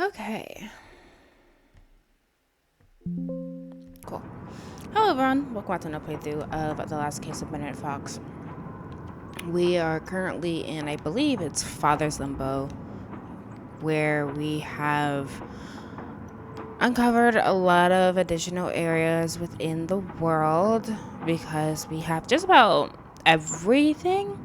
Okay. Cool. Hello everyone, welcome back to another playthrough of The Last Case of Benedict Fox. We are currently in, I believe it's Father's Limbo, where we have uncovered a lot of additional areas within the world because we have just about everything.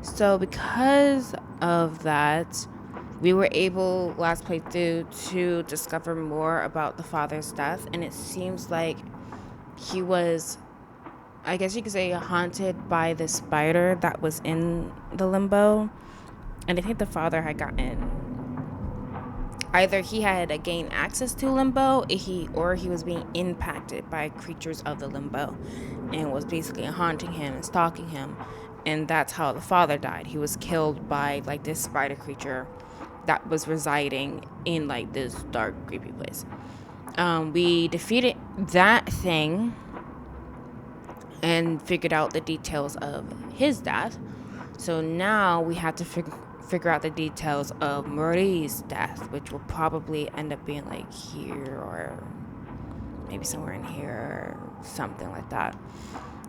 So because of that, we were able last playthrough to discover more about the father's death, and it seems like he was, I guess you could say, haunted by the spider that was in the limbo. And I think the father had gotten, either he had gained access to limbo, or he was being impacted by creatures of the limbo and was basically haunting him and stalking him. And that's how the father died. He was killed by like this spider creature that was residing in like this dark, creepy place. We defeated that thing and figured out the details of his death. So now we have to figure out the details of Marie's death, which will probably end up being like here or maybe somewhere in here or something like that.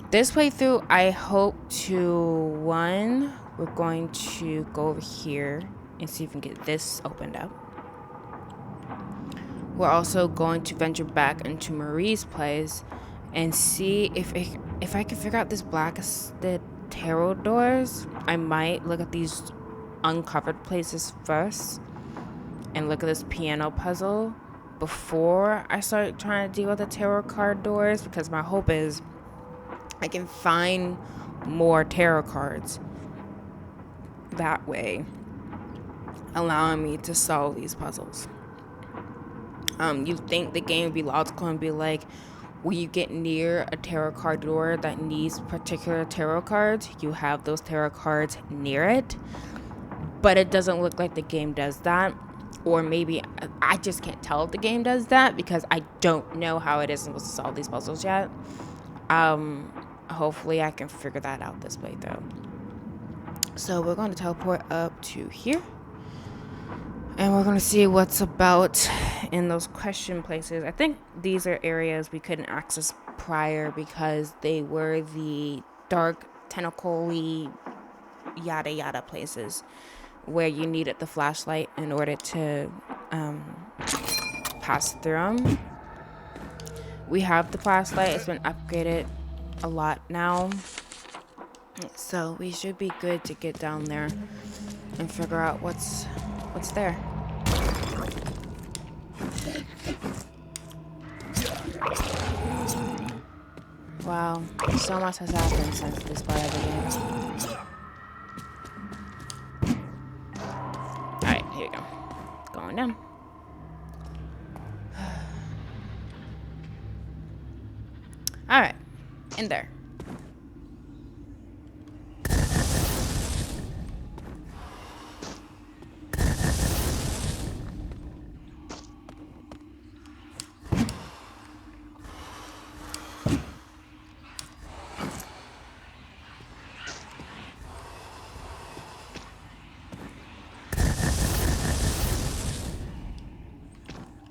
This playthrough, I hope to, we're going to go over here and see if we can get this opened up. We're also going to venture back into Marie's place and see if I can figure out this blacklisted tarot doors. I might look at these uncovered places first and look at this piano puzzle before I start trying to deal with the tarot card doors, because my hope is I can find more tarot cards that way, allowing me to solve these puzzles. You think the game would be logical and be like, when you get near a tarot card door that needs particular tarot cards, you have those tarot cards near it. But it doesn't look like the game does that. Or maybe I just can't tell if the game does that because I don't know how it is supposed to solve these puzzles yet. Hopefully I can figure that out this way though. So we're going to teleport up to here. And we're going to see what's about in those question places. I think these are areas we couldn't access prior because they were the dark, tentacle-y, yada yada places where you needed the flashlight in order to pass through them. We have the flashlight. It's been upgraded a lot now. So we should be good to get down there and figure out what's there. Wow, so much has happened since this part of the game. Alright, here we go. Going down. Alright, in there.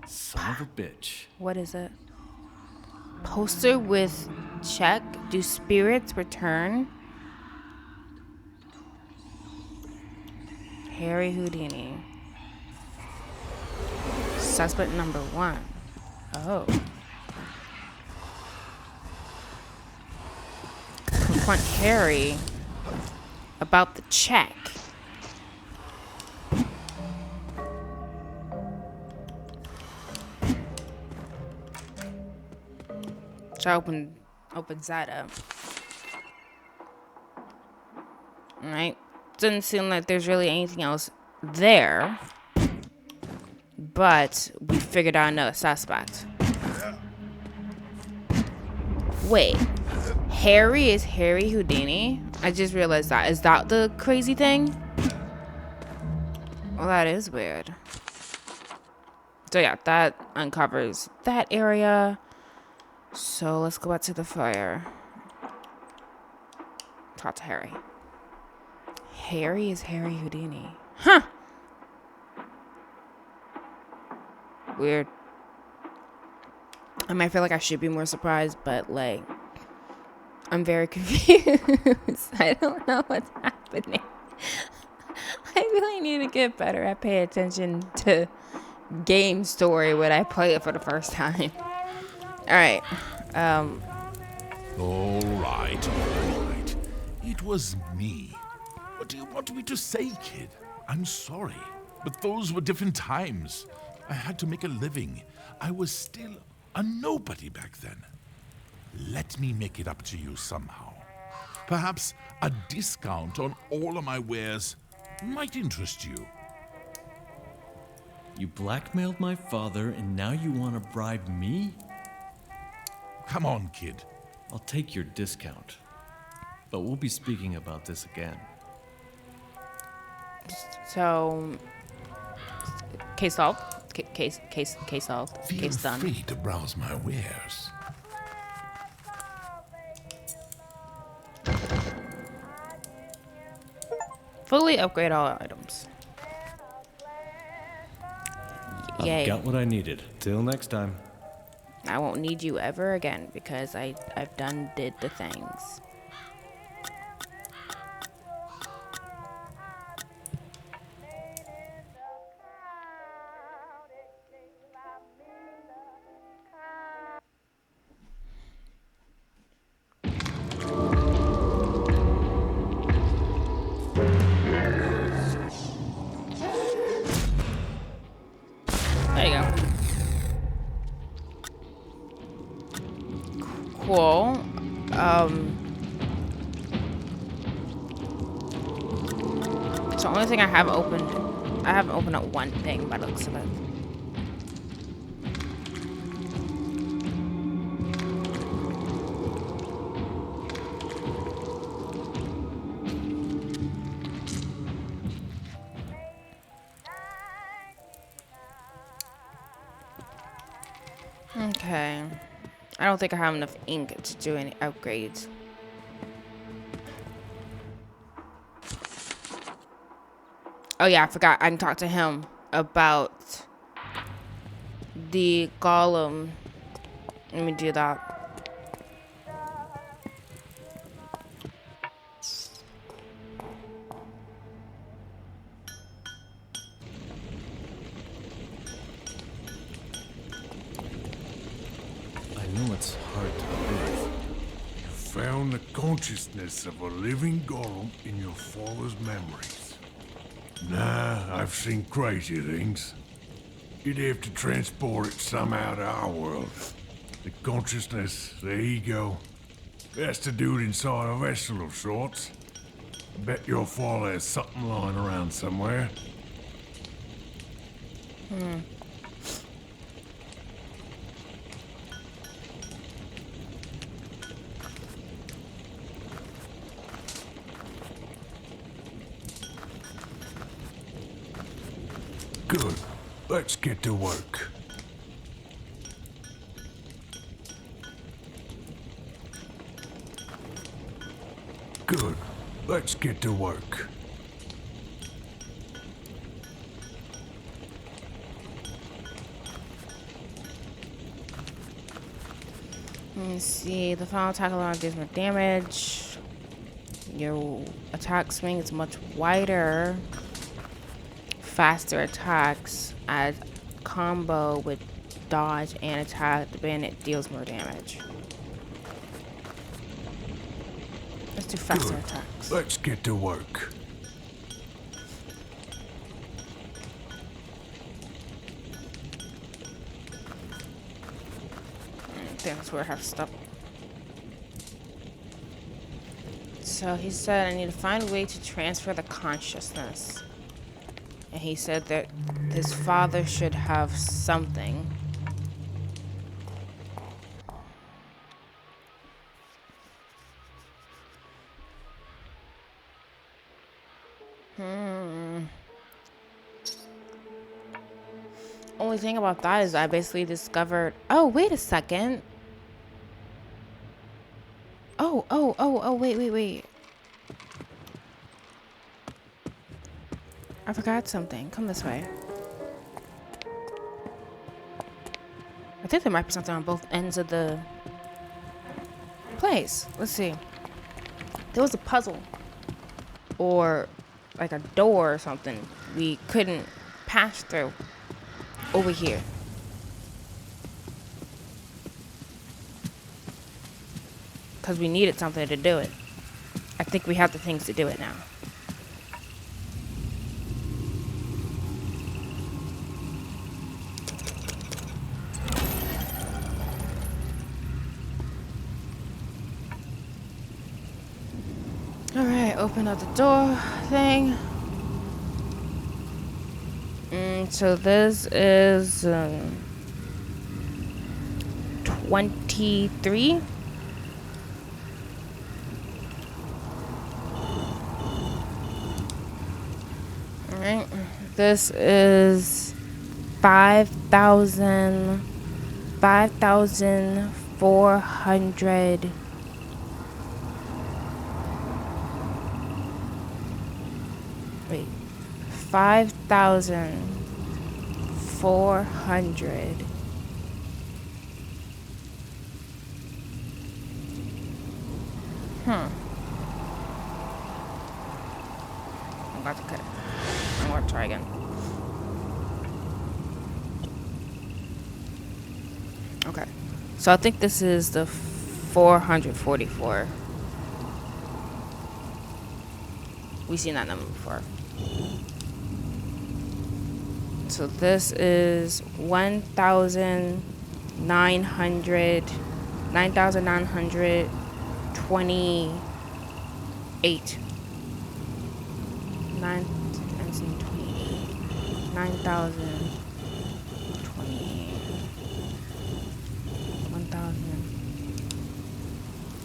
Son of a bitch. What is it? Poster with check. Do spirits return? Harry Houdini. Suspect number 1. Oh. Confront Harry about the check. So opens that up. Alright. Doesn't seem like there's really anything else there. But we figured out another suspect. Wait. Harry is Harry Houdini? I just realized that. Is that the crazy thing? Well, that is weird. So yeah, that uncovers that area. So let's go back to the fire. Talk to Harry. Harry is Harry Houdini. Huh. Weird. I mean, I feel like I should be more surprised, but like, I'm very confused. I don't know what's happening. I really need to get better at paying attention to game story when I play it for the first time. All right. All right. It was me. What do you want me to say, kid? I'm sorry, but those were different times. I had to make a living. I was still a nobody back then. Let me make it up to you somehow. Perhaps a discount on all of my wares might interest you. You blackmailed my father, and now you want to bribe me? Come on, kid. I'll take your discount. But we'll be speaking about this again. So, case solved. Case solved. Feel Case done. free to browse my wares. Fully upgrade all items. Yay. I've got what I needed. Till next time. I won't need you ever again because I've did the things. There you go. Cool. It's the only thing I haven't opened. I haven't opened up one thing by the looks of it. Okay. I don't think I have enough ink to do any upgrades. Oh yeah, I forgot. I can talk to him about the golem. Let me do that. I know it's hard to believe. You found the consciousness of a living golem in your father's memories. Nah, I've seen crazy things. You'd have to transport it somehow to our world. The consciousness, the ego, that's the dude inside a vessel of sorts. Bet your father has something lying around somewhere. Good. Let's get to work. Good. Let's get to work. Let me see. The final attack alone deals more damage. Your attack swing is much wider. Faster attacks as combo with dodge and attack. The bandit deals more damage. Let's do faster Good. attacks. Let's get to work. I think that's where I have to stop. So he said I need to find a way to transfer the consciousness. And he said that his father should have something. Only thing about that is I basically discovered. Oh, wait a second. Oh, wait. I forgot something. Come this way. I think there might be something on both ends of the place. Let's see. There was a puzzle. Or like a door or something we couldn't pass through over here. Because we needed something to do it. I think we have the things to do it now. Alright, open up the door thing. So this is 23. Alright, this is 5,400. Wait, 5,400. I'm about to cut it. I'm gonna try again. Okay, so I think this is the 444. We've seen that number before. So this is 9,928. 1,000.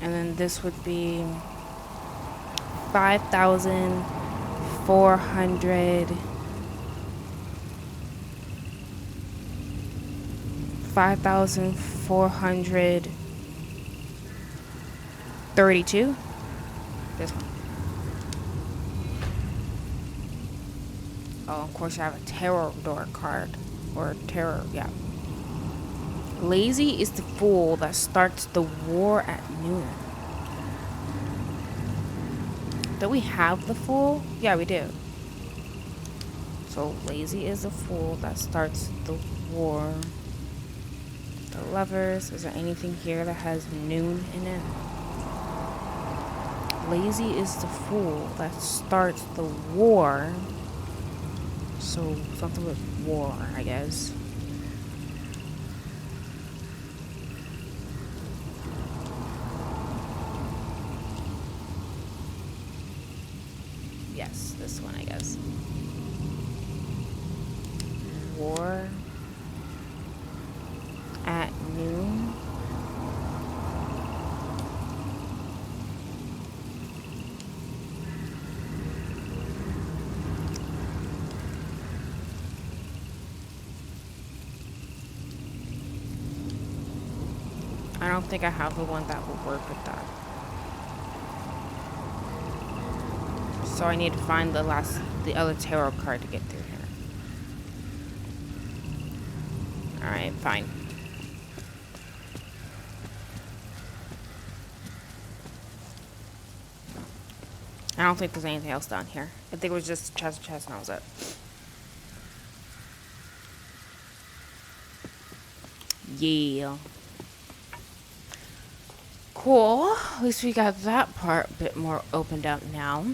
And then this would be 5,400. 5,432. This one. Oh, of course I have a terror door card. Or terror, yeah. Lazy is the fool that starts the war at noon. Do we have the fool? Yeah, we do. So lazy is the fool that starts the war. The lovers. Is there anything here that has noon in it? Lazy is the fool that starts the war. So something with war, I guess. Yes, this one, I guess. War at noon. I don't think I have the one that will work with that. So I need to find the other tarot card to get through here. Alright, fine. I don't think there's anything else down here. I think it was just chest and that was it. Yeah. Cool. At least we got that part a bit more opened up now.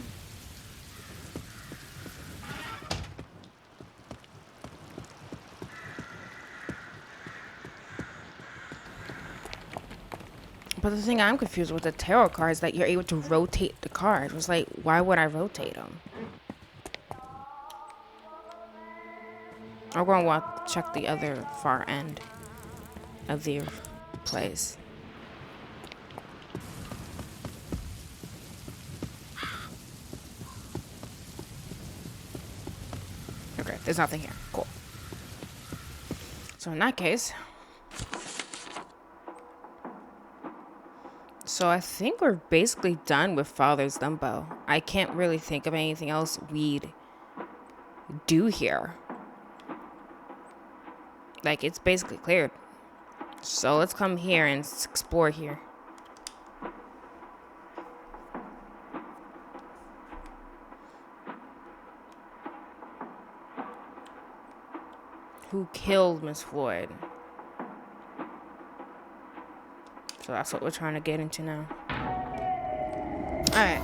But the thing I'm confused with the tarot cards is that you're able to rotate the card. It was like, why would I rotate them? I'm going to want to check the other far end of the place. Okay, there's nothing here. Cool. So in that case... So I think we're basically done with Father's Limbo. I can't really think of anything else we'd do here? Like, it's basically cleared. So let's come here and explore here. Who killed Miss Floyd? So that's what we're trying to get into now. Alright.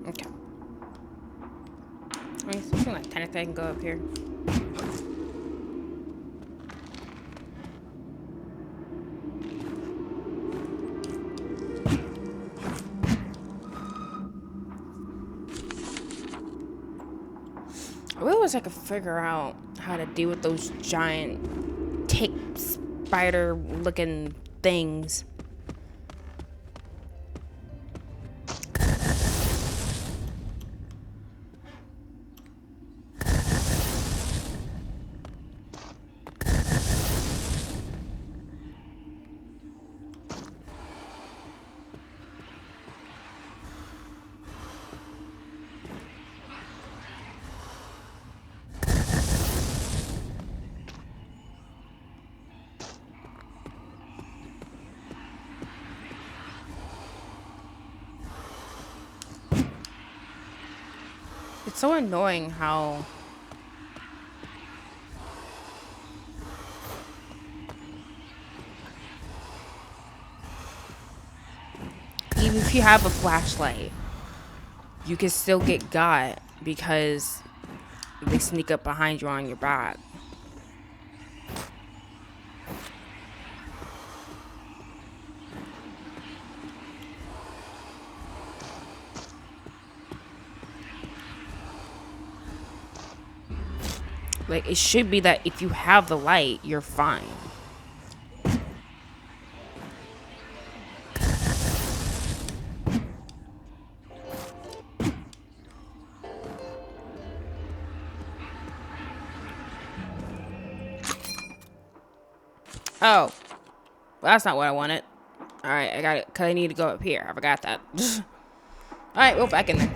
Okay. I mean, something like technically I can go up here. I really wish I could figure out how to deal with those giant tick spider looking things. It's so annoying how even if you have a flashlight, you can still get got because they sneak up behind you on your back. Like, it should be that if you have the light, you're fine. Oh, well, that's not what I wanted. All right, I got it, because I need to go up here. I forgot that. All right, we're back in there.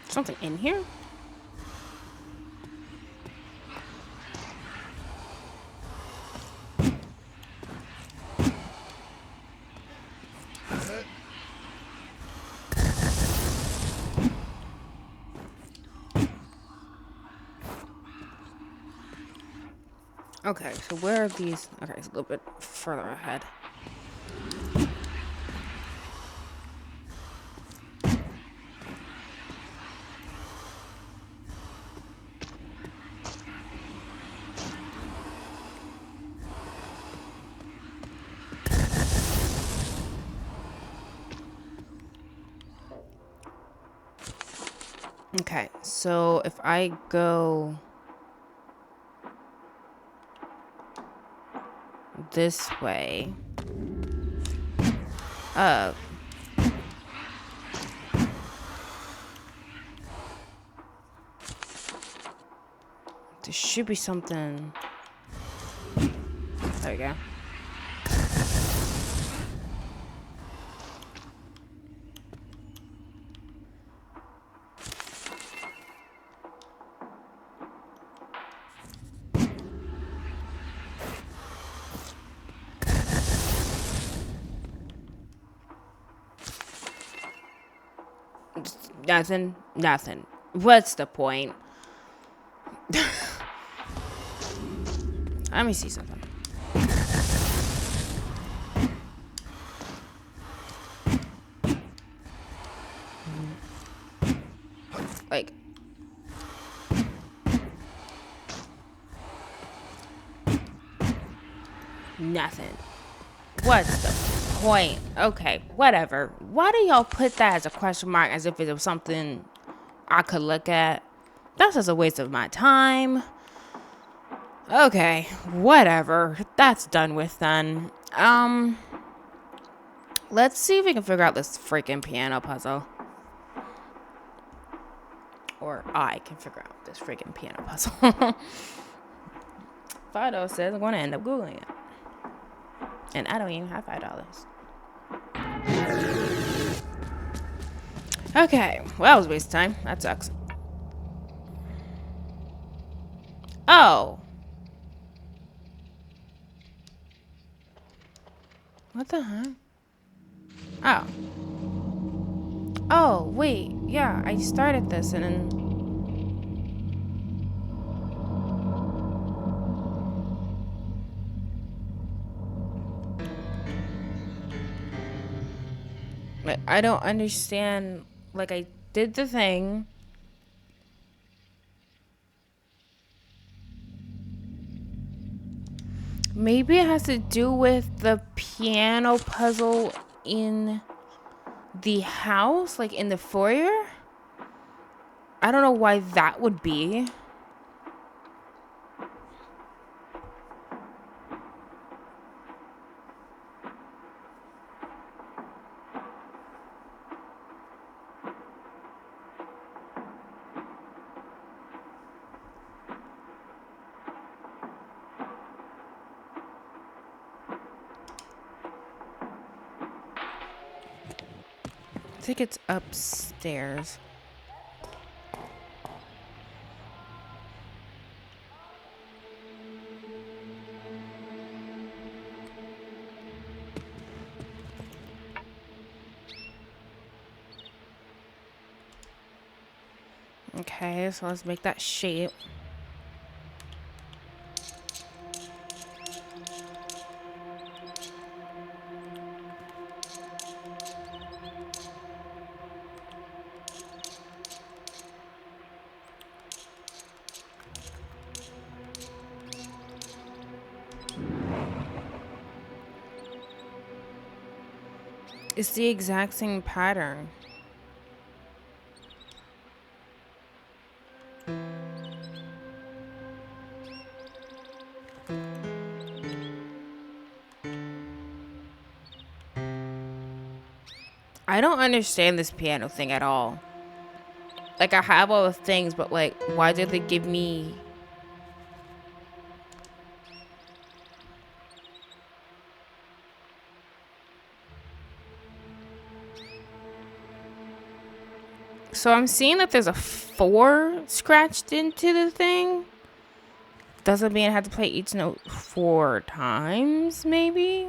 Something in here? Okay, so where are these? Okay, it's a little bit further ahead. Okay, so if I go this way up, there should be something. There we go. Nothing. Nothing. What's the point? Let me see something. Like, nothing. What's the point? Okay, whatever. Why do y'all put that as a question mark as if it was something I could look at? That's just a waste of my time. Okay, whatever. That's done with then. Let's see if we can figure out this freaking piano puzzle. Or I can figure out this freaking piano puzzle. Fido says I'm going to end up Googling it. And I don't even have $5. Okay, well, that was a waste of time. That sucks. Oh. What the heck? Oh. Oh, wait. Yeah, I started this and then... But I don't understand. Like, I did the thing. Maybe it has to do with the piano puzzle in the house, like in the foyer. I don't know why that would be. I think it's upstairs. Okay, so let's make that shape. It's the exact same pattern. I don't understand this piano thing at all. Like, I have all the things, but like, why did they give me... So I'm seeing that there's a 4 scratched into the thing. Doesn't mean I have to play each note 4 times, maybe?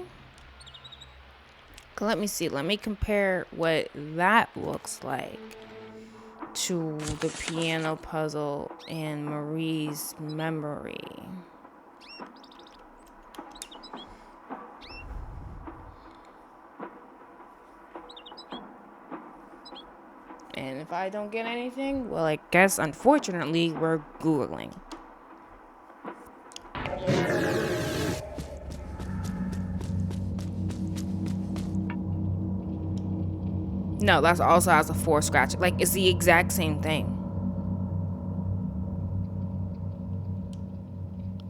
Let me see. Let me compare what that looks like to the piano puzzle in Marie's memory. And if I don't get anything, well, I guess unfortunately we're Googling. No, that's also has a 4 scratch. Like, it's the exact same thing.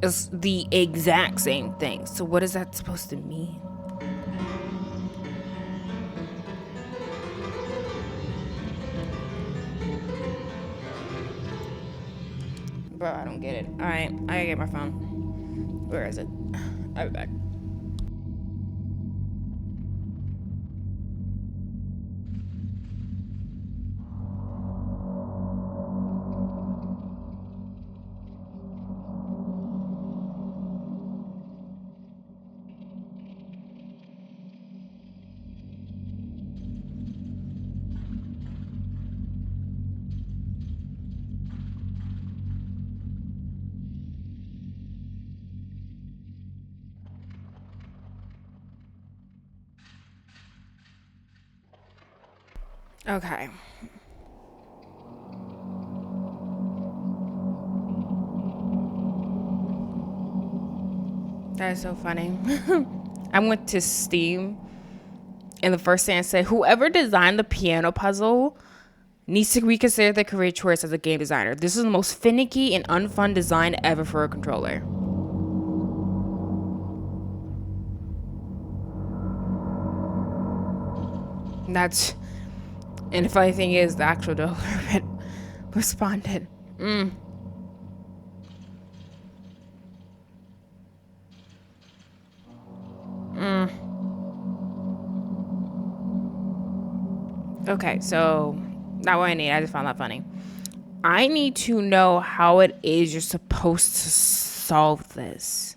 It's the exact same thing. So what is that supposed to mean? Bro, I don't get it. Alright, I gotta get my phone. Where is it? I'll be back. Okay. That is so funny. I went to Steam, and the first thing I said, whoever designed the piano puzzle needs to reconsider their career choice as a game designer. This is the most finicky and unfun design ever for a controller. That's, and the funny thing is, the actual developer responded. Okay, so not what I need. I just found that funny. I need to know how it is you're supposed to solve this.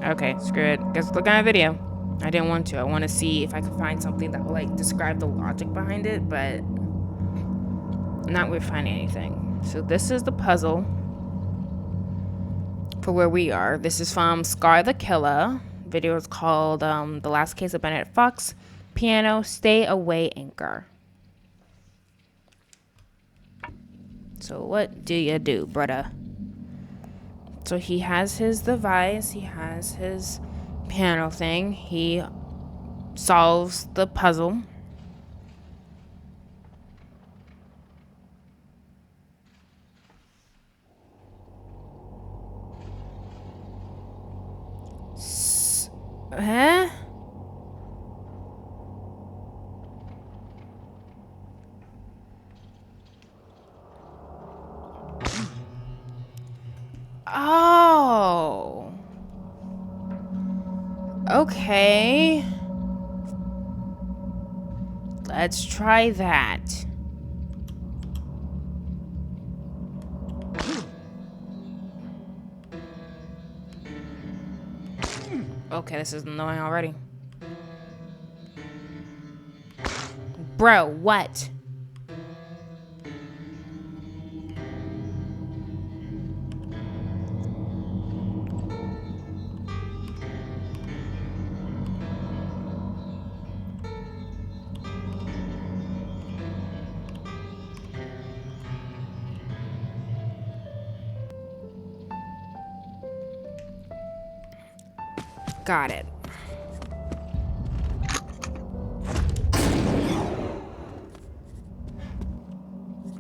Okay, screw it. Guess look at a video. I didn't want to. I want to see if I could find something that will like describe the logic behind it, but I'm not really finding anything. So this is the puzzle for where we are. This is from Scar the Killer. Video is called The Last Case of Benedict Fox. Piano, Stay Away Anchor. So what do you do, brother? So he has his device, he has his piano thing, he solves the puzzle. Huh? Oh. Okay. Let's try that. Okay, this is annoying already. Bro, what? Got it.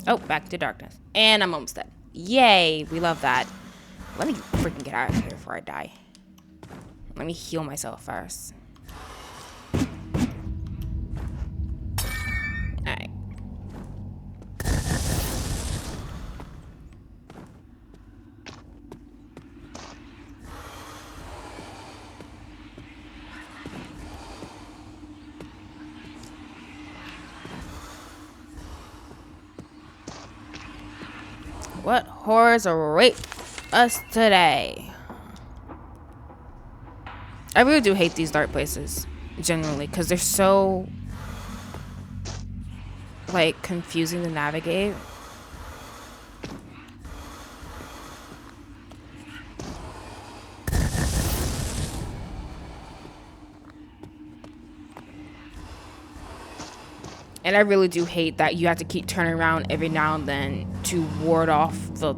Oh, back to darkness. And I'm almost dead. Yay, we love that. Let me freaking get out of here before I die. Let me heal myself first. Alright. What horrors await us today? I really do hate these dark places, genuinely, because they're so, like, confusing to navigate. And I really do hate that you have to keep turning around every now and then to ward off the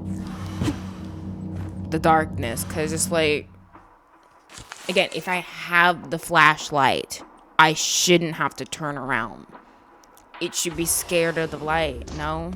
darkness. Because it's like, again, if I have the flashlight, I shouldn't have to turn around. It should be scared of the light, no?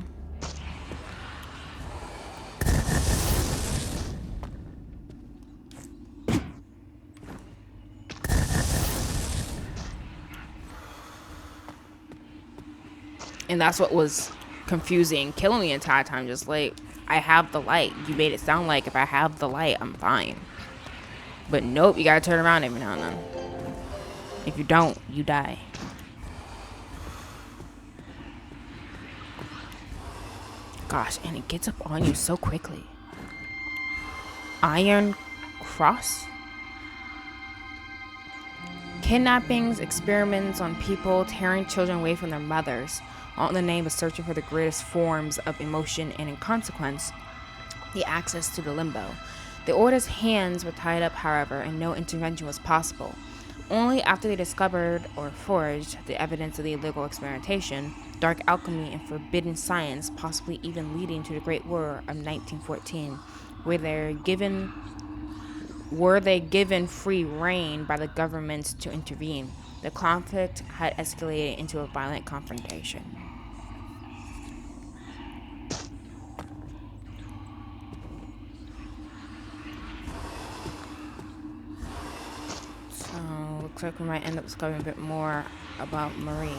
And that's what was confusing, killing me the entire time. Just like, I have the light. You made it sound like if I have the light, I'm fine. But nope, you gotta turn around every now and then. If you don't, you die. Gosh, and it gets up on you so quickly. Iron Cross? Kidnappings, experiments on people, tearing children away from their mothers, all in the name of searching for the greatest forms of emotion and, in consequence, the access to the limbo. The order's hands were tied up, however, and no intervention was possible. Only after they discovered or forged the evidence of the illegal experimentation, dark alchemy, and forbidden science, possibly even leading to the Great War of 1914, were they given free rein by the government to intervene. The conflict had escalated into a violent confrontation. So, looks like we might end up discovering a bit more about Marie.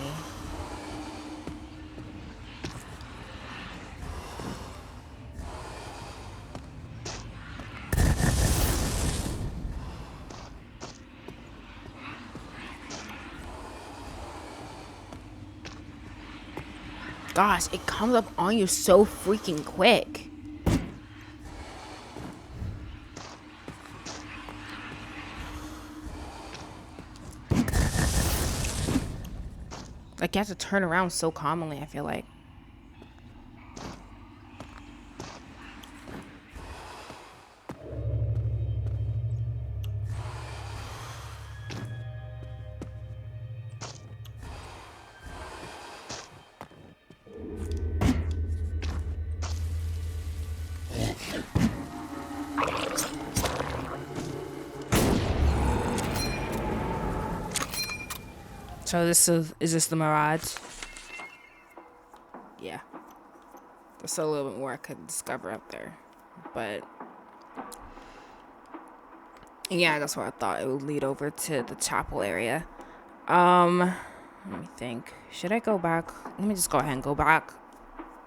Gosh, it comes up on you so freaking quick. Like, you have to turn around so commonly, I feel like. So is this the Mirage? Yeah. There's still a little bit more I could discover up there. But yeah, that's where I thought it would lead over to the chapel area. Let me think. Should I go back? Let me just go ahead and go back.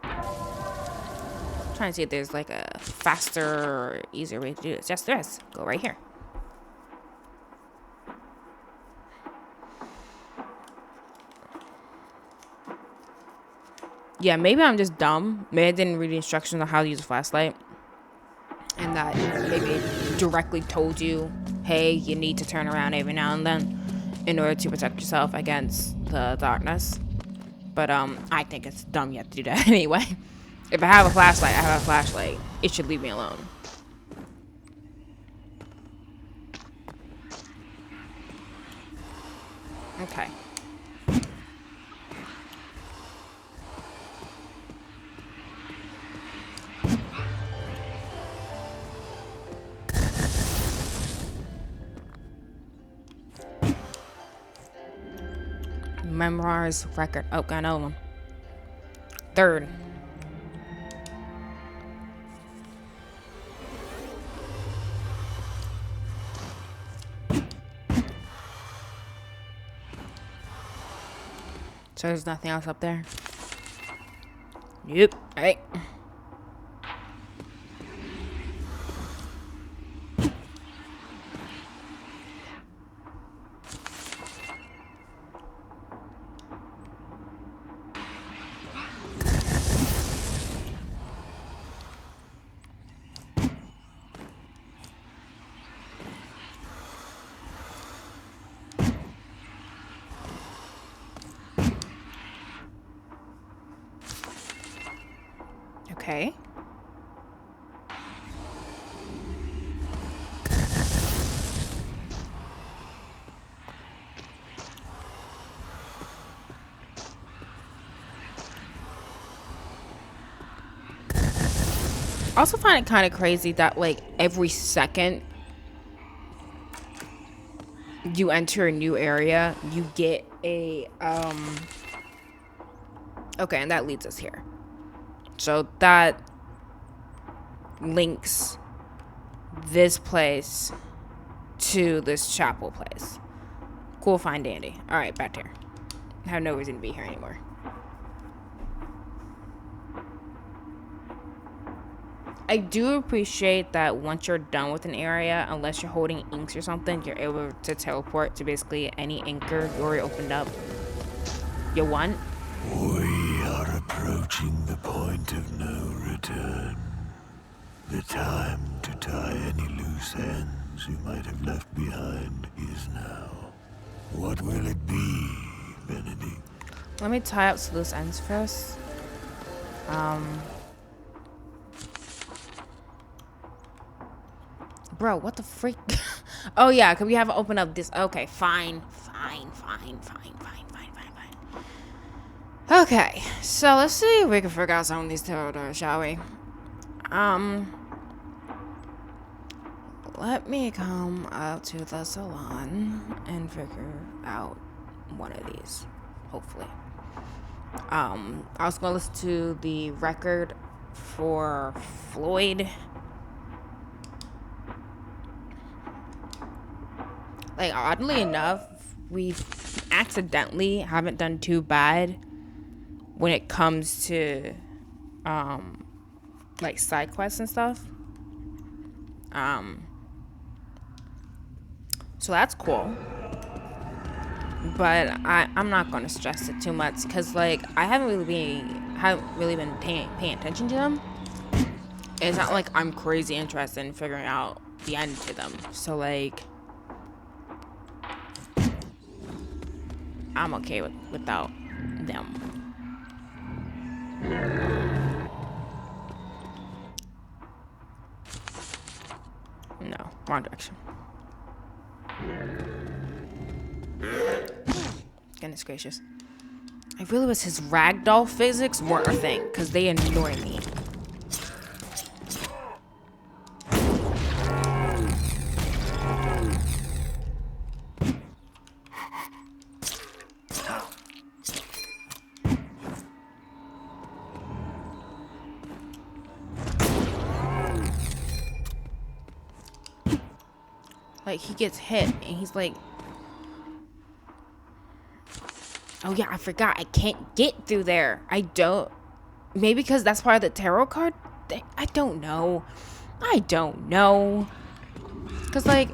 I'm trying to see if there's like a faster or easier way to do this. Yes, there is. Go right here. Yeah, maybe I'm just dumb. Maybe I didn't read the instructions on how to use a flashlight. And that maybe it directly told you, hey, you need to turn around every now and then in order to protect yourself against the darkness. But I think it's dumb you have to do that anyway. If I have a flashlight, I have a flashlight. It should leave me alone. Okay. Memorize record. Oh, I know them. Third. So there's nothing else up there? Yep. Alright. Okay. I also find it kind of crazy that like every second you enter a new area, you get a okay, and that leads us here. So that links this place to this chapel place. Cool, fine, dandy. All right, back here. I have no reason to be here anymore. I do appreciate that once you're done with an area, unless you're holding inks or something, you're able to teleport to basically any anchor you already opened up. You want? We are approaching the point of no return. The time to tie any loose ends you might have left behind is now. What will it be, Benedict? Let me tie up some loose ends first. Bro, what the freak? Oh yeah, cause we haven't opened up this. Okay, fine. Okay, so let's see if we can figure out some of these tarot doors, shall we? Let me come up to the salon and figure out one of these, hopefully. I was gonna listen to the record for Floyd. Like, oddly enough, we accidentally haven't done too bad when it comes to like side quests and stuff. So that's cool. But I'm not gonna stress it too much because like I haven't really been paying attention to them. It's not like I'm crazy interested in figuring out the end to them. So like I'm okay without them. No, wrong direction. Goodness gracious. I really wish his ragdoll physics weren't a thing, because they annoy me. Like, he gets hit, and he's like... Oh yeah, I forgot. I can't get through there. I don't... Maybe because that's part of the tarot card thing? I don't know. Because, like...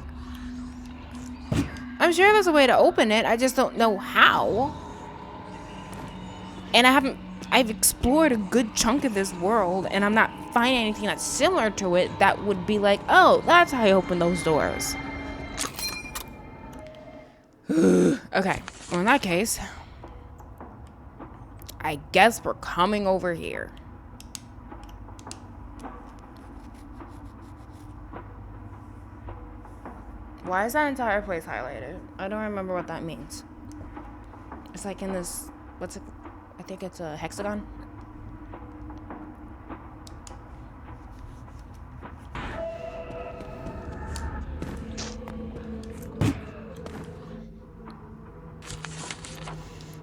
I'm sure there's a way to open it. I just don't know how. And I've explored a good chunk of this world, and I'm not finding anything that's similar to it that would be like, oh, that's how you open those doors. Okay, well, in that case, I guess we're coming over here. Why is that entire place highlighted? I don't remember what that means. It's like in this, what's it? I think it's a hexagon.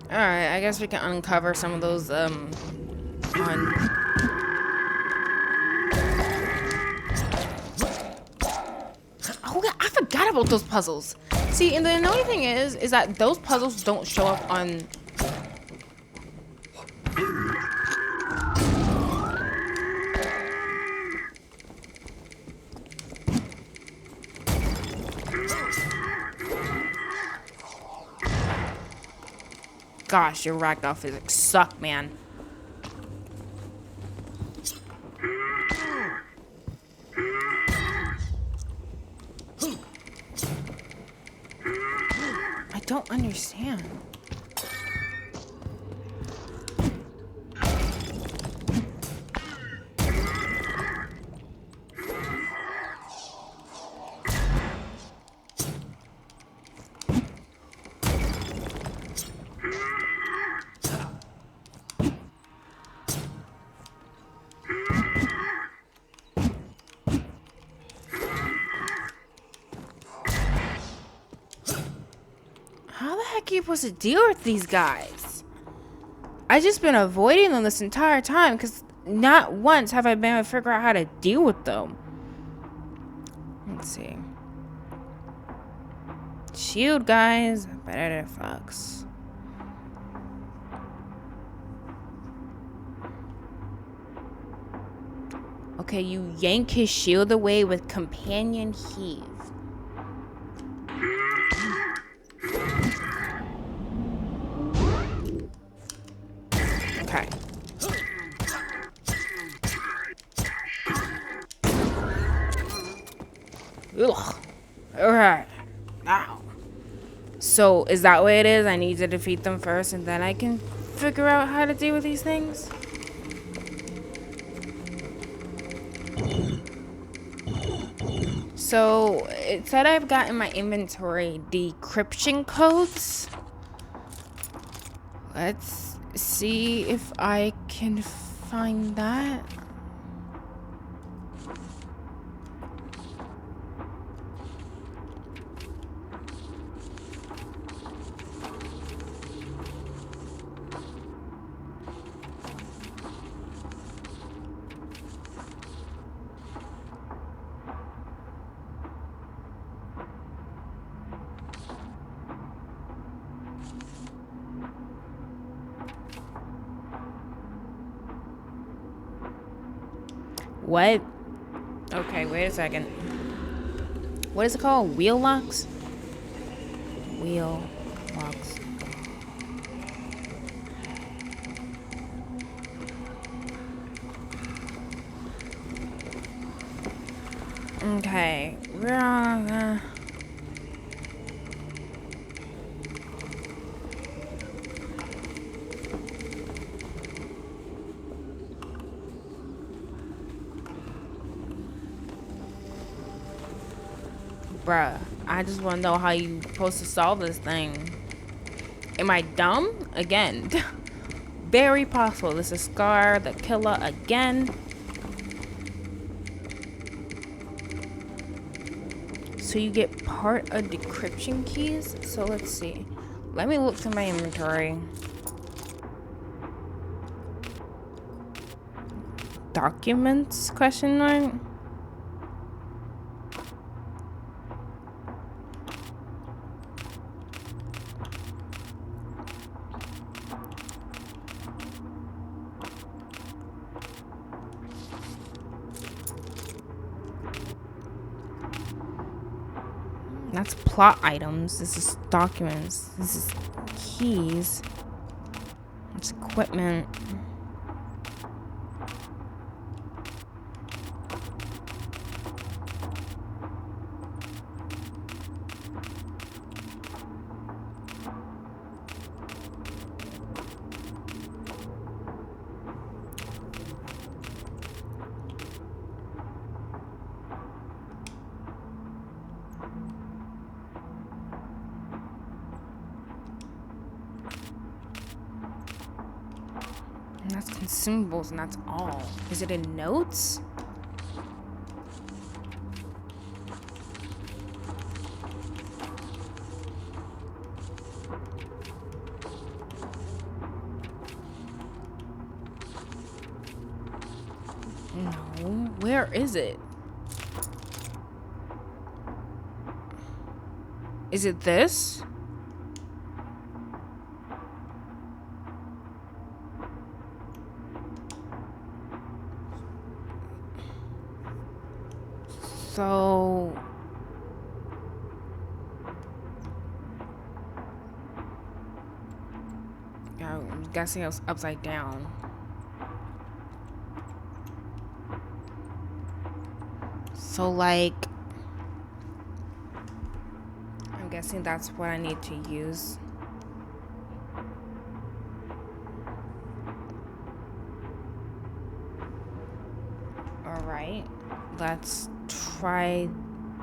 Alright, I guess we can uncover some of those, Oh yeah, I forgot about those puzzles. See, and the annoying thing is that those puzzles don't show up on... Gosh, your ragdoll physics suck, man. I don't understand. How the heck are you supposed to deal with these guys? I just been avoiding them this entire time because not once have I been able to figure out how to deal with them. Let's see. Shield, guys. Better fucks. Okay, you yank his shield away with companion heave. Okay. Ugh. Alright. Now. So, is that what it is? I need to defeat them first and then I can figure out how to deal with these things? So it said I've got in my inventory decryption codes. Let's see if I can find that. What? Okay, wait a second. What is it called? Wheel locks? Wheel locks. Okay. Bruh, I just want to know how you supposed to solve this thing. Am I dumb? Again. Very possible. This is Scar, the killer, again. So you get part of decryption keys? So let's see. Let me look through my inventory. Documents? Question mark? That's plot items. This is documents. This is keys. It's equipment. And that's consumables, and that's all. Is it in notes? No. Where is it? Is it this? So I'm guessing it was upside down. So like I'm guessing that's what I need to use. Alright. Let's try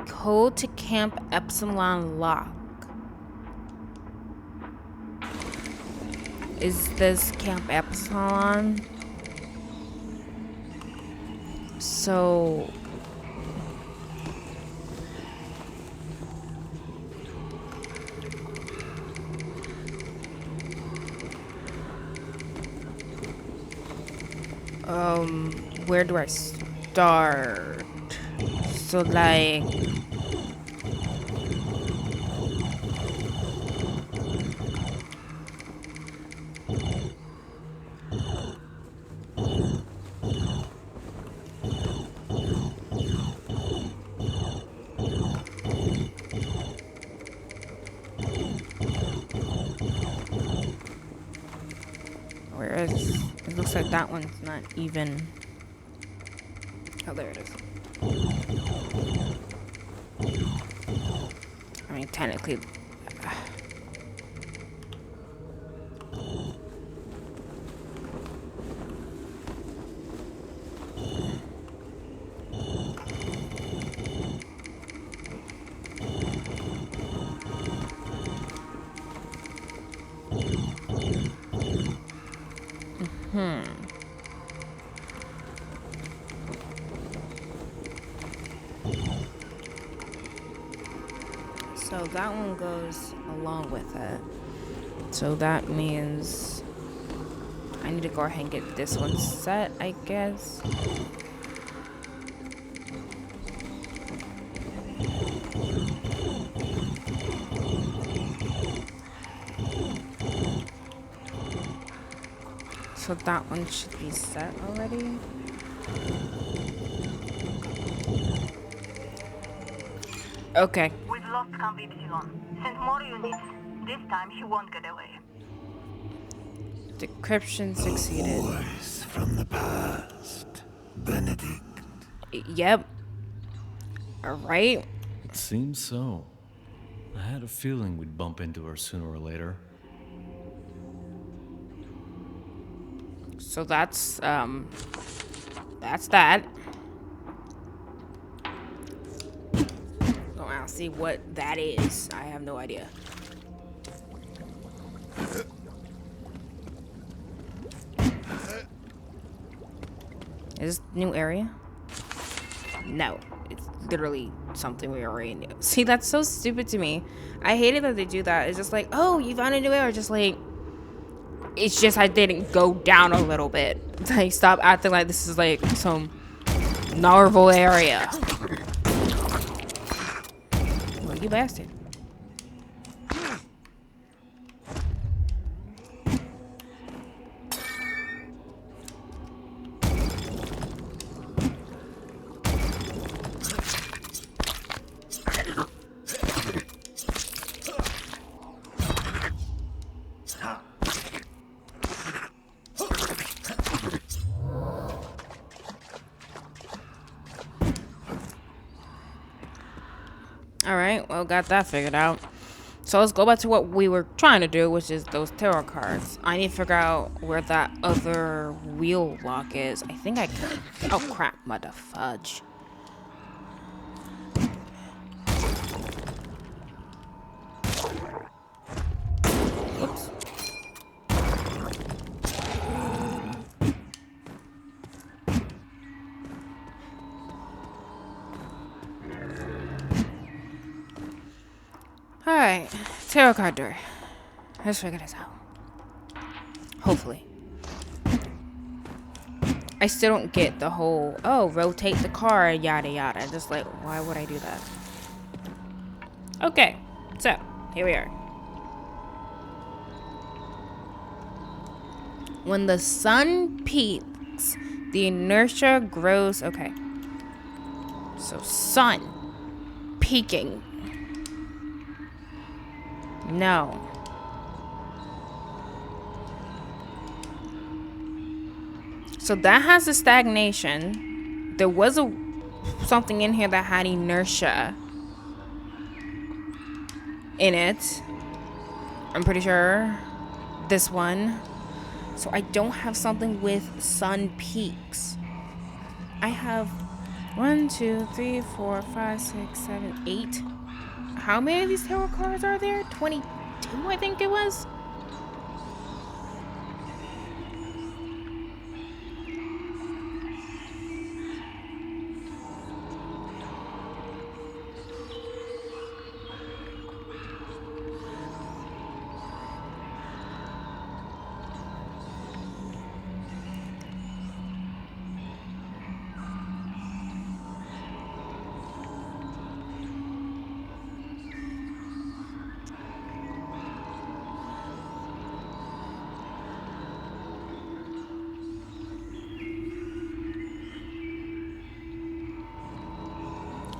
code to Camp Epsilon lock. Is this Camp Epsilon? So where do I start? So like where is it? Looks like that one's not even. Oh, there it is. I mean, technically. So that one goes along with it. So that means I need to go ahead and get this one set, I guess. So that one should be set already. Okay. We've lost Count Ypsilon. Send more units. This time she won't get away. Decryption succeeded. Voice from the past. Benedict. Yep. Alright. Seems so. I had a feeling we'd bump into her sooner or later. So that's that. Oh, I'll see what that is. I have no idea. Is this new area? No. It's literally something we already knew. See, that's so stupid to me. I hate it that they do that. It's just like, oh, you found a new area. Just like, it's just I didn't go down a little bit. Like, stop acting like this is like some Narvel area. Well, you bastard. Alright, well, got that figured out. So let's go back to what we were trying to do, which is those tarot cards. I need to figure out where that other wheel lock is. I think I could. Oh, crap. Mother fudge. Whoops. Alright, tarot card door. Let's figure this out. Hopefully. I still don't get the whole, oh, rotate the card, yada yada. Just like, why would I do that? Okay, so, here we are. When the sun peaks, the inertia grows. Okay. So, sun peaking. No. So that has a stagnation. There was something in here that had inertia in it. I'm pretty sure. This one. So I don't have something with sun peaks. I have 1, 2, 3, 4, 5, 6, 7, 8. How many of these tarot cards are there? 22, I think it was.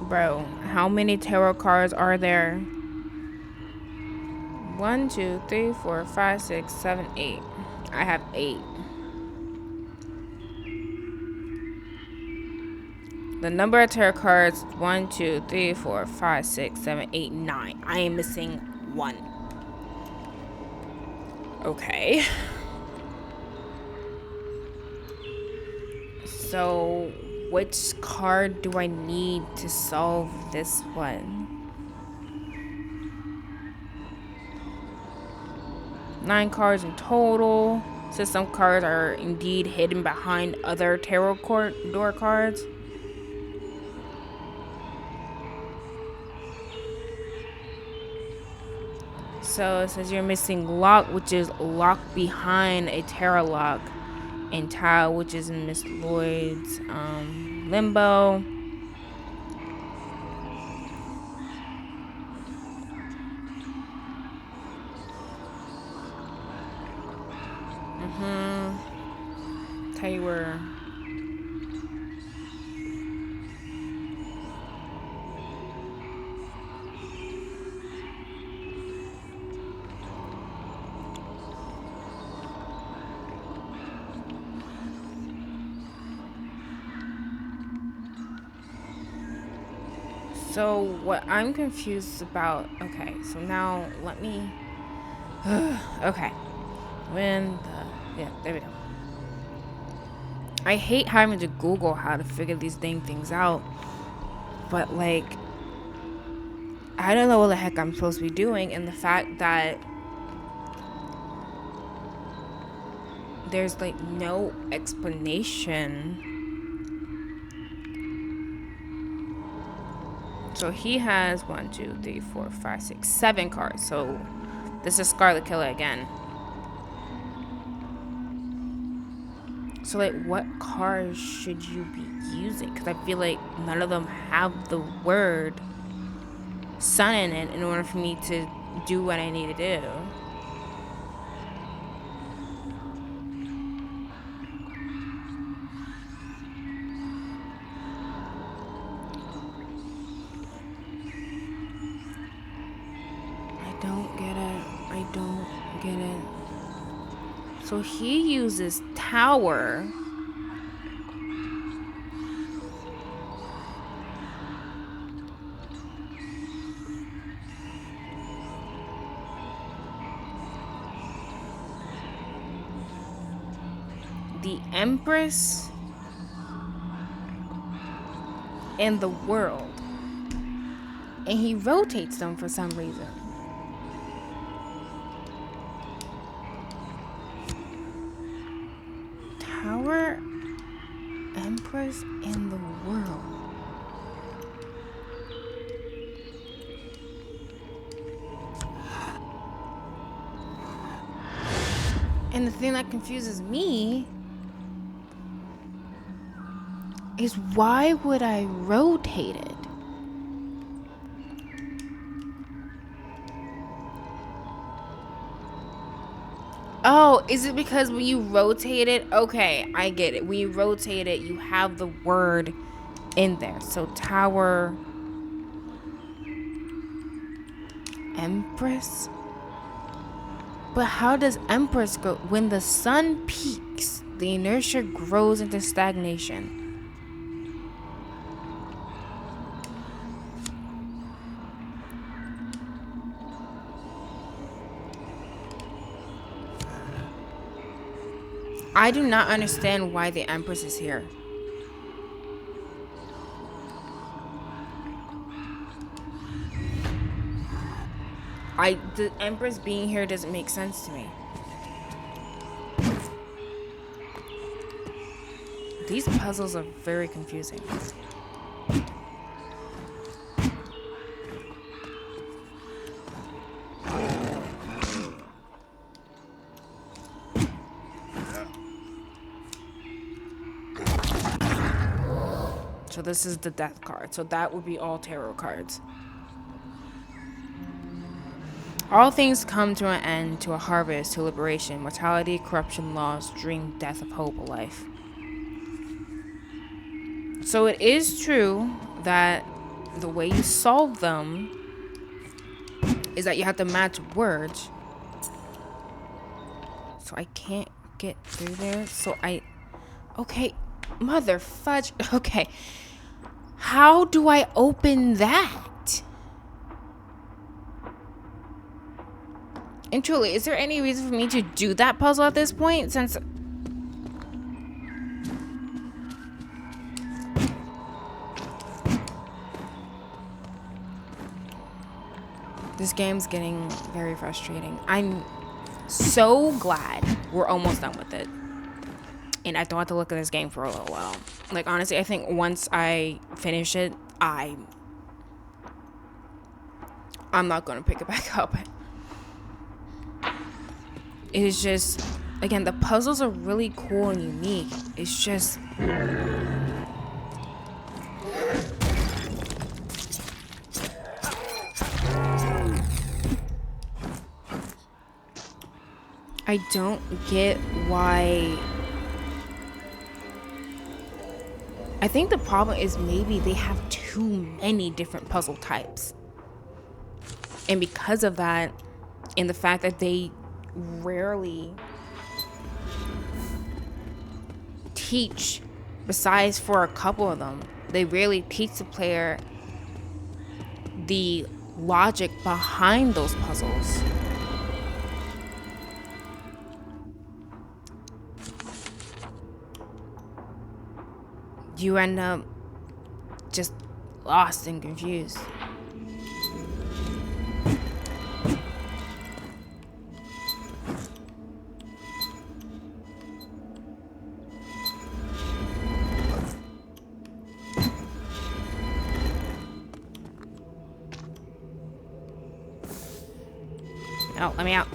Bro, how many tarot cards are there? 1, 2, 3, 4, 5, 6, 7, 8. I have 8. The number of tarot cards, 1, 2, 3, 4, 5, 6, 7, 8, 9. I am missing 1. Okay. So, which card do I need to solve this one? 9 cards in total. since some cards are indeed hidden behind other tarot door cards. So it says you're missing lock, which is locked behind a tarot lock, and tile, which is in Miss Lloyd's limbo. Tell you where. So what I'm confused about, okay, so now let me, okay, yeah, there we go. I hate having to Google how to figure these dang things out, but like, I don't know what the heck I'm supposed to be doing, and the fact that there's like no explanation. So he has 1, 2, 3, 4, 5, 6, 7 cards. So this is Scarlet Killer again. So like, what cards should you be using? Because I feel like none of them have the word sun in it in order for me to do what I need to do. I don't get it. So he uses tower. The Empress and the World. And he rotates them for some reason. Tower, Empress, and the World. And the thing that confuses me is, why would I rotate it? Oh, is it because when you rotate it? Okay, I get it. When you rotate it, you have the word in there. So tower, Empress. But how does Empress go? When the sun peaks, the inertia grows into stagnation. I do not understand why the Empress is here. The Empress being here doesn't make sense to me. These puzzles are very confusing. So this is the death card. So that would be all tarot cards. All things come to an end, to a harvest, to liberation, mortality, corruption, loss, dream, death of hope, life. So it is true that the way you solve them is that you have to match words. So I can't get through there. So okay, mother fudge. Okay. How do I open that? And truly, is there any reason for me to do that puzzle at this point? Since this game's getting very frustrating. I'm so glad we're almost done with it. And I don't have to look at this game for a little while. Like, honestly, I think once I finish it, I'm not going to pick it back up. It is just, again, the puzzles are really cool and unique. It's just... I don't get why... I think the problem is maybe they have too many different puzzle types. And because of that, and the fact that they rarely teach, besides for a couple of them, they rarely teach the player the logic behind those puzzles. You end up just lost and confused. Oh, let me out.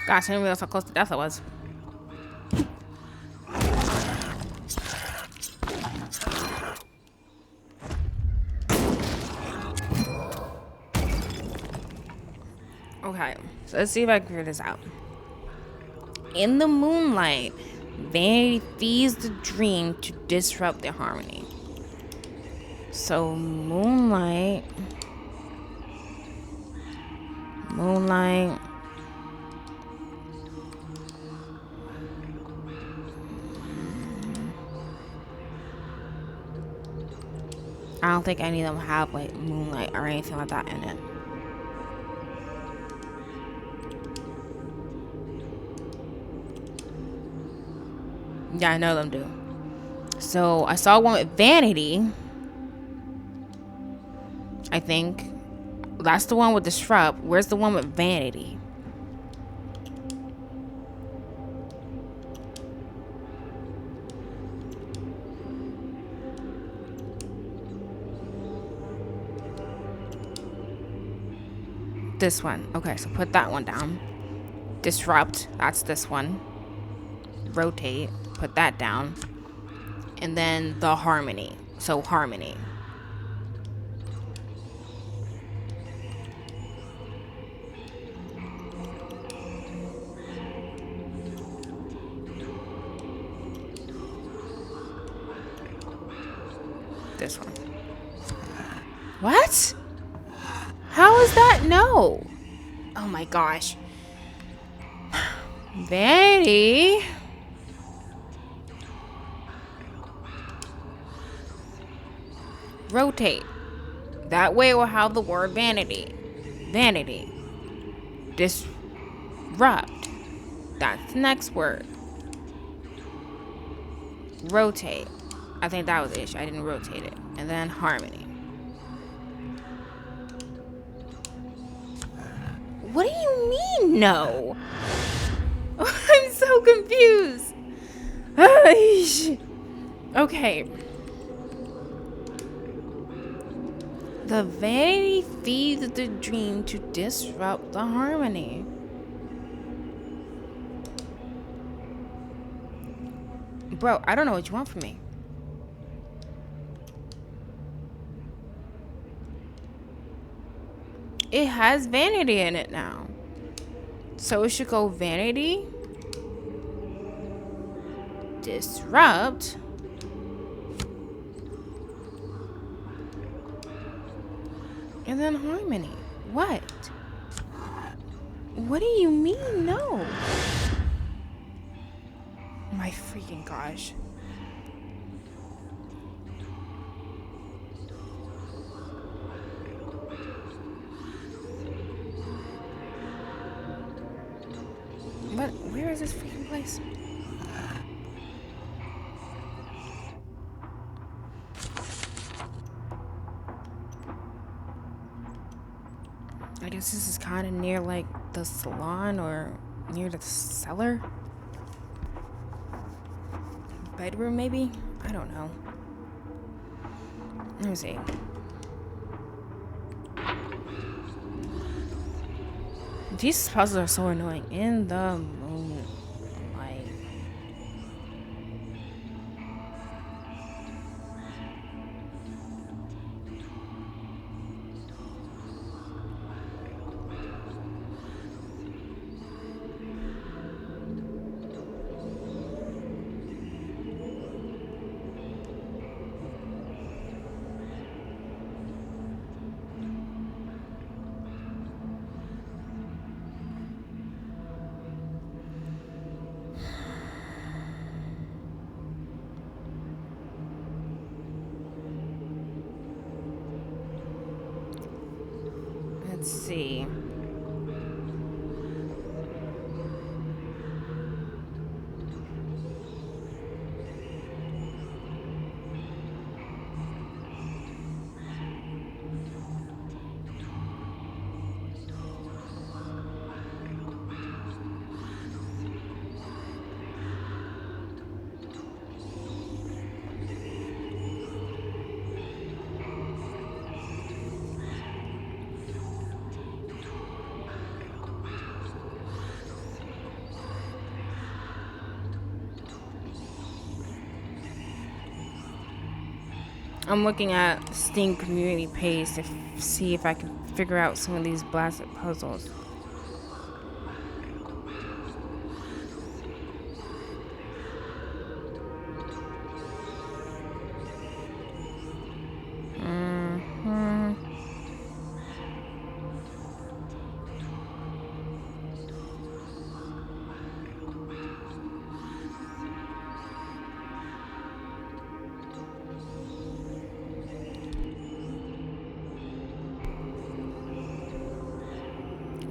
Gosh, I didn't realize how close to death I was. Okay, so let's see if I can figure this out. In the moonlight, Vanity feeds the dream to disrupt their harmony. So, moonlight. I don't think any of them have like moonlight or anything like that in it. Yeah, I know them do. So I saw one with Vanity. I think that's the one with Disrupt. Where's the one with Vanity? This one. Okay, so put that one down. Disrupt. That's this one. Rotate. Put that down. And then the harmony. So harmony. This one. What? How is that? No. Oh my gosh. Vanity. Rotate. That way we'll have the word vanity. Vanity. Disrupt. That's the next word. Rotate. I think that was the issue. I didn't rotate it. And then harmony. What do you mean, no? I'm so confused. Okay. The vanity feeds the dream to disrupt the harmony. Bro, I don't know what you want from me. It has vanity in it now. So it should go vanity, disrupt, and then harmony. What? What do you mean, no? My freaking gosh. What? Where is this freaking place? I guess this is kind of near like the salon or near the cellar. Bedroom, maybe? I don't know. Let me see. These puzzles are so annoying. In the moonlight. Let's see. I'm looking at Steam community page to see if I can figure out some of these blasted puzzles.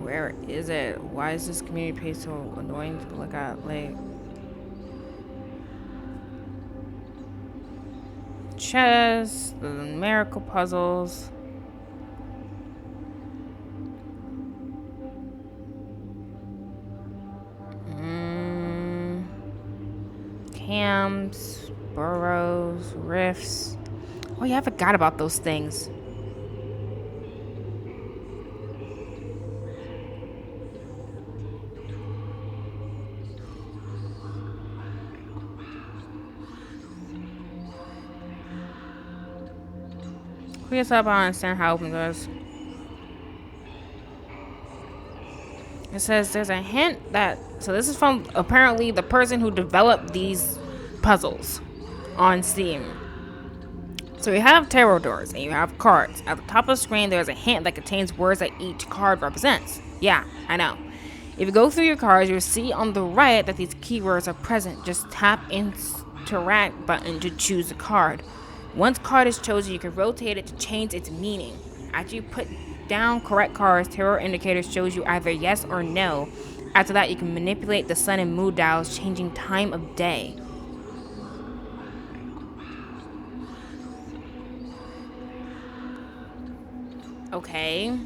Where is it? Why is this community page so annoying to look at? Like, chess, the numerical puzzles. Cams, burrows, rifts. Oh yeah, I forgot about those things. Please help, I understand how open doors. It says there's a hint that, so this is from apparently the person who developed these puzzles on Steam. So you have tarot doors and you have cards. At the top of the screen, there's a hint that contains words that each card represents. Yeah, I know. If you go through your cards, you'll see on the right that these keywords are present. Just tap interact button to choose a card. Once card is chosen, you can rotate it to change its meaning. After you put down correct cards, tarot indicator shows you either yes or no. After that, you can manipulate the sun and moon dials, changing time of day. Okay,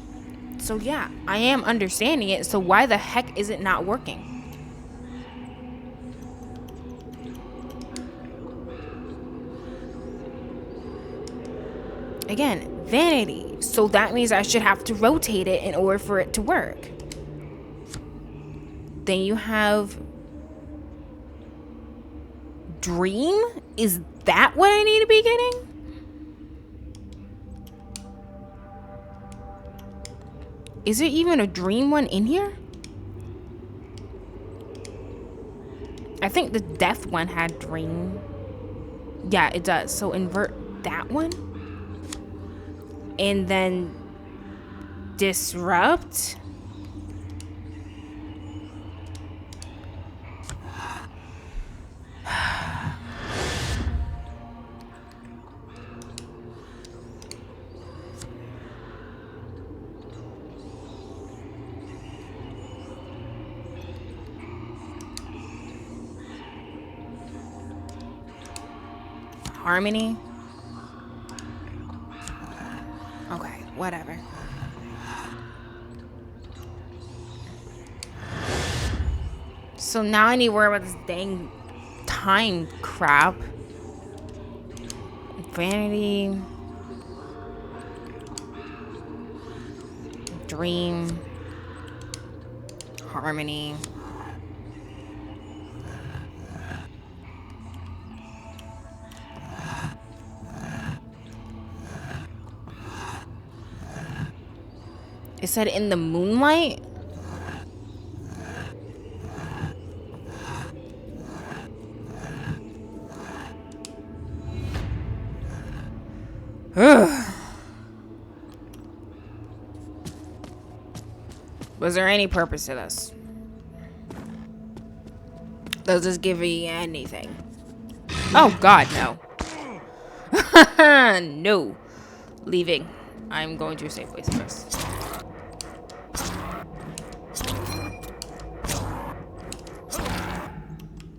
so yeah, I am understanding it. So why the heck is it not working? Again, vanity. So that means I should have to rotate it in order for it to work. Then you have dream? Is that what I need to be getting? Is there even a dream one in here? I think the death one had dream. Yeah, it does. So invert that one. And then disrupt. harmony. Okay, whatever. So now I need to worry about this dang time crap. Vanity. Dream. Harmony. It said in the moonlight. Ugh. Was there any purpose to this? Does this give you anything? Oh God, no. No. Leaving. I'm going to a safe place first.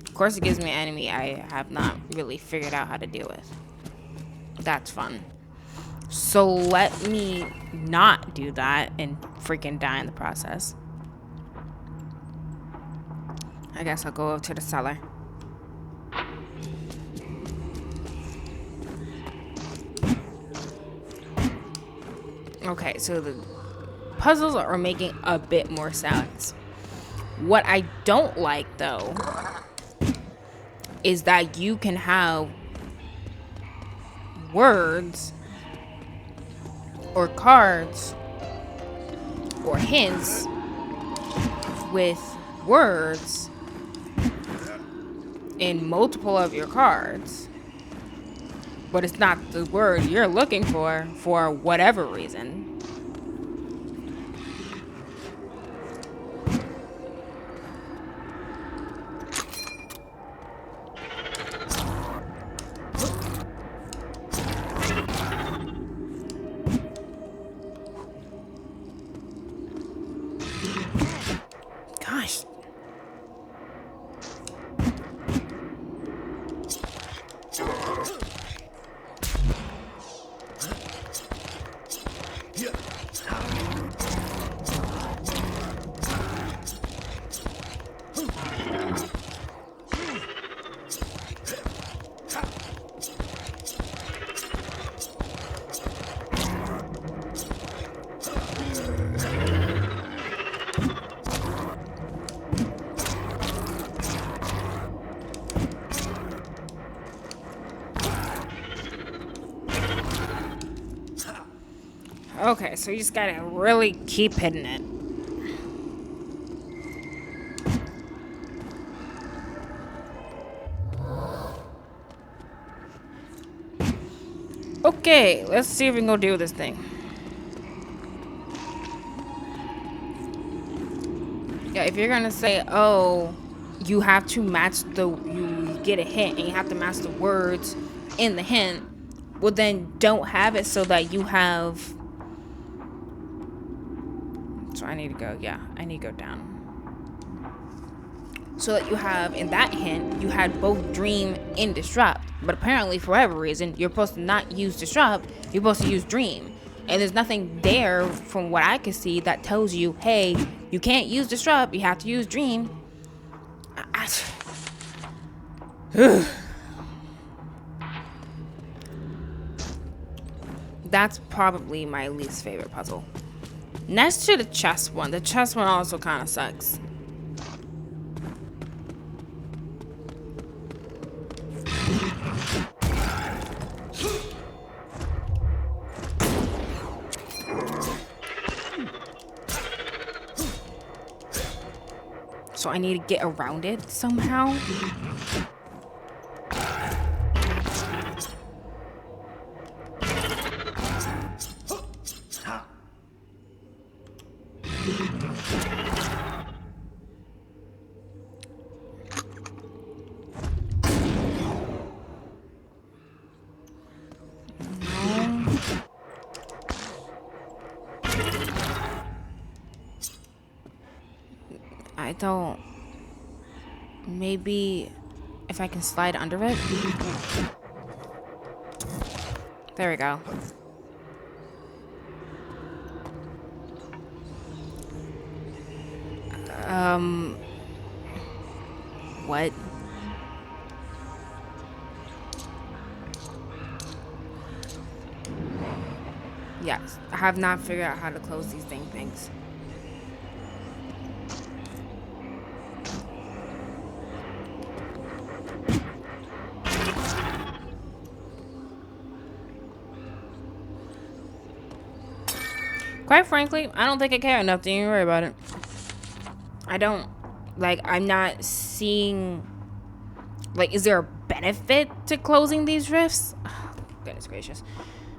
Of course it gives me an enemy I have not really figured out how to deal with. That's fun. So let me not do that and freaking die in the process. I guess I'll go over to the cellar. Okay, so the puzzles are making a bit more sense. What I don't like, though, is that you can have words or cards or hints with words in multiple of your cards, but it's not the word you're looking for whatever reason. Gosh. Okay, so you just gotta really keep hitting it. Okay, let's see if we can go do this thing. Yeah, if you're gonna say, oh, you have to match you get a hint and you have to match the words in the hint, well then don't have it so that you have... So I need to go, yeah, I need to go down. So that you have, in that hint, you had both dream and disrupt. But apparently, for whatever reason, you're supposed to not use disrupt, you're supposed to use dream. And there's nothing there, from what I can see, that tells you, hey, you can't use disrupt, you have to use dream. That's probably my least favorite puzzle. Next to the chest one. The chest one also kind of sucks. So I need to get around it somehow. I don't... Maybe if I can slide under it? There we go. What? Yes, I have not figured out how to close these things. Quite frankly, I don't think I care enough to even worry about it. I don't. Like, I'm not seeing... Like, is there a benefit to closing these rifts? Oh, goodness gracious.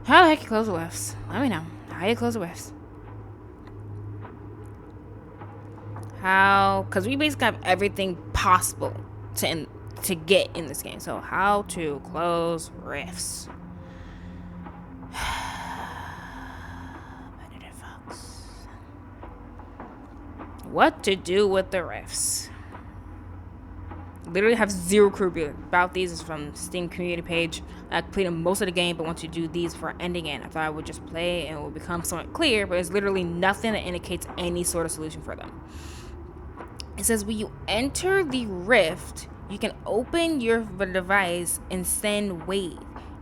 How the heck you close the rifts? Let me know. How you close the rifts? How... Because we basically have everything possible to get in this game. So, how to close rifts. What to do with the rifts. Literally have zero clue about these. Is from Steam community page. I completed most of the game, but want to do these for ending it. I thought I would just play and it will become somewhat clear, but there's literally nothing that indicates any sort of solution for them. It says when you enter the rift, you can open your device and send wave.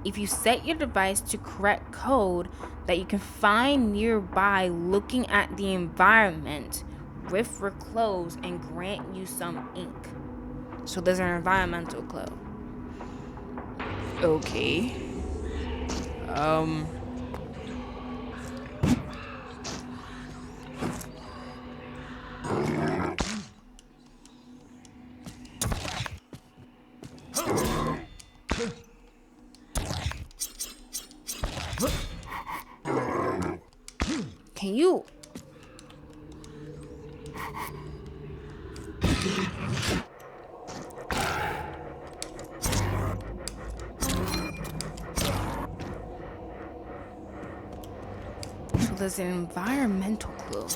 If you set your device to correct code that you can find nearby looking at the environment, rift will close and grant you some ink. So there's an environmental clue. Okay. Can you... So there's an environmental clue.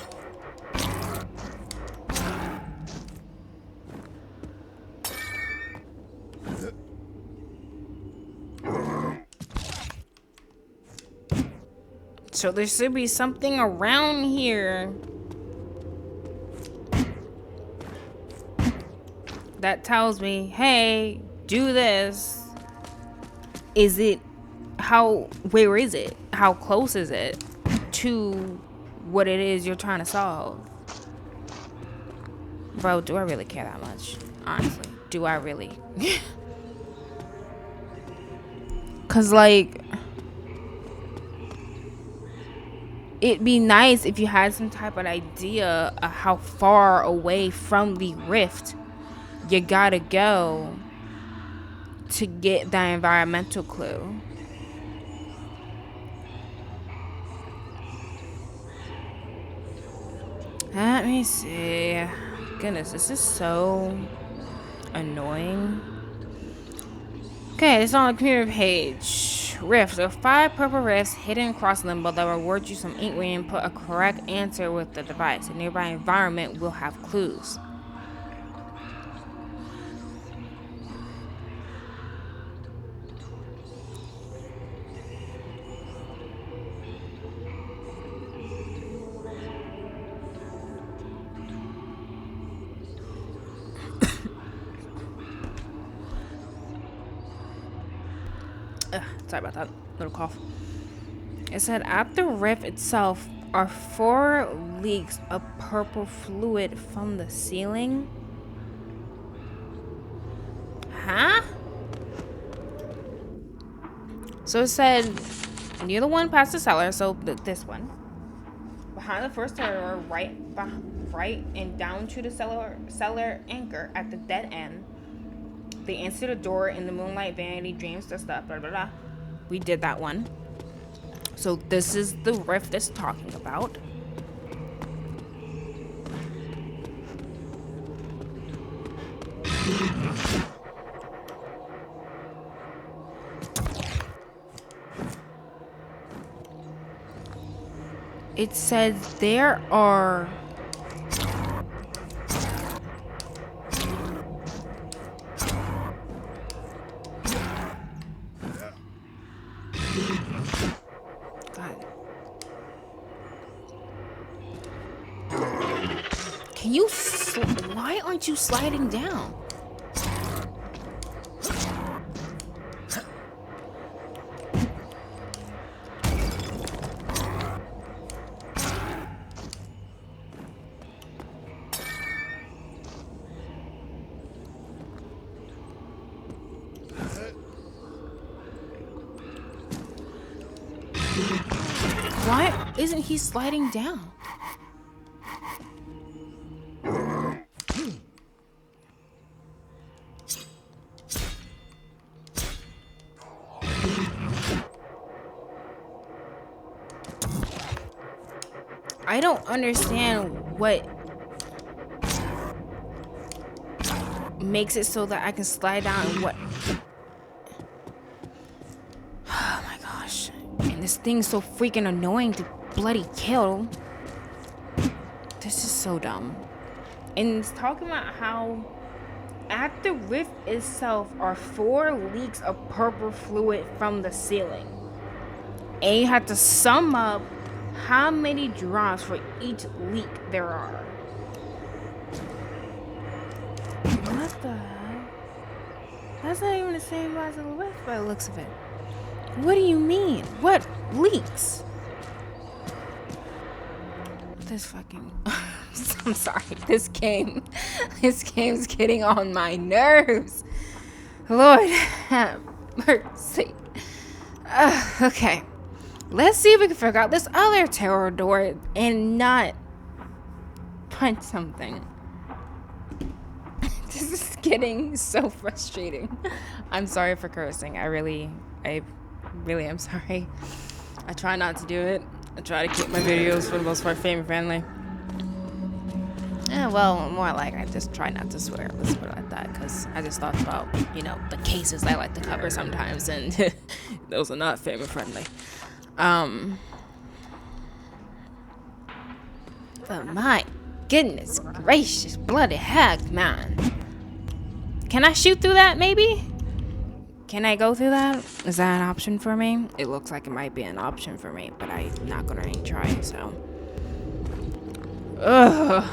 So there should be something around here that tells me, hey, do this. Is it... where is it? How close is it to what it is you're trying to solve? Bro, do I really care that much? Honestly, do I really? Cause like, it'd be nice if you had some type of idea of how far away from the rift you gotta go to get that environmental clue. Let me see. Goodness, this is so annoying. Okay, it's on the community page. Rifts. There are 5 purple rifts hidden across limbo that reward you some ink when you input a correct answer with the device. A nearby environment will have clues. Sorry about that little cough. It said at the rift itself are 4 leaks of purple fluid from the ceiling. Huh? So it said near the one past the cellar, so this one. Behind the first door, right and down to the cellar anchor at the dead end. They answered the door in the moonlight, vanity, dreams, the stuff, blah, blah, blah. We did that one. So this is the rift it's talking about. It says there are... God. Can you... Why aren't you sliding down? Why isn't he sliding down? I don't understand what makes it so that I can slide down and what... Oh my gosh. And this thing's so freaking annoying to bloody kill. This is so dumb. And it's talking about how at the rift itself are 4 leaks of purple fluid from the ceiling. And you have to sum up how many drops for each leak there are. What the heck? That's not even the same as the rift by the looks of it. What do you mean? What leaks? This fucking... I'm sorry. This game's getting on my nerves. Lord have mercy. Okay. Let's see if we can figure out this other terror door and not punch something. This is getting so frustrating. I'm sorry for cursing. I really am sorry. I try not to do it. I try to keep my videos for the most part family friendly. Yeah, well, more like I just try not to swear. Let's put it like that, because I just thought about, you know, the cases I like to cover sometimes, and those are not family friendly. But my goodness gracious, bloody heck, man. Can I shoot through that, maybe? Can I go through that? Is that an option for me? It looks like it might be an option for me, but I'm not gonna even try, so. Ugh.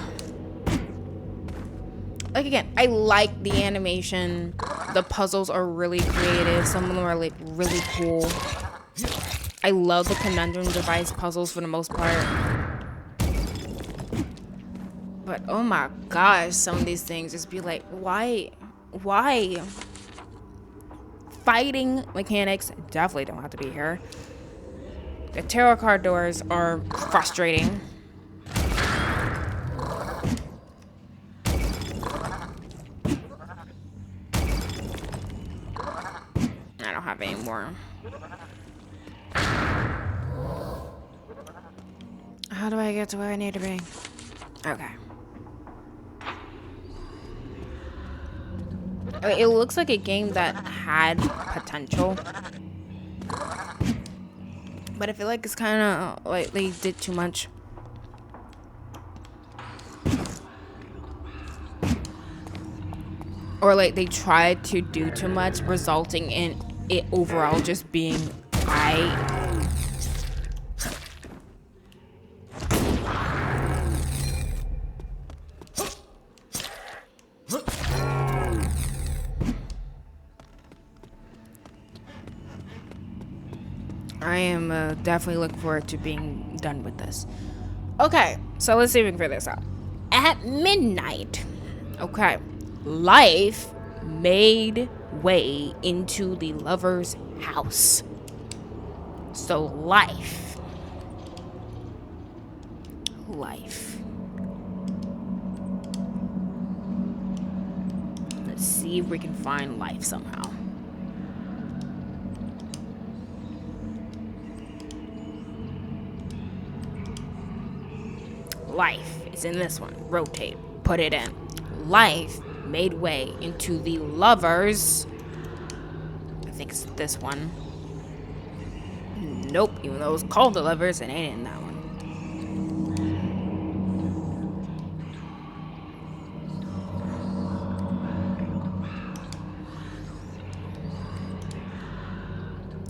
Like, again, I like the animation. The puzzles are really creative. Some of them are, like, really cool. I love the conundrum device puzzles for the most part. But, oh my gosh, some of these things just be like, why? Why? Fighting mechanics definitely don't have to be here. The tarot card doors are frustrating. I don't have any more. How do I get to where I need to be? Okay. It looks like a game that had potential. But I feel like it's kind of like they did too much. Or like they tried to do too much, resulting in it overall just being I am definitely looking forward to being done with this. Okay, so let's see if we can figure this out. At midnight, okay, life made way into the lover's house. So life. Let's see if we can find life somehow. Life is in this one. Rotate. Put it in. Life made way into the lovers. I think it's this one. Nope. Even though it's called the lovers, it ain't in that one.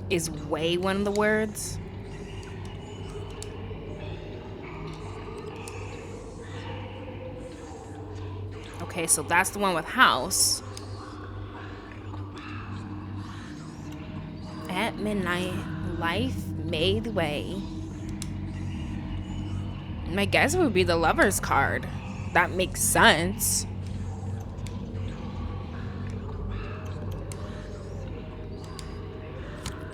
Is way one of the words? Okay, so that's the one with house. At midnight, life made way. My guess would be the lover's card. That makes sense.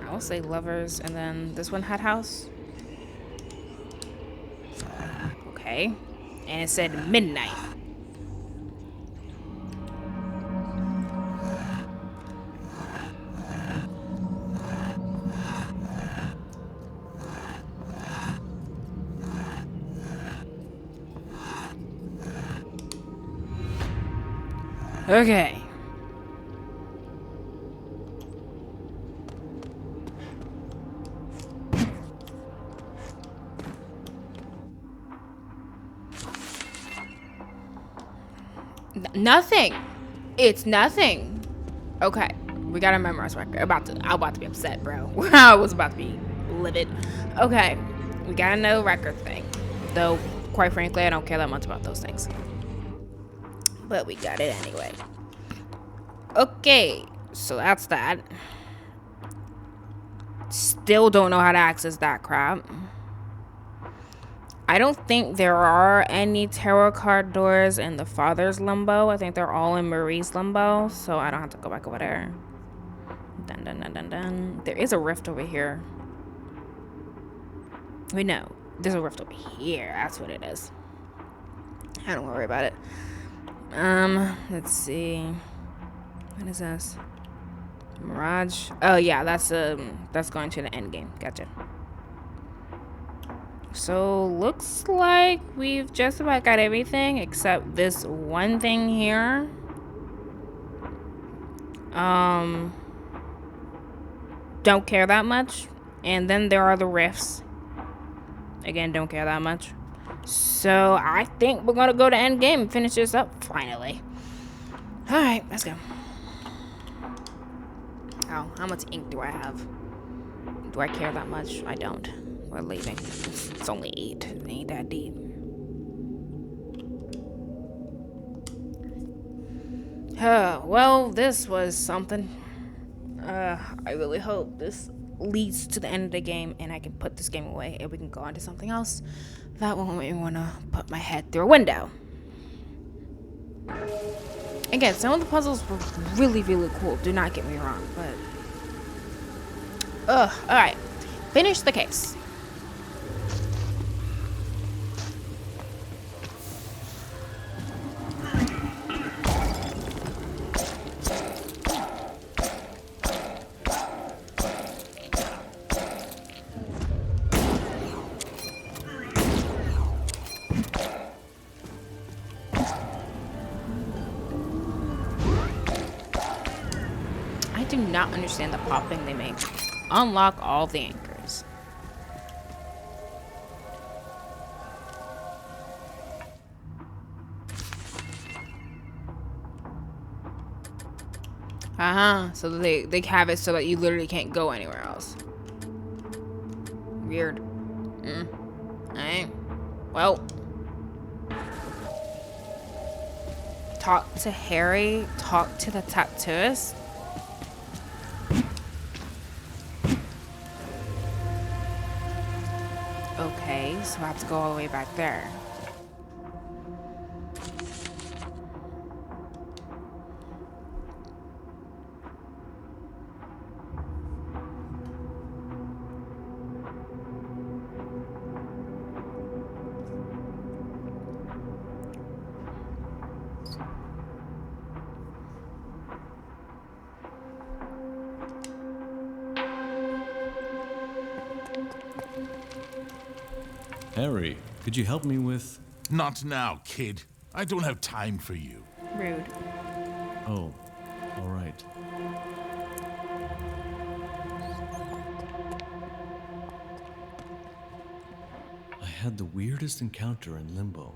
I'll say lovers, and then this one had house. Okay. And it said midnight. Okay. Nothing. It's nothing. Okay. We gotta memorize record. I'm about to be upset, bro. I was about to be livid. Okay. We gotta know record thing. Though, quite frankly, I don't care that much about those things. But we got it anyway. Okay. So that's that. Still don't know how to access that crap. I don't think there are any tarot card doors in the father's limbo. I think they're all in Marie's limbo, so I don't have to go back over there. Dun dun dun dun dun. There is a rift over here. Wait, no. There's a rift over here. That's what it is. I don't worry about it. Let's see. What is this? Mirage. Oh yeah, that's going to the end game. Gotcha. So looks like we've just about got everything except this one thing here. Don't care that much. And then there are the rifts. Again, don't care that much. So I think we're gonna go to end game and finish this up finally. Alright, let's go. Oh, how much ink do I have? Do I care that much? I don't. We're leaving. It's only 8. It ain't that deep. Well, this was something. I really hope this leads to the end of the game and I can put this game away and we can go on to something else. That won't make me want to put my head through a window. Again, some of the puzzles were really, really cool. Do not get me wrong, but... alright. Finish the case. I do not understand the popping they make. Unlock all the anchors. So they have it so that you literally can't go anywhere else. Weird. Alright. Well. Talk to Harry. Talk to the tattooist. Okay, so I have to go all the way back there. Harry, could you help me with... Not now, kid. I don't have time for you. Rude. Oh, all right. I had the weirdest encounter in Limbo.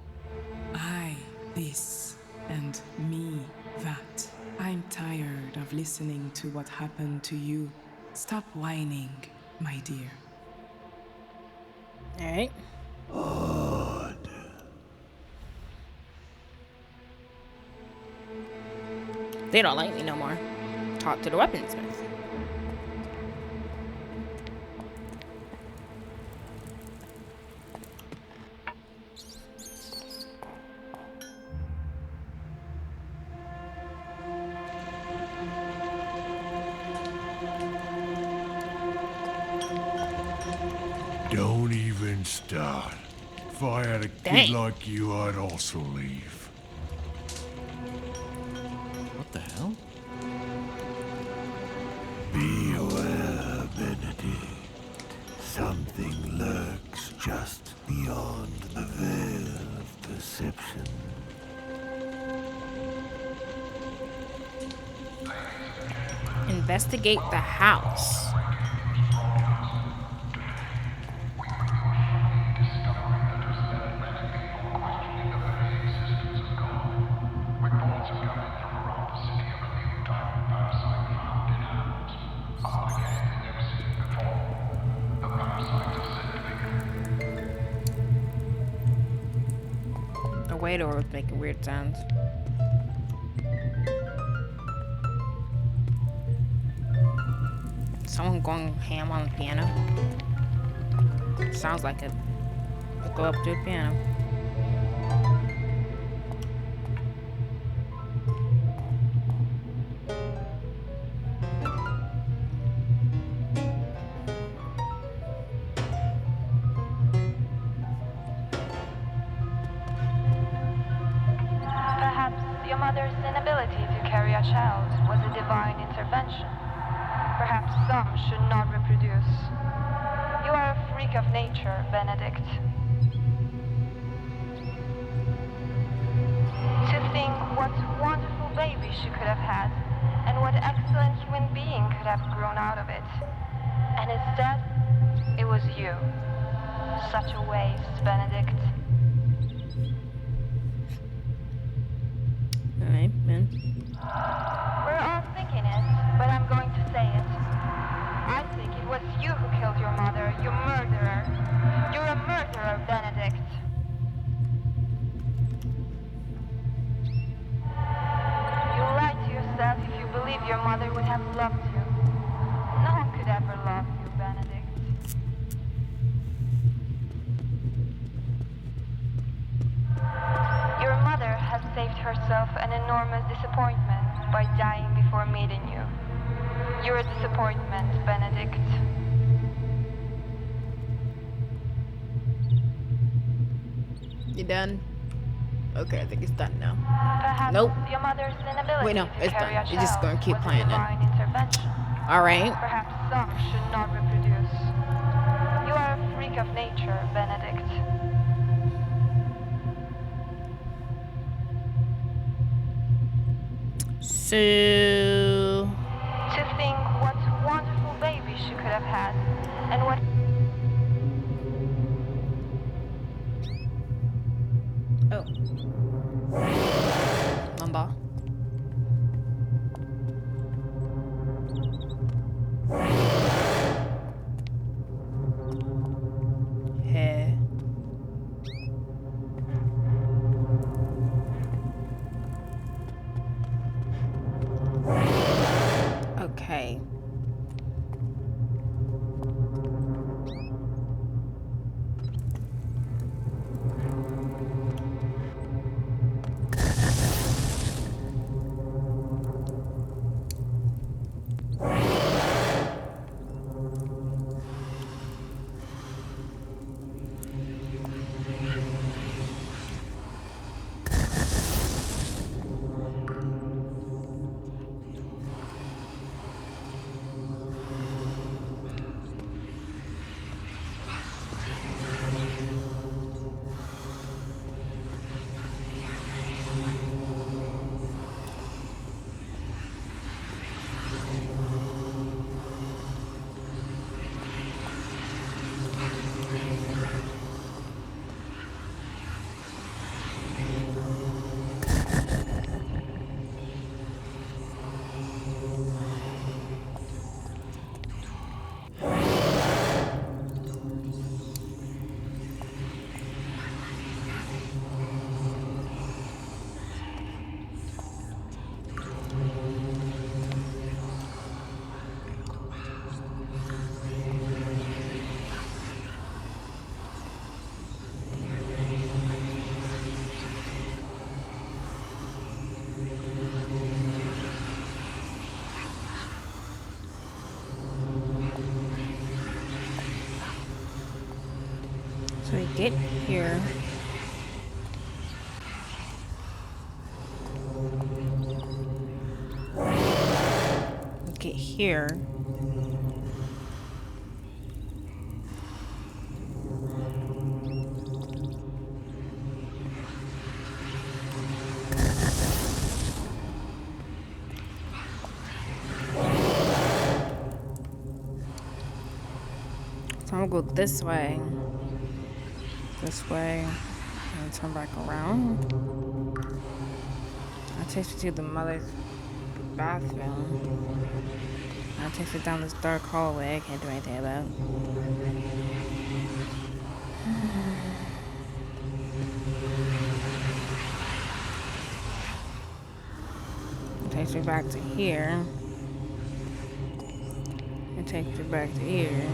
I, this, and me, that. I'm tired of listening to what happened to you. Stop whining, my dear. Alright. They don't like me no more. Talk to the weaponsmith. Don't even start. If I had a Dang. kid like you, I'd also leave. What the hell? Beware, Benedict. Something lurks just beyond the veil of perception. Investigate the house. The waiter was making weird sounds. Someone going ham on the piano. Sounds like it. Go up to the piano. Perhaps your mother's inability to carry a child was a divine intervention. Perhaps some should not reproduce. You are a freak of nature, Benedict. To think what wonderful baby she could have had, and what excellent human being could have grown out of it. And instead, it was you. Such a waste, Benedict. Alright, man. We're all thinking it, but I'm going to say it. I think it was you who killed your mother, you murderer. You're a murderer, Benedict. You lied to yourself if you believe your mother would have loved you. No one could ever love you, Benedict. Your mother has saved herself an enormous disappointment by dying before meeting you. You're a disappointment, Benedict. You done? Okay, I think it's done now. Perhaps Nope. your mother's inability Wait, no, to it's carry done. a You're just child gonna keep was a playing it. divine intervention. Alright. Perhaps some should not reproduce. You are a freak of nature, Benedict. So To think what wonderful baby she could have had, and what oh. Lumbar. Hair. Okay. So we get here. We get here. So I'm gonna go this way, and turn back around. That takes me to the mother's bathroom. That takes me down this dark hallway I can't do anything about. It takes me back to here. It takes me back to here.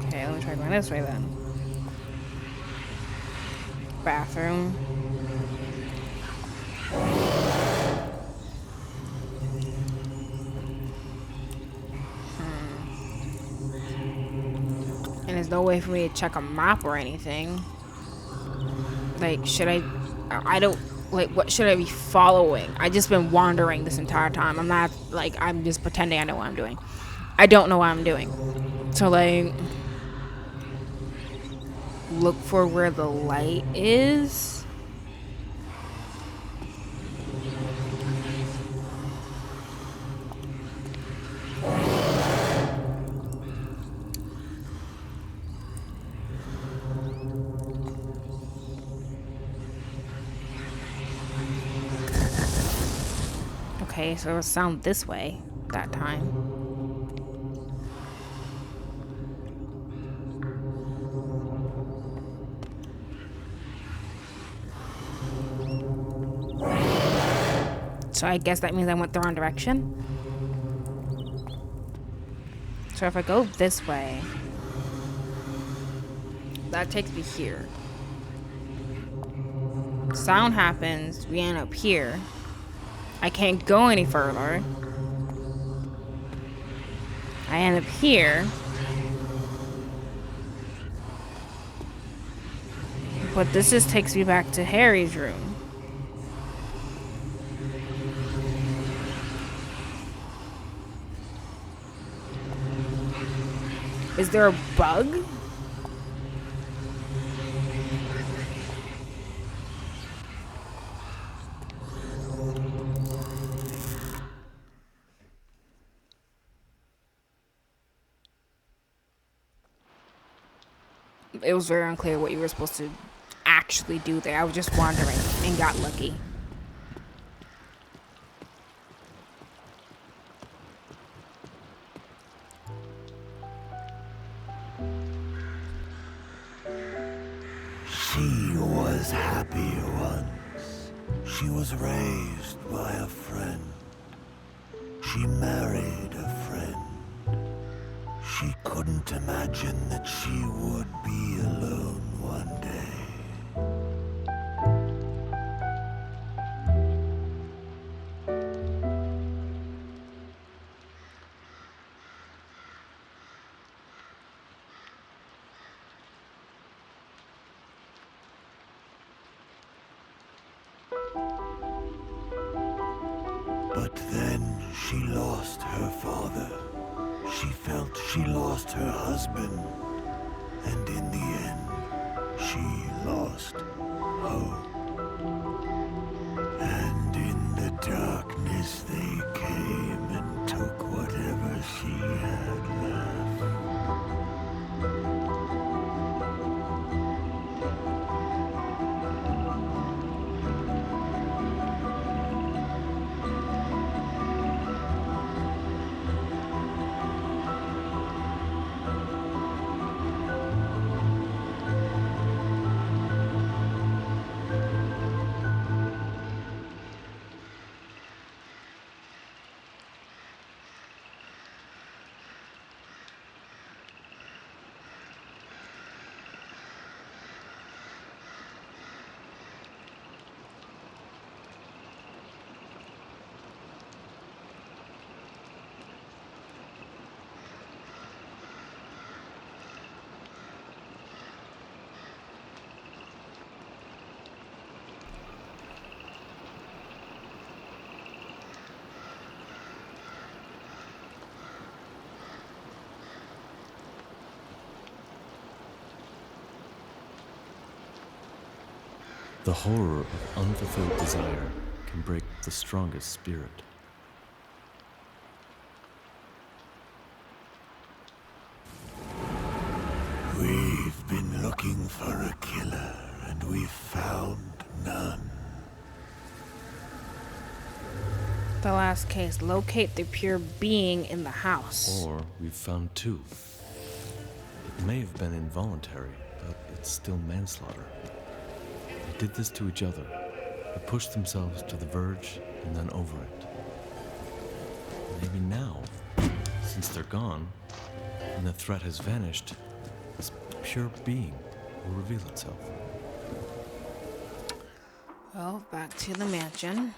Okay, let me try going this way then. Bathroom. And there's no way for me to check a map or anything. Like, should I don't, like, what should I be following? I just been wandering this entire time. I'm not, like, I'm just pretending I know what I'm doing. I don't know what I'm doing. So, like, look for where the light is. Okay, so it'll sound this way that time. So I guess that means I went the wrong direction. So if I go this way, that takes me here. Sound happens, we end up here. I can't go any further. I end up here. But this just takes me back to Harry's room. Is there a bug? It was very unclear what you were supposed to actually do there. I was just wandering and got lucky. She was happy once. She was raised by a friend. She married a friend. She couldn't imagine that she would be alone one day. But then she lost her father. She felt she lost her husband. And in the end, she lost hope. And in the darkness they came and took whatever she had left. The horror of unfulfilled desire can break the strongest spirit. We've been looking for a killer, and we've found none. The last case, locate the pure being in the house. Or we've found two. It may have been involuntary, but it's still manslaughter. They did this to each other. They pushed themselves to the verge and then over it. Maybe now, since they're gone, and the threat has vanished, this pure being will reveal itself. Well, back to the mansion.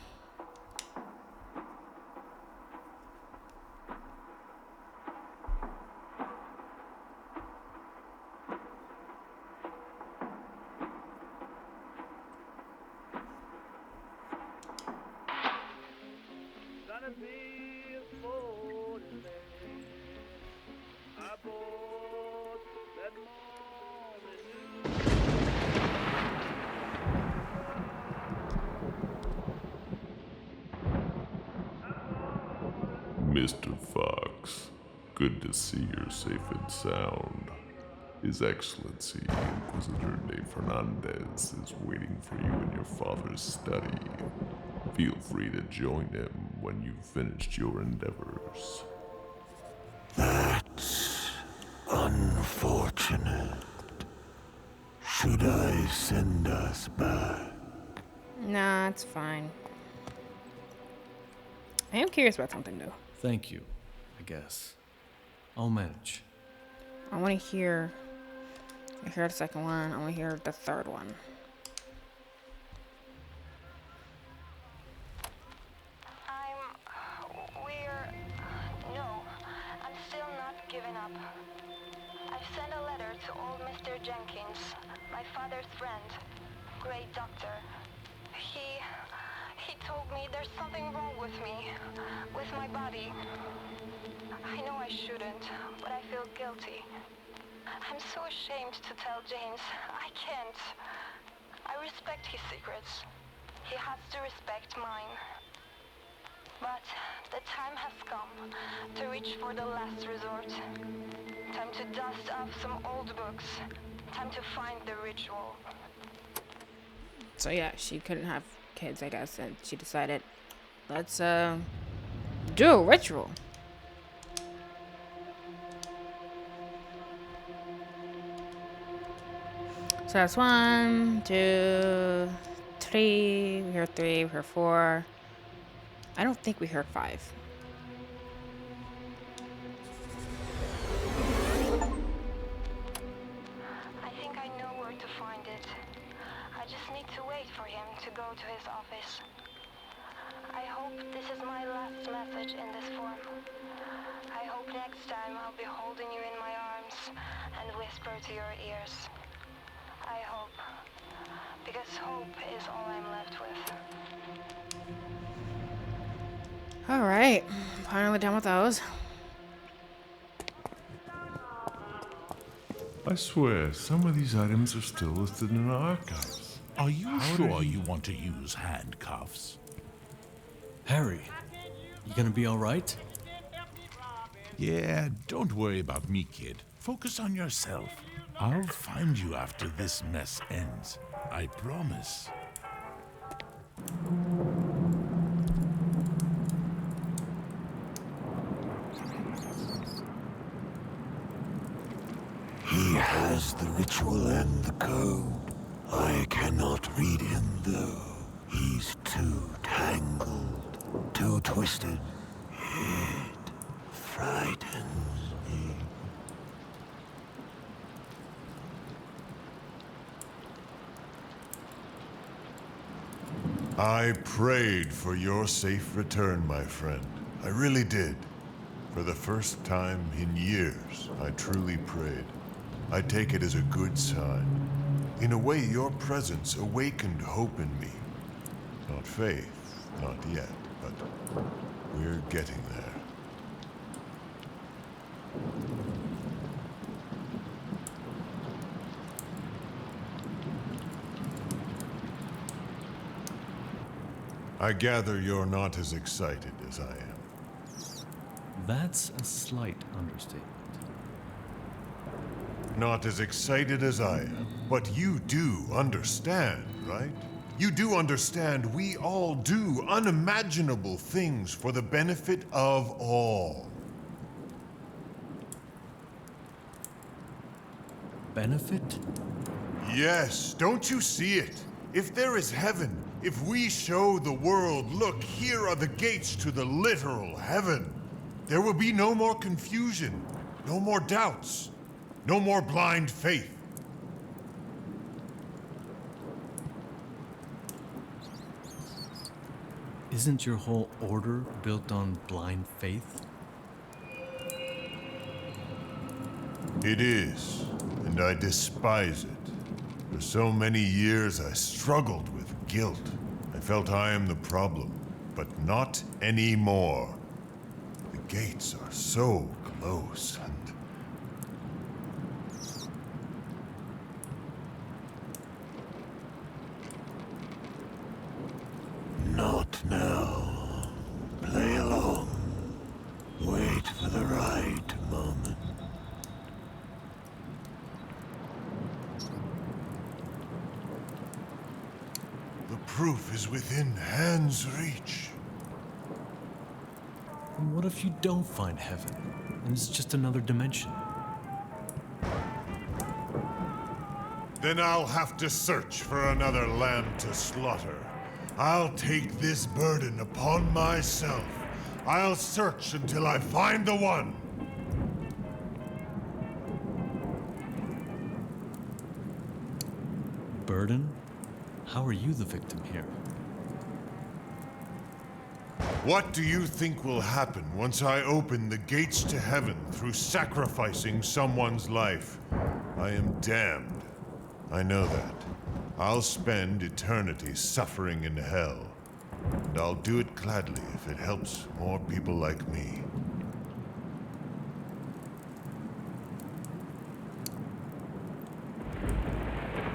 Mr. Fox, good to see you're safe and sound. His Excellency, Inquisitor De Fernandez, is waiting for you in your father's study. Feel free to join him when you've finished your endeavors. That's unfortunate. Should I send us back? Nah, it's fine. I am curious about something though. Thank you, I guess. I'll manage. I want to hear. I heard the second one. I want to hear the third one. I'm still not giving up. I've sent a letter to old Mr. Jenkins, my father's friend, great doctor. He told me there's something wrong with me, with my body. I know I shouldn't, but I feel guilty. I'm so ashamed to tell James. I can't. I respect his secrets. He has to respect mine. But the time has come to reach for the last resort. Time to dust off some old books. Time to find the ritual. So yeah, she couldn't have kids, I guess, and she decided, let's do a ritual. So that's 1, 2, 3. We heard 3. We heard 4. I don't think we heard 5. I think I know where to find it. I just need to wait for him to go to his office. I hope this is my last message in this form. I hope next time I'll be holding you in my arms and whisper to your ears. I hope. Because hope is all I'm left with. Alright, finally done with those. I swear, some of these items are still listed in our archives. Are you sure you want to use handcuffs? Harry, you gonna be alright? Yeah, don't worry about me, kid. Focus on yourself. I'll find you after this mess ends. I promise. He has the ritual and the code. I cannot read him, though. He's too tangled, too twisted. It frightens me. I prayed for your safe return, my friend. I really did. For the first time in years, I truly prayed. I take it as a good sign. In a way, your presence awakened hope in me. Not faith, not yet, but we're getting there. I gather you're not as excited as I am. That's a slight understatement. Not as excited as I am, but you do understand, right? You do understand we all do unimaginable things for the benefit of all. Benefit? Yes, don't you see it? If there is heaven, if we show the world, look, here are the gates to the literal heaven, there will be no more confusion, no more doubts, no more blind faith. Isn't your whole order built on blind faith? It is, and I despise it. For so many years I struggled with guilt. I felt I am the problem, but not anymore. The gates are so close, and Not now. Play along. Wait for the right moment. the proof is within hand's reach. And what if you don't find heaven, and it's just another dimension? Then I'll have to search for another lamb to slaughter. I'll take this burden upon myself. I'll search until I find the one. Burden? How are you the victim here? What do you think will happen once I open the gates to heaven through sacrificing someone's life? I am damned. I know that. I'll spend eternity suffering in hell. And I'll do it gladly if it helps more people like me.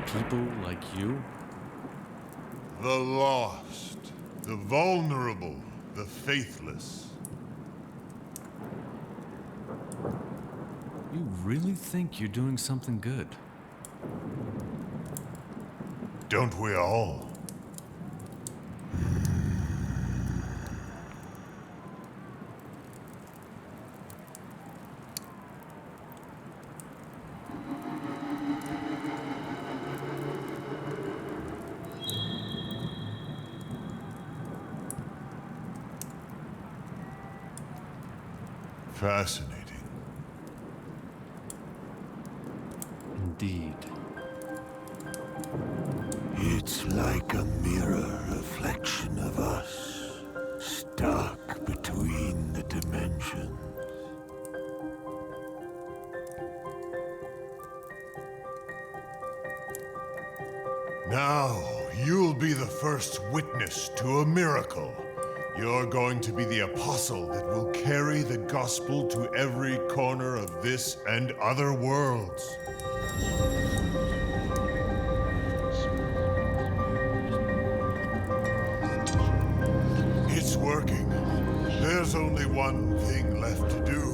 People like you? The lost, the vulnerable, the faithless. You really think you're doing something good? Don't we all? Fascinating. Indeed. It's like a mirror reflection of us, stuck between the dimensions. Now, you'll be the first witness to a miracle. You're going to be the apostle that will carry the gospel to every corner of this and other worlds. It's working. There's only one thing left to do.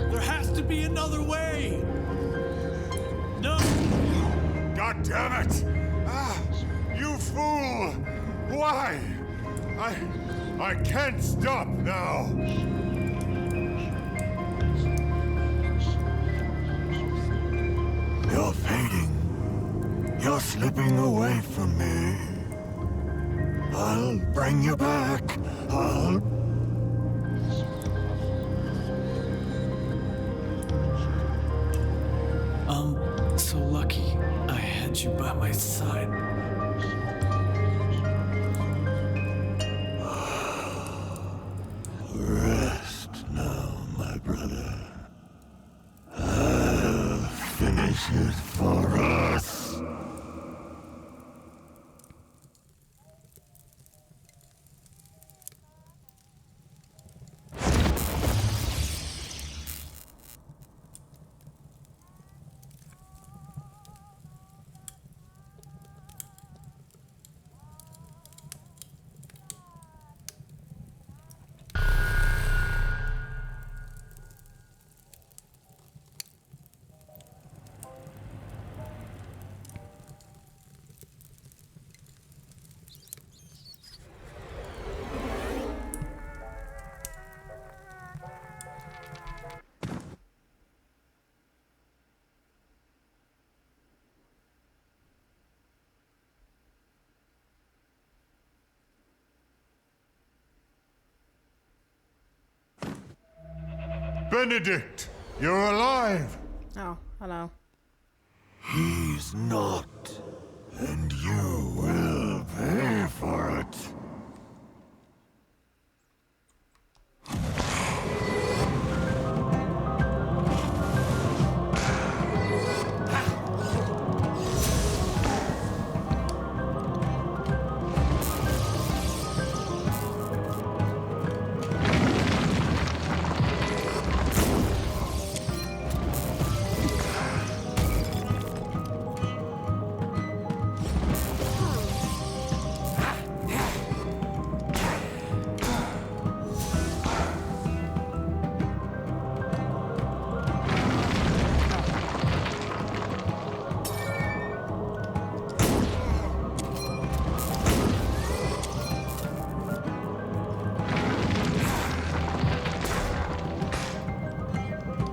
There has to be another way! No! God damn it! Ah, you fool! Why? I can't stop now! You're fading. You're slipping away from me. I'll bring you back. I'm so lucky I had you by my side. Rest now, my brother. I'll finish it for us. Benedict, you're alive. Oh, hello. He's not. And you will pay for it.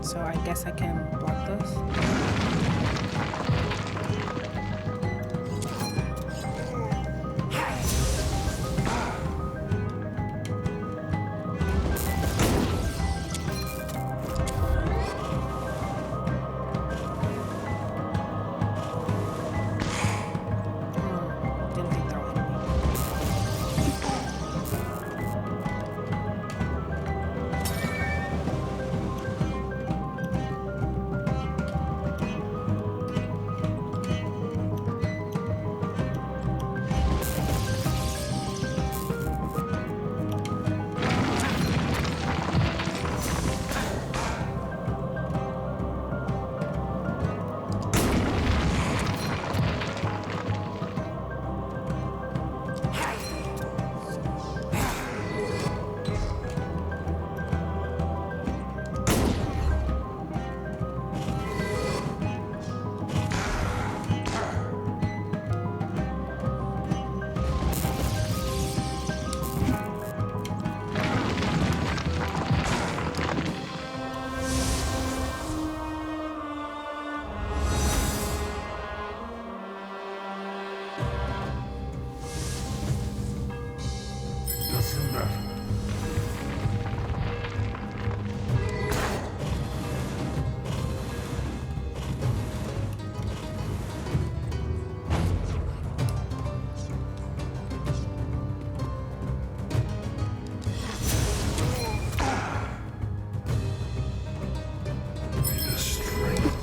So I guess I can block this. Didn't think that would hit me. Nothing better. Need a strength.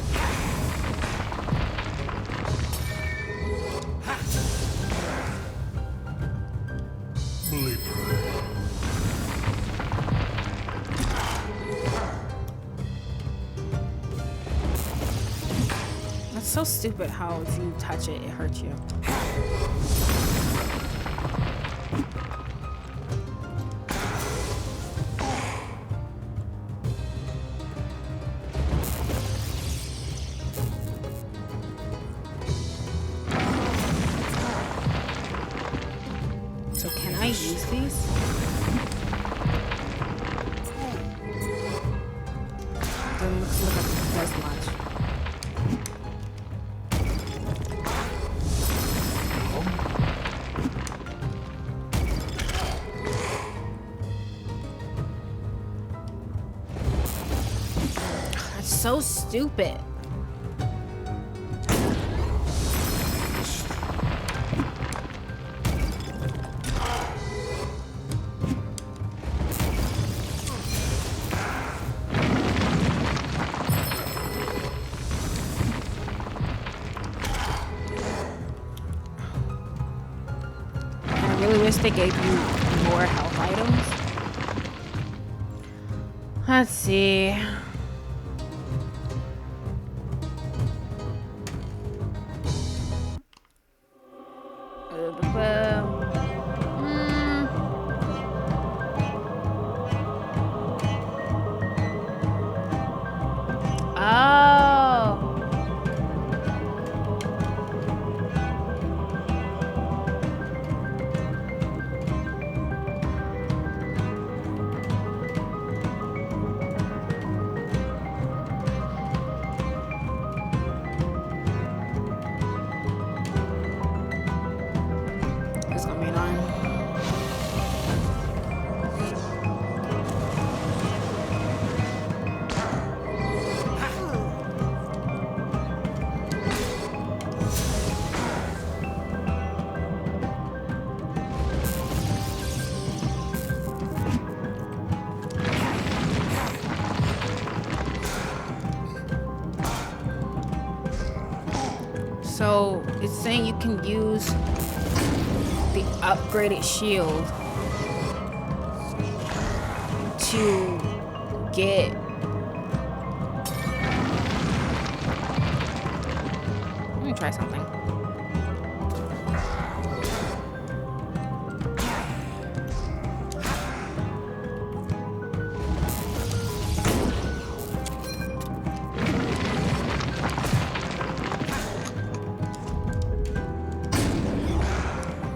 Bleeper. That's so stupid how if you touch it, it hurts you. So can I use these? Doesn't look like it does much. That's so stupid. I really wish they gave you more health items. Let's see. Oh. So it's saying you can use the upgraded shield to get let me try something.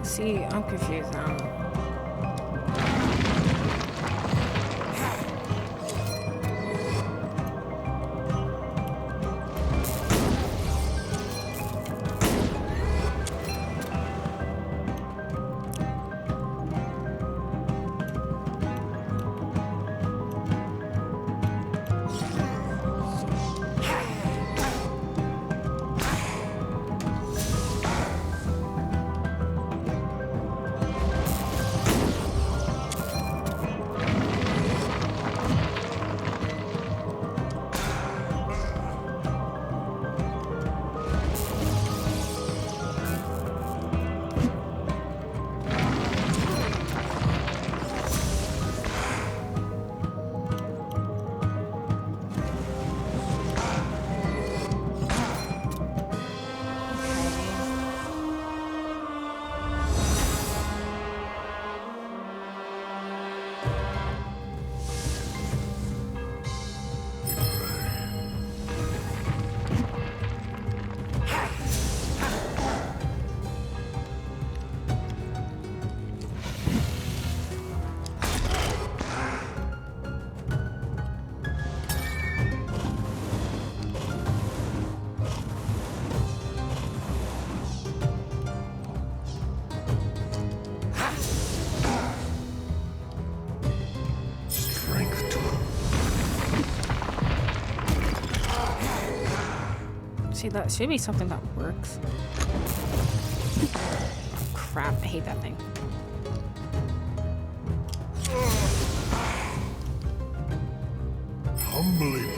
See, I'm confused now. See, that should be something that works. Oh, crap, I hate that thing. Humbly.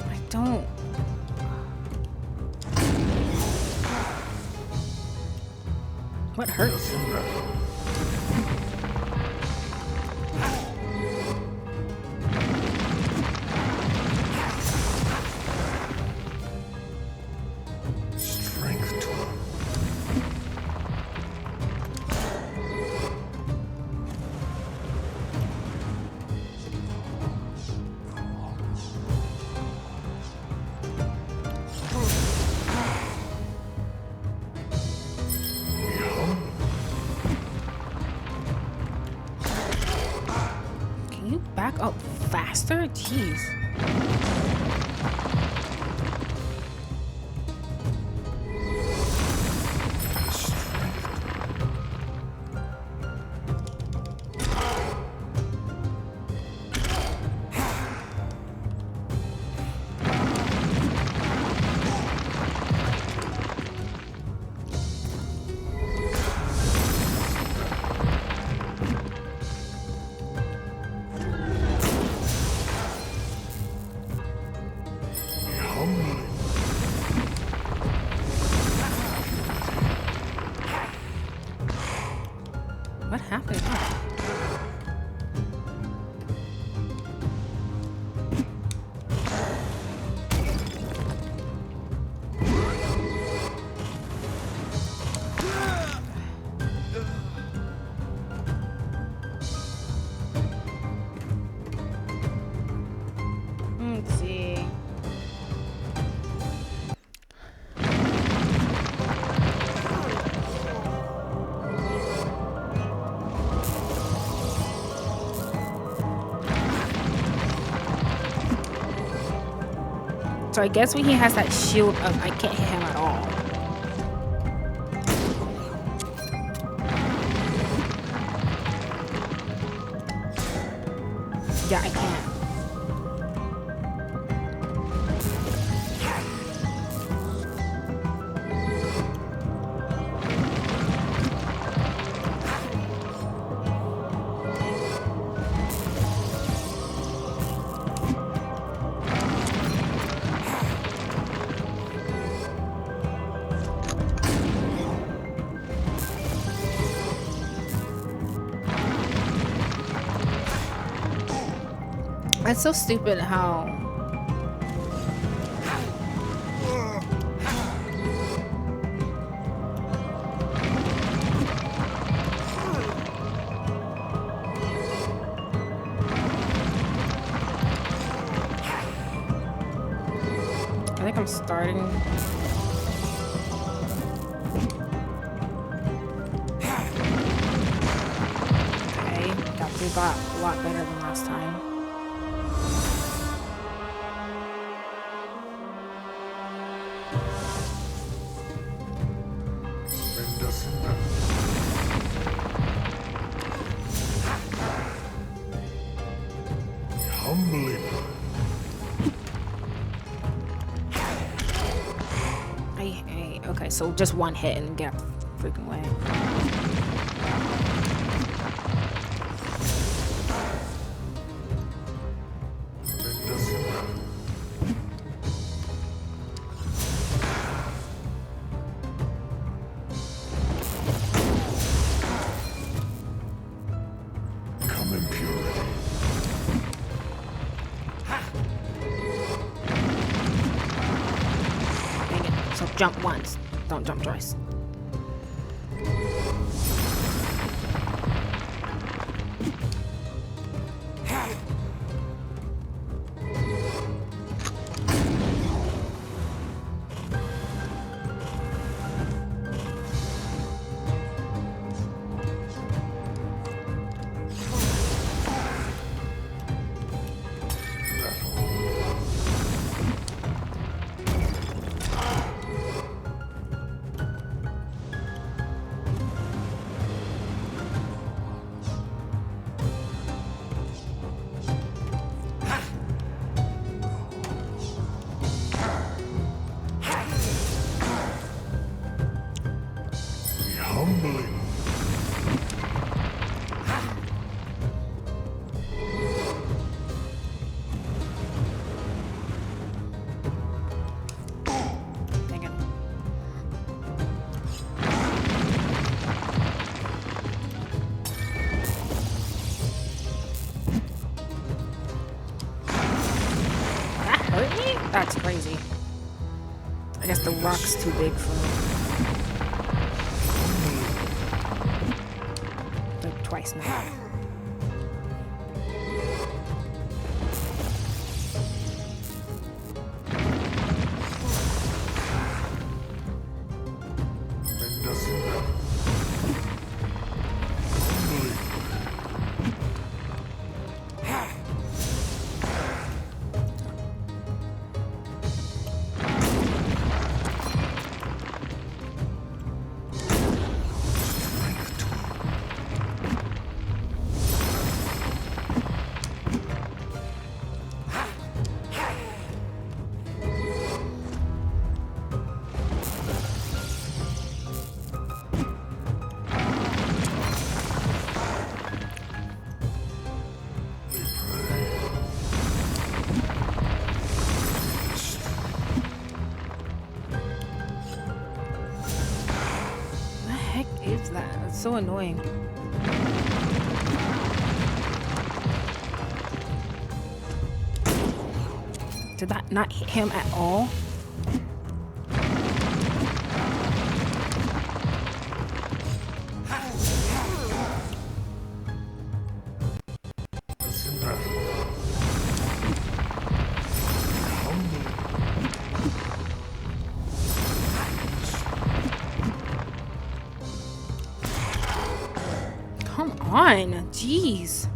I don't. What hurts? Back up faster? Jeez. What happened? Let's see. So I guess when he has that shield up, I can't hit him at all. Yeah, I can't. It's so stupid how I think I'm starting. Okay, that dude got a lot better than last time. Humbly. Okay, so just one hit and get freaking away. Come in purity. Dang it. So jump once, don't jump twice. Humbly. Dang it. That hurt me? That's crazy. I guess the rock's too big for me. Like twice now. What the heck is that? It's so annoying. Did that not hit him at all? Come on, jeez.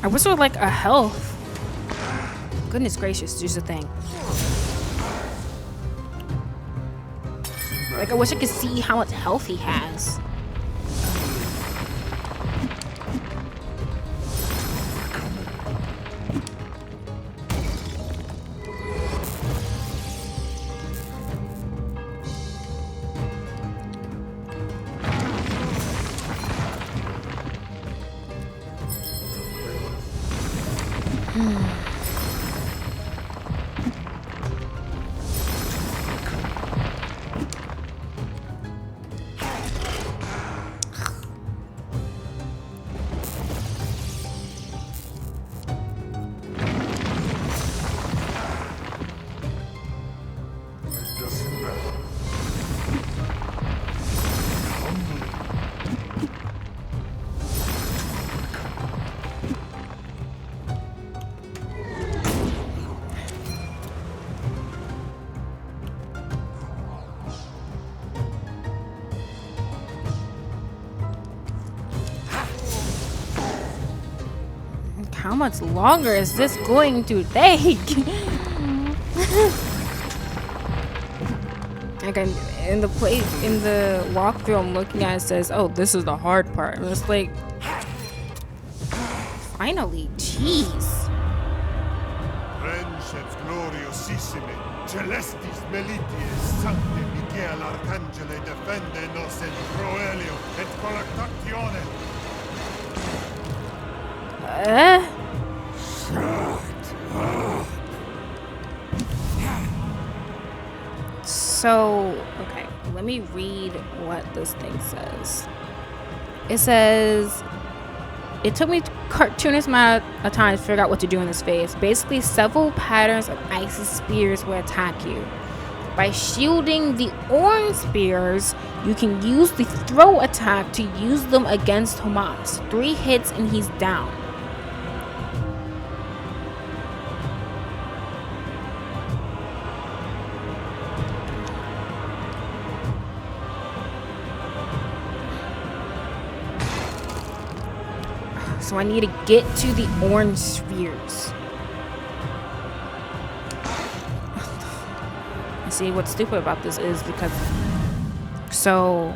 I wish there was like a health. Goodness gracious, here's the thing. Like I wish I could see how much health he has. How much longer is this going to take? Like in the walkthrough I'm looking at, it says, "Oh, this is the hard part." And it's like, finally, jeez. Princeps gloriosissime, celestis melitiis, sancte Michael Arcangele defende nos in proelio et collectatione. So, okay, let me read what this thing says. It says, it took me cartoonist amount of time to figure out what to do in this phase. Basically, several patterns of icy spears will attack you. By shielding the orange spears, you can use the throw attack to use them against Tomas. 3 hits and he's down. So I need to get to the orange spheres. And see, what's stupid about this is because... So...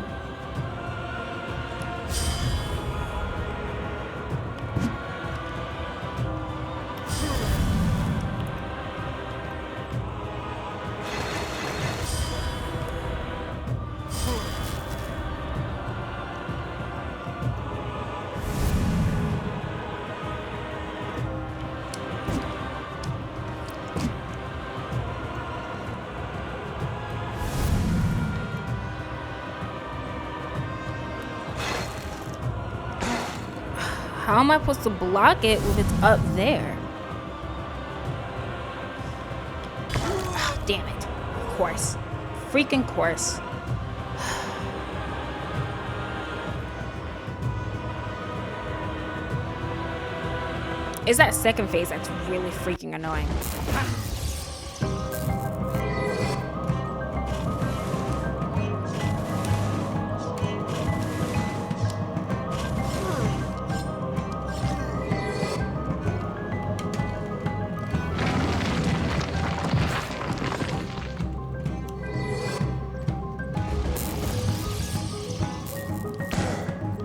How am I supposed to block it if it's up there? Oh, damn it. Of course. Freaking course. It's that second phase that's really freaking annoying.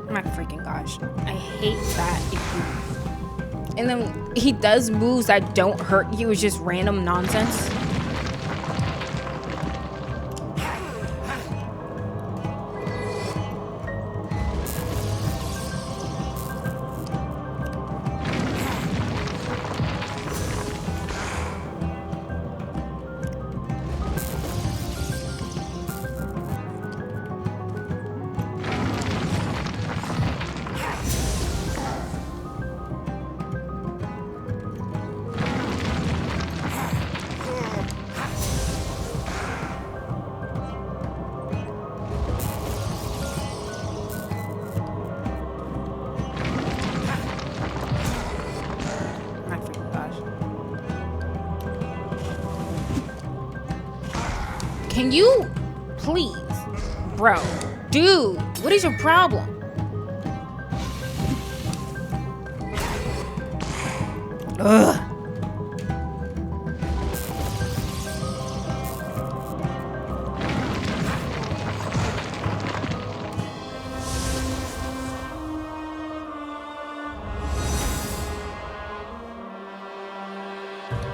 My freaking gosh. I hate that. And then he does moves that don't hurt you. It's just random nonsense. Can you please, bro, dude, what is your problem? Ugh.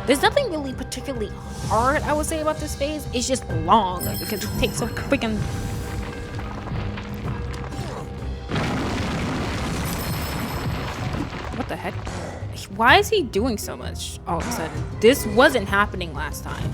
There's nothing really particularly hard, I would say, about this phase. It's just long because it takes so freaking... What the heck? Why is he doing so much all of a sudden? This wasn't happening last time.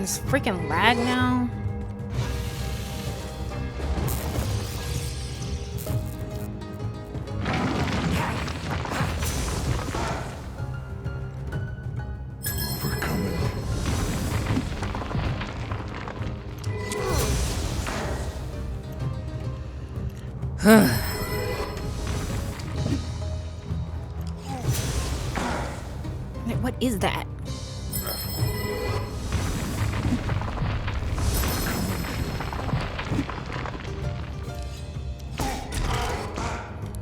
This freaking lag now. What is that?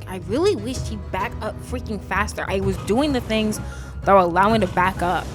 I really wish he'd back up freaking faster. I was doing the things that were allowing to back up.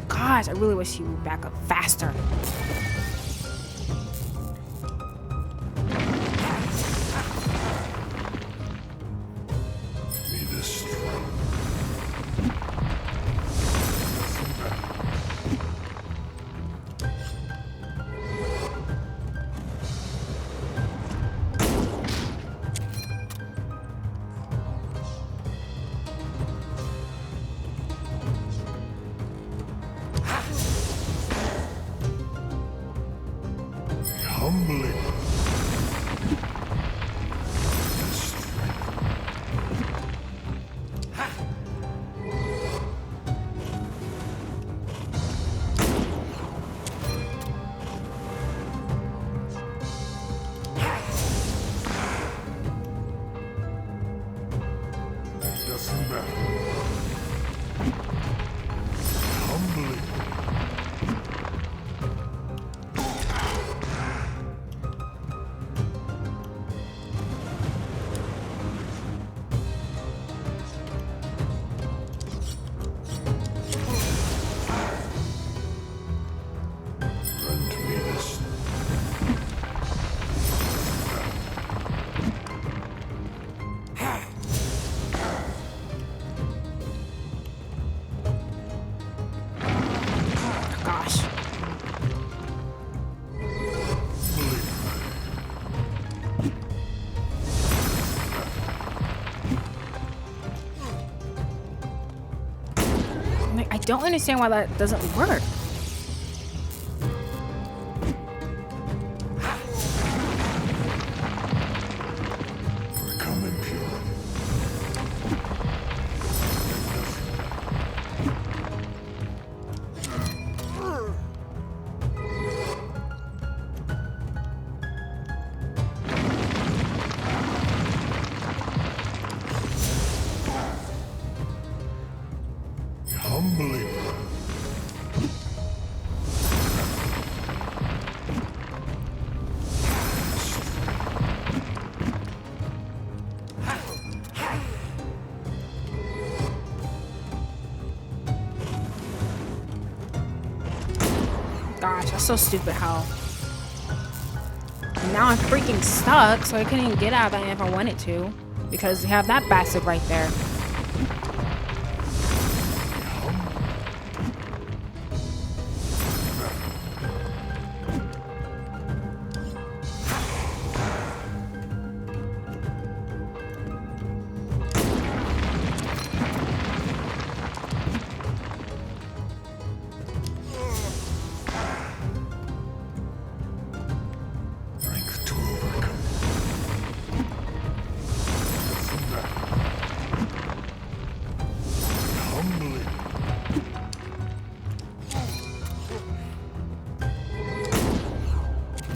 Gosh, I really wish he would back up faster. Humbling. Doesn't matter. Humbling. Gosh. I don't understand why that doesn't work. Become impure. Humbling. Gosh, that's so stupid how. And now I'm freaking stuck, so I couldn't even get out of that if I wanted to. Because you have that bastard right there. Strength to overcome. Humbling.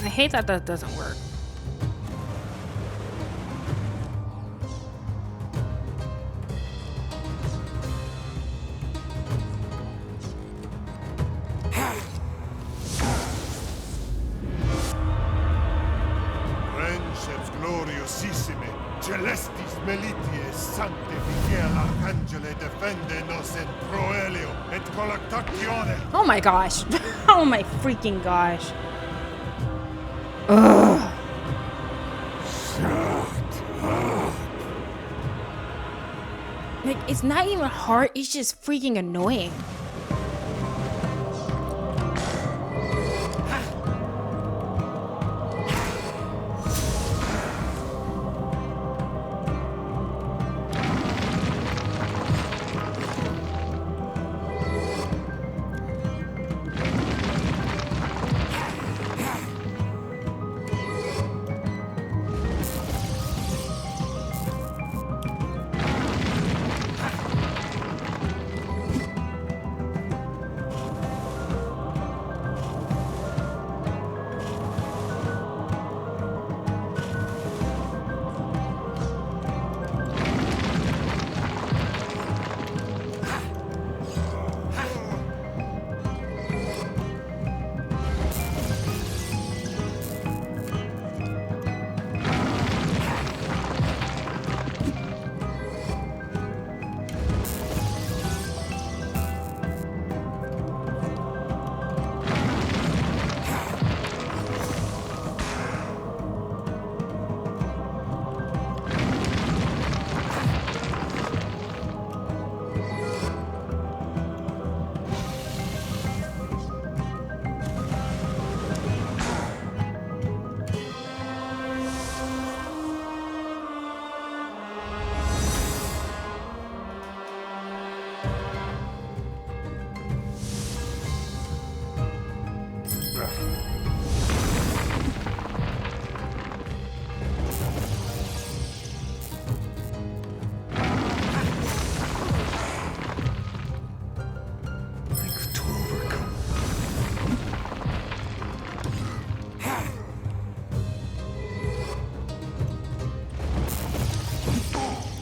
I hate that that doesn't work. Princeps gloriosissime, celestis melitiae sancte vigia l'arcangele defende nos in proelio et collectazione. Oh my gosh. Oh my freaking gosh. Ugh. Like, it's not even hard, it's just freaking annoying.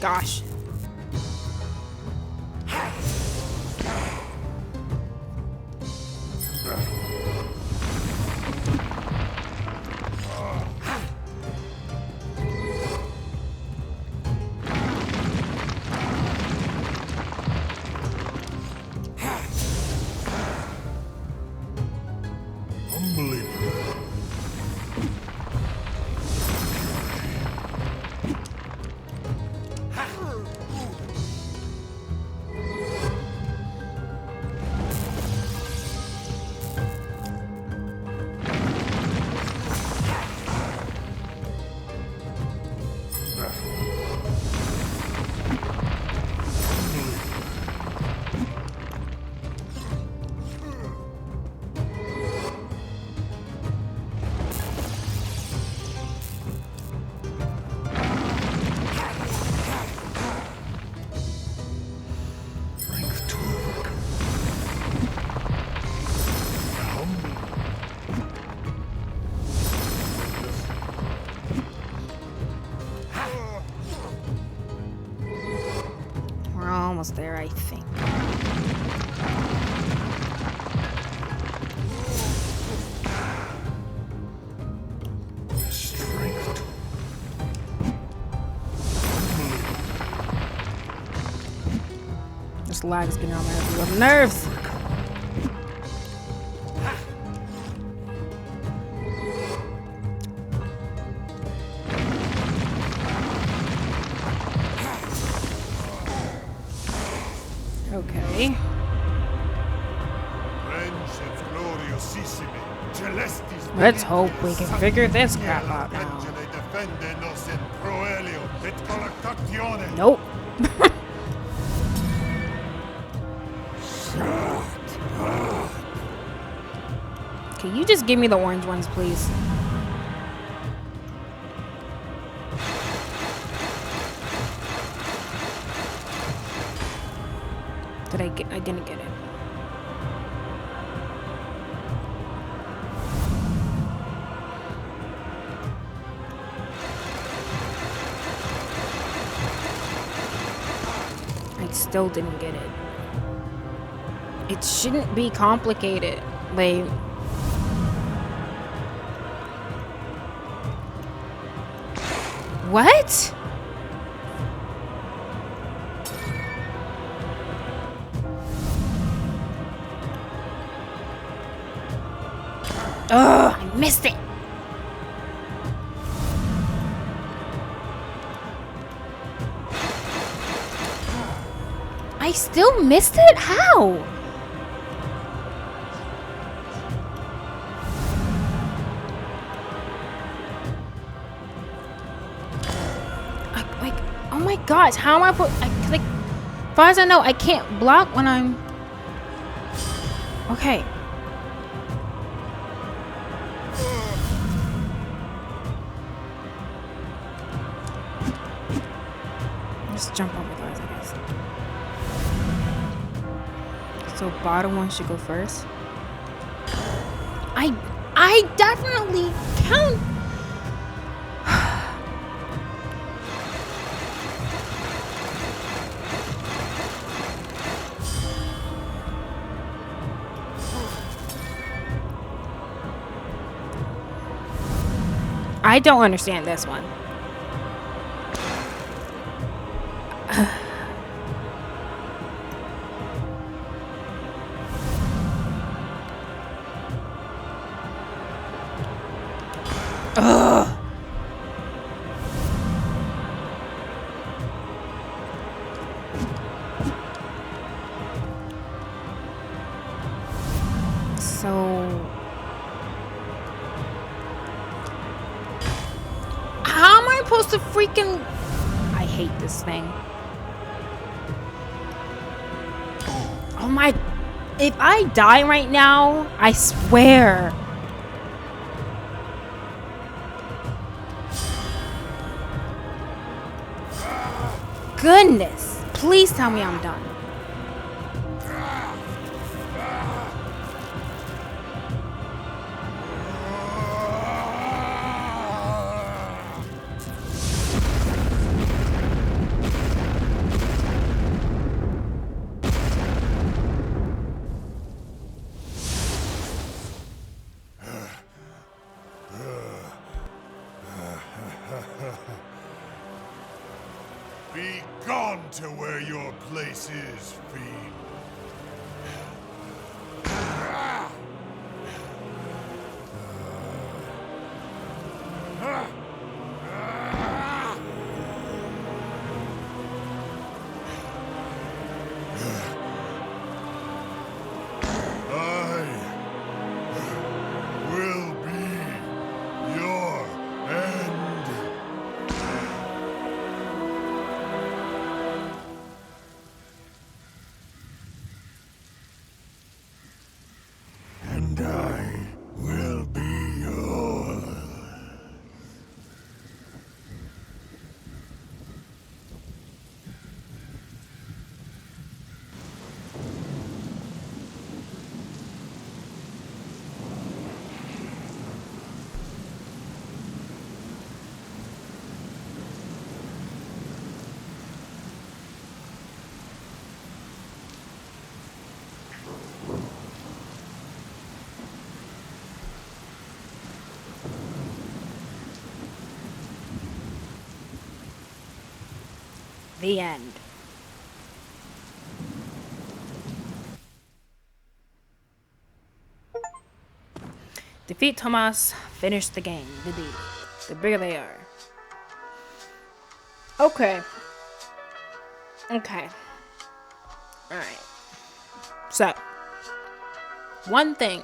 Gosh. Almost there, I think. Strength. This lag is getting on my nerves. Okay. Let's hope we can figure this crap out now. Nope. Can you just give me the orange ones, please? I didn't get it. I still didn't get it. It shouldn't be complicated. Like, what? Ugh, I missed it. still missed it? How? Like, oh my gosh, how am I like, as far as I know, I can't block when I'm... Okay. Just jump over those, I guess. So bottom one should go first. I definitely count. I don't understand this one. Ugh. So how am I supposed to freaking... I hate this thing. Oh my... If I die right now, I swear. Goodness. Please tell me I'm done. Be gone to where your place is, fiend. The end. Defeat Tomas, finish the game. The bigger they are. Okay. Okay. Alright. So, one thing.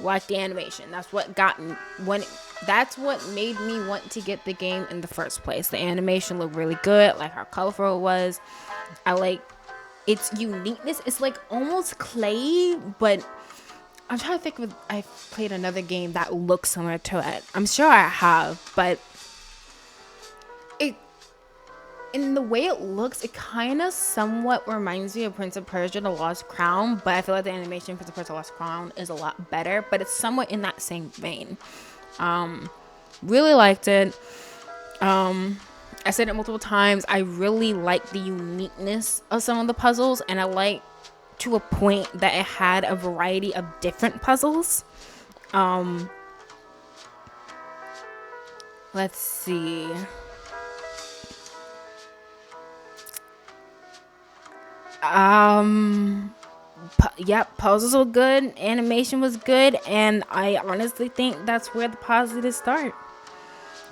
Watch the animation. That's what got me that's what made me want to get the game in the first place. The animation looked really good, like how colorful it was. I like its uniqueness. It's like almost clay, but I'm trying to think of I've played another game that looks similar to it. I'm sure I have, but it in the way it looks, it kind of somewhat reminds me of Prince of Persia: The Lost Crown, but I feel like the animation for Prince of Persia: The Lost Crown is a lot better, but it's somewhat in that same vein. Really liked it. I said it multiple times. I really like the uniqueness of some of the puzzles, and I like to a point that it had a variety of different puzzles. Let's see. Yep, puzzles were good, animation was good, and I honestly think that's where the positives start.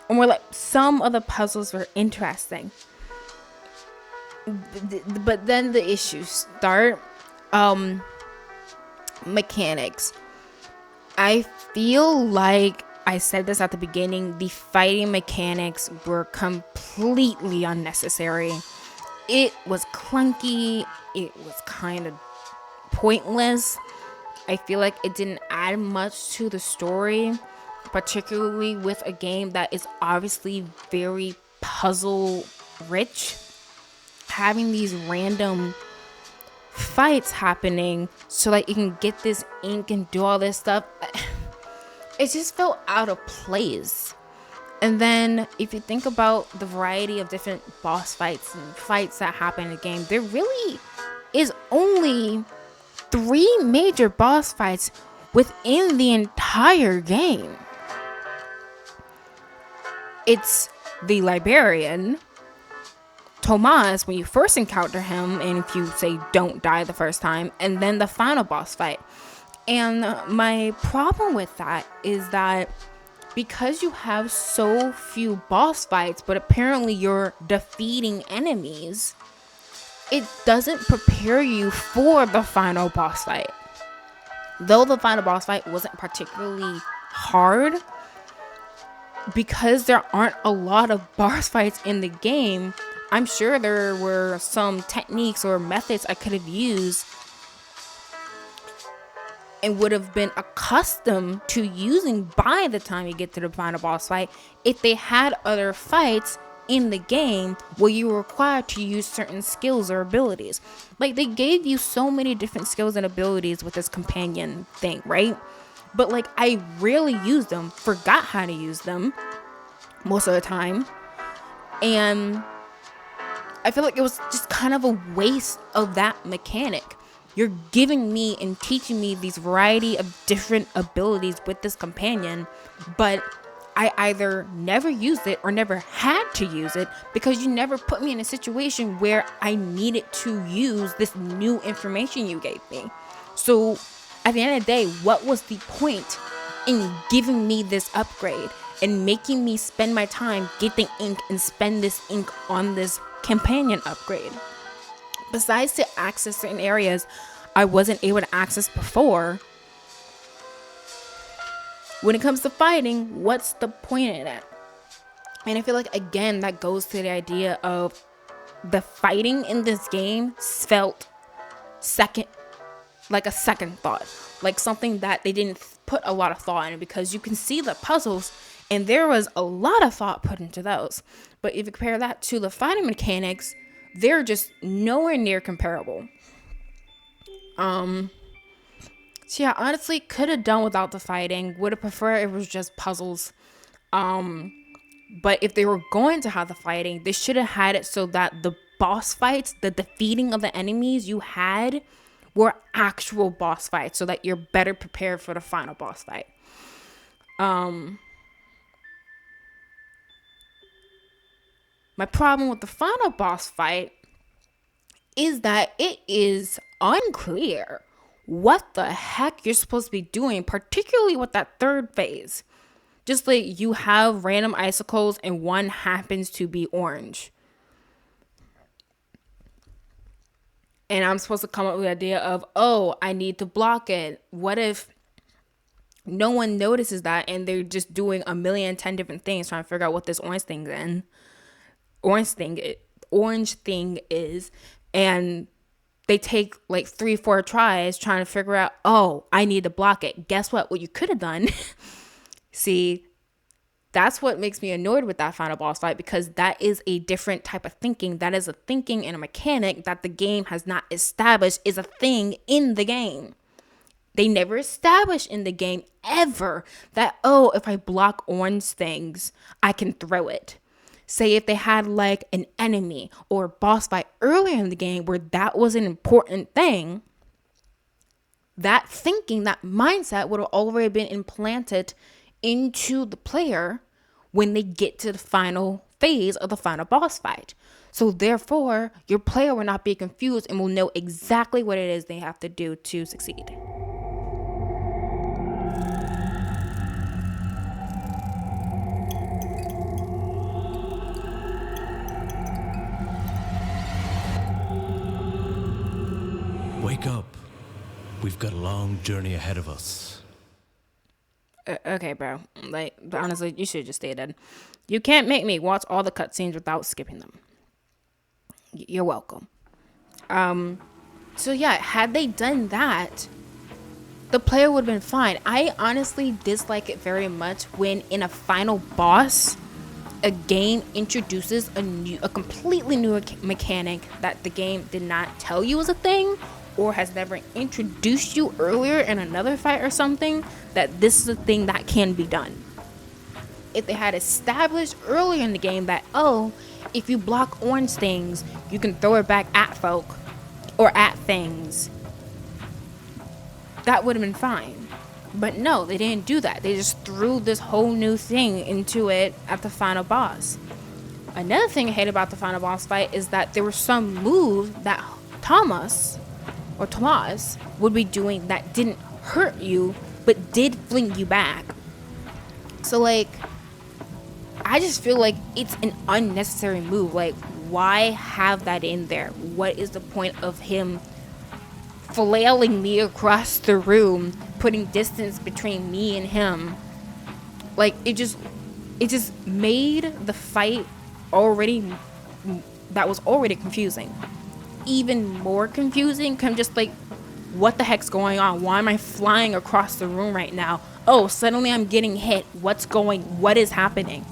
And where like some of the puzzles were interesting. but then the issues start. Mechanics. I feel like I said this at the beginning, the fighting mechanics were completely unnecessary. It was clunky, it was kind of pointless. I feel like it didn't add much to the story, particularly with a game that is obviously very puzzle rich. Having these random fights happening so that you can get this ink and do all this stuff, it just felt out of place. And then if you think about the variety of different boss fights and fights that happen in the game, there really is only 3 major boss fights within the entire game. It's the Librarian, Tomas when you first encounter him, and if you say don't die the first time, and then the final boss fight. And my problem with that is that because you have so few boss fights, but apparently you're defeating enemies, it doesn't prepare you for the final boss fight. Though the final boss fight wasn't particularly hard, because there aren't a lot of boss fights in the game, I'm sure there were some techniques or methods I could have used and would have been accustomed to using by the time you get to the final boss fight if they had other fights in the game where you were required to use certain skills or abilities. Like, they gave you so many different skills and abilities with this companion thing, right? But like, I rarely used them, forgot how to use them most of the time, and I feel like it was just kind of a waste of that mechanic. You're giving me and teaching me these variety of different abilities with this companion, but I either never used it or never had to use it because you never put me in a situation where I needed to use this new information you gave me. So at the end of the day, what was the point in giving me this upgrade and making me spend my time getting ink and spend this ink on this companion upgrade? Besides to access certain areas I wasn't able to access before, when it comes to fighting, what's the point in it? And I feel like, again, that goes to the idea of the fighting in this game felt like a second thought, like something that they didn't put a lot of thought in, because you can see the puzzles and there was a lot of thought put into those. But if you compare that to the fighting mechanics, they're just nowhere near comparable. So yeah, honestly, could have done without the fighting. Would have preferred it was just puzzles. But if they were going to have the fighting, they should have had it so that the boss fights, the defeating of the enemies you had, were actual boss fights, so that you're better prepared for the final boss fight. My problem with the final boss fight is that it is unclear what the heck you're supposed to be doing, particularly with that third phase. Just like you have random icicles and one happens to be orange. And I'm supposed to come up with the idea of, oh, I need to block it. What if no one notices that and they're just doing 1,010 different things trying to figure out what this orange thing is, and they take like 3-4 tries trying to figure out, oh, I need to block it. Guess what you could have done? See, that's what makes me annoyed with that final boss fight, because that is a different type of thinking. That is a thinking and a mechanic that the game has not established is a thing in the game. They never established in the game ever that, oh, if I block orange things, I can throw it. Say if they had like an enemy or a boss fight earlier in the game where that was an important thing, that thinking, that mindset would have already been implanted into the player when they get to the final phase of the final boss fight. So therefore, your player will not be confused and will know exactly what it is they have to do to succeed. Wake up. We've got a long journey ahead of us. Okay, bro. Like, honestly, you should just stay dead. You can't make me watch all the cutscenes without skipping them. You're welcome. So yeah, had they done that, the player would have been fine. I honestly dislike it very much when in a final boss, a game introduces a completely new mechanic that the game did not tell you was a thing, or has never introduced you earlier in another fight or something, that this is a thing that can be done. If they had established earlier in the game that, oh, if you block orange things, you can throw it back at folk or at things, that would have been fine. But no, they didn't do that. They just threw this whole new thing into it at the final boss. Another thing I hate about the final boss fight is that there were some moves that Thomas would be doing that didn't hurt you, but did fling you back. So, like, I just feel like it's an unnecessary move. Like, why have that in there? What is the point of him flailing me across the room, putting distance between me and him? Like, it just made the fight that was already confusing even more confusing. I'm just like, what the heck's going on? Why am I flying across the room right now? Oh, suddenly I'm getting hit. What is happening?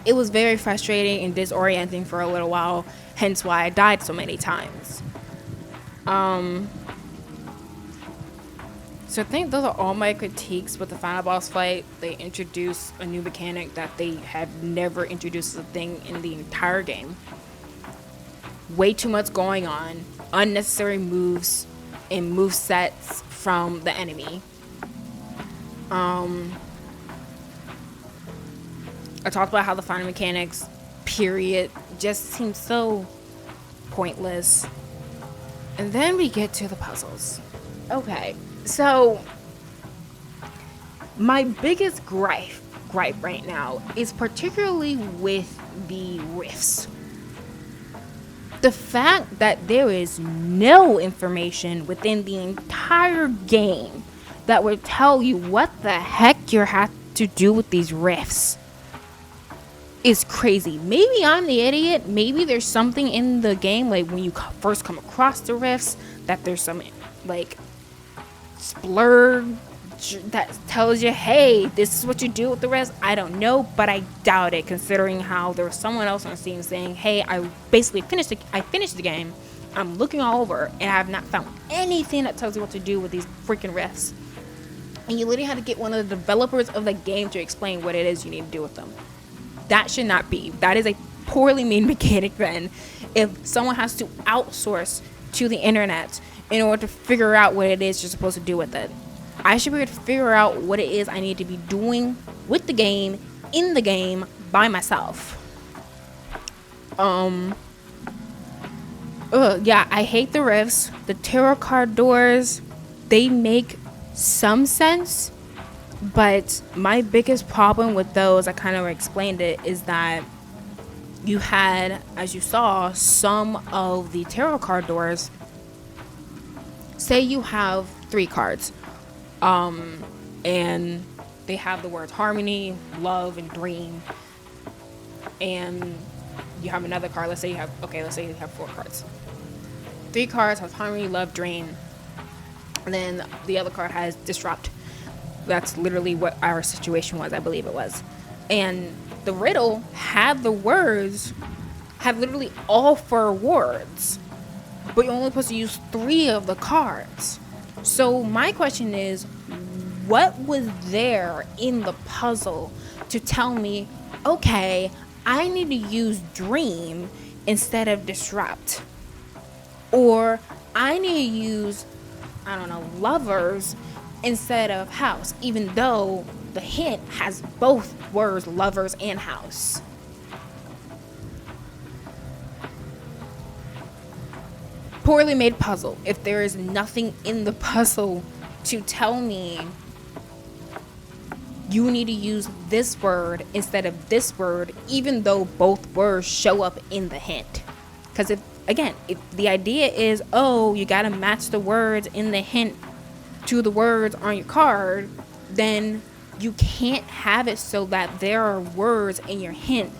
It was very frustrating and disorienting for a little while, hence why I died so many times. So I think those are all my critiques with the final boss fight. They introduced a new mechanic that they have never introduced as a thing in the entire game. Way too much going on, unnecessary moves and move sets from the enemy. I talked about how the final mechanics, period, just seems so pointless. And then we get to the puzzles. Okay, so my biggest gripe right now is particularly with the rifts. The fact that there is no information within the entire game that would tell you what the heck you have to do with these rifts is crazy. Maybe I'm the idiot. Maybe there's something in the game, like when you first come across the rifts, that there's some like splurge that tells you, hey, this is what you do with the rest. I don't know, but I doubt it, considering how there was someone else on the scene saying, hey, I basically finished the game. I'm looking all over and I have not found anything that tells you what to do with these freaking rifts. And you literally had to get one of the developers of the game to explain what it is you need to do with them. That should not be. That is a poorly made mechanic then, if someone has to outsource to the internet in order to figure out what it is you're supposed to do with it. I should be able to figure out what it is I need to be doing with the game, in the game, by myself. Yeah, I hate the rifts. The tarot card doors, they make some sense, but my biggest problem with those, I kind of explained it, is that you had, as you saw, some of the tarot card doors, say you have 3 cards, and they have the words harmony, love, and dream, and you have another card. Let's say you have 4 cards. 3 cards have harmony, love, dream, and then the other card has disrupt. That's literally what our situation was, I believe it was. And the riddle had the words, had literally all 4 words, but you're only supposed to use 3 of the cards. So my question is, what was there in the puzzle to tell me, okay, I need to use dream instead of disrupt? Or I need to use, I don't know, lovers instead of house, even though the hint has both words, lovers and house. Poorly made puzzle. If there is nothing in the puzzle to tell me you need to use this word instead of this word, even though both words show up in the hint. Because if again, the idea is, oh, you gotta match the words in the hint to the words on your card, then you can't have it so that there are words in your hint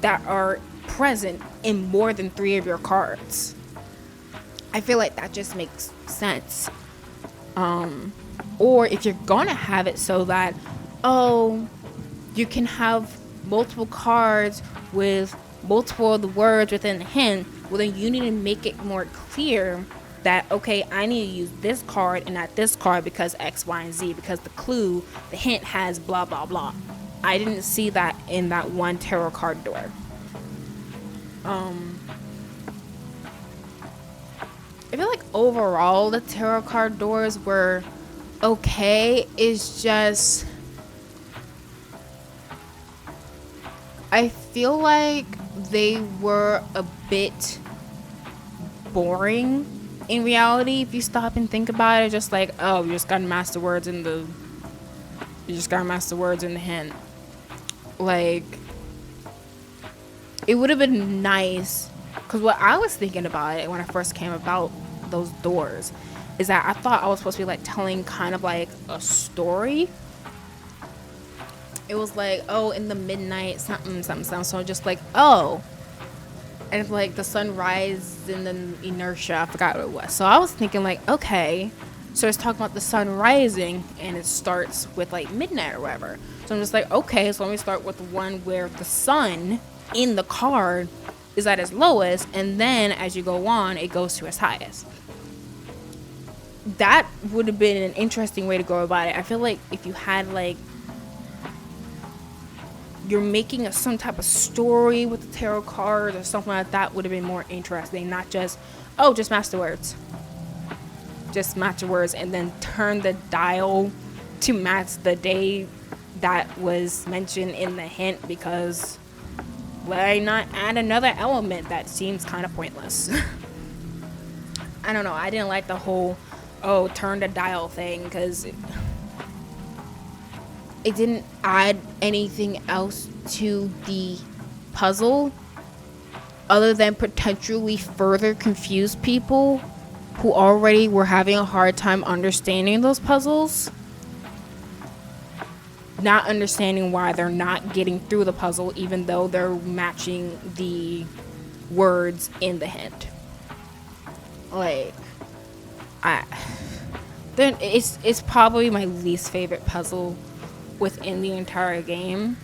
that are present in more than 3 of your cards. I feel like that just makes sense. Or if you're gonna have it so that, oh, you can have multiple cards with multiple of the words within the hint, well, then you need to make it more clear that, okay, I need to use this card and not this card because X, Y, and Z, because the clue, the hint has blah, blah, blah. I didn't see that in that one tarot card door. I feel like overall the tarot card doors were okay. It's just, I feel like they were a bit boring in reality if you stop and think about it. Just like, oh, you just gotta master words in the hint. Like, it would have been nice, because what I was thinking about it when I first came about those doors is that I thought I was supposed to be like telling kind of like a story. It was like, oh, in the midnight something something something, so just like, oh, and it's like the sunrise and then inertia, I forgot what it was. So I was thinking like, okay, so it's talking about the sun rising and it starts with like midnight or whatever. So I'm just like, okay, so let me start with the one where the sun in the card is at its lowest, and then as you go on it goes to its highest. That would have been an interesting way to go about it. I feel like if you had like, you're making some type of story with the tarot cards or something like that, would have been more interesting. Not just, oh, just match the words. Just match the words and then turn the dial to match the day that was mentioned in the hint, because why not add another element that seems kind of pointless? I don't know. I didn't like the whole, oh, turn the dial thing, because it didn't add anything else to the puzzle other than potentially further confuse people who already were having a hard time understanding those puzzles, not understanding why they're not getting through the puzzle even though they're matching the words in the hint. Like, it's probably my least favorite puzzle within the entire game.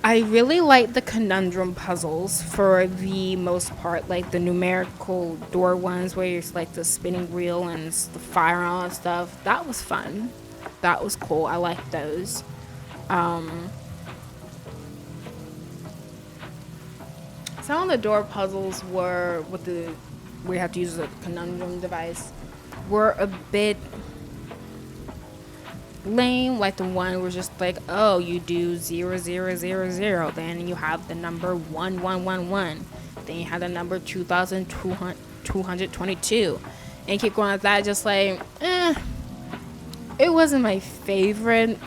I really like the conundrum puzzles for the most part, like the numerical door ones where it's like the spinning wheel and the fire and all that stuff. That was fun. That was cool. I liked those. Some of the door puzzles were where you have to use a conundrum device were a bit lame. Like the one was just like, oh, you do 0 0 0 0, then you have the number 1 1 1 1, then you have the number 2222, and you keep going like that. Just like, it wasn't my favorite.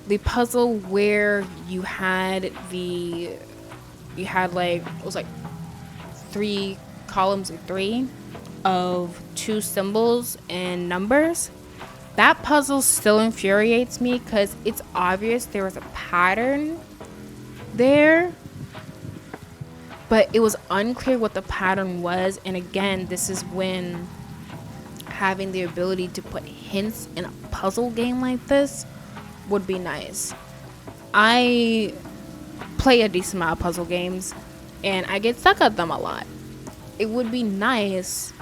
The puzzle where you had like, it was like 3 columns of 3 of 2 symbols and numbers. That puzzle still infuriates me because it's obvious there was a pattern there, but it was unclear what the pattern was. And again, this is when having the ability to put hints in a puzzle game like this would be nice. I play a decent amount of puzzle games and I get stuck at them a lot. It would be nice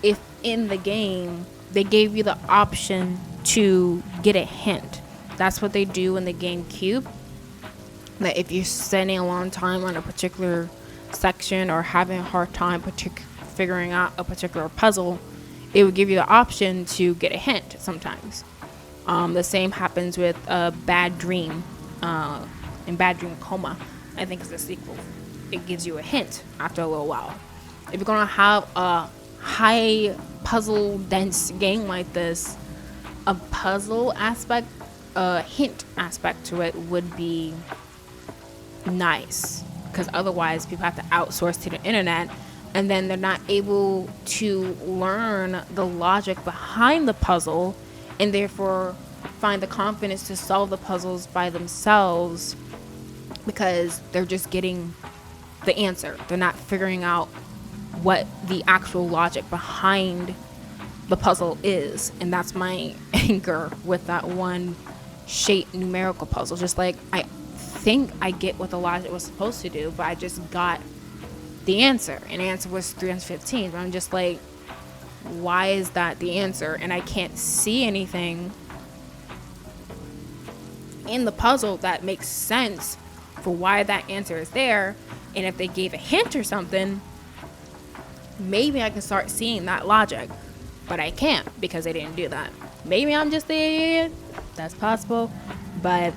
if in the game they gave you the option to get a hint. That's what they do in the GameCube. That if you're spending a long time on a particular section or having a hard time figuring out a particular puzzle, it would give you the option to get a hint sometimes. The same happens with Bad Dream. In Bad Dream Coma, I think it's the sequel. It gives you a hint after a little while. If you're gonna have a high puzzle dense game like this, a puzzle aspect, a hint aspect to it would be nice. because otherwise people have to outsource to the internet, and then they're not able to learn the logic behind the puzzle and therefore find the confidence to solve the puzzles by themselves because they're just getting the answer. They're not figuring out what the actual logic behind the puzzle is. And that's my anger with that one shape numerical puzzle. Just like, I think I get what the logic was supposed to do, but I just got the answer, and the answer was 315. But I'm just like, why is that the answer? And I can't see anything in the puzzle that makes sense for why that answer is there. And if they gave a hint or something, maybe I can start seeing that logic, but I can't because they didn't do that. Maybe I'm just the idiot. That's possible. But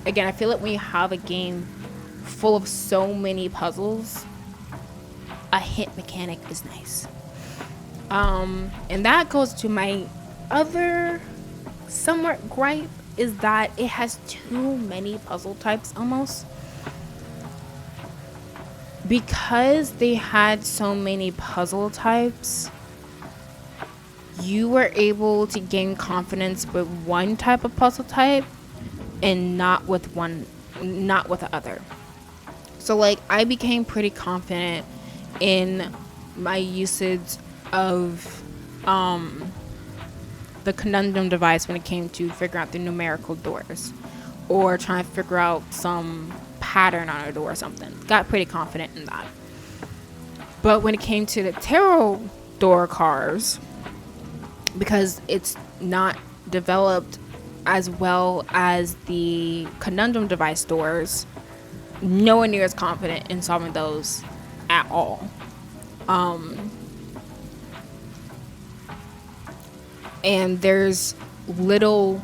again, I feel like when you have a game full of so many puzzles, a hint mechanic is nice. And that goes to my other somewhat gripe, is that it has too many puzzle types almost. Because they had so many puzzle types, you were able to gain confidence with one type of puzzle type and not with the other. So like, I became pretty confident in my usage of the conundrum device when it came to figuring out the numerical doors or trying to figure out some pattern on a door or something. Got pretty confident in that. But when it came to the tarot door cards, because it's not developed as well as the conundrum device doors, nowhere near as confident in solving those at all. And there's little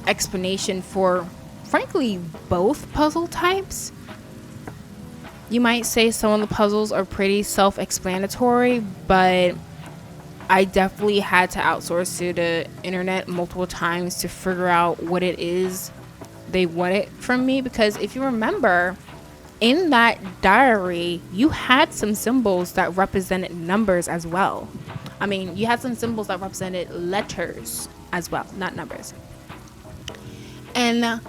explanation for, frankly, both puzzle types. You might say some of the puzzles are pretty self-explanatory, but I definitely had to outsource to the internet multiple times to figure out what it is they wanted from me. Because if you remember, in that diary, you had some symbols that represented numbers as well. I mean, you had some symbols that represented letters as well, not numbers. And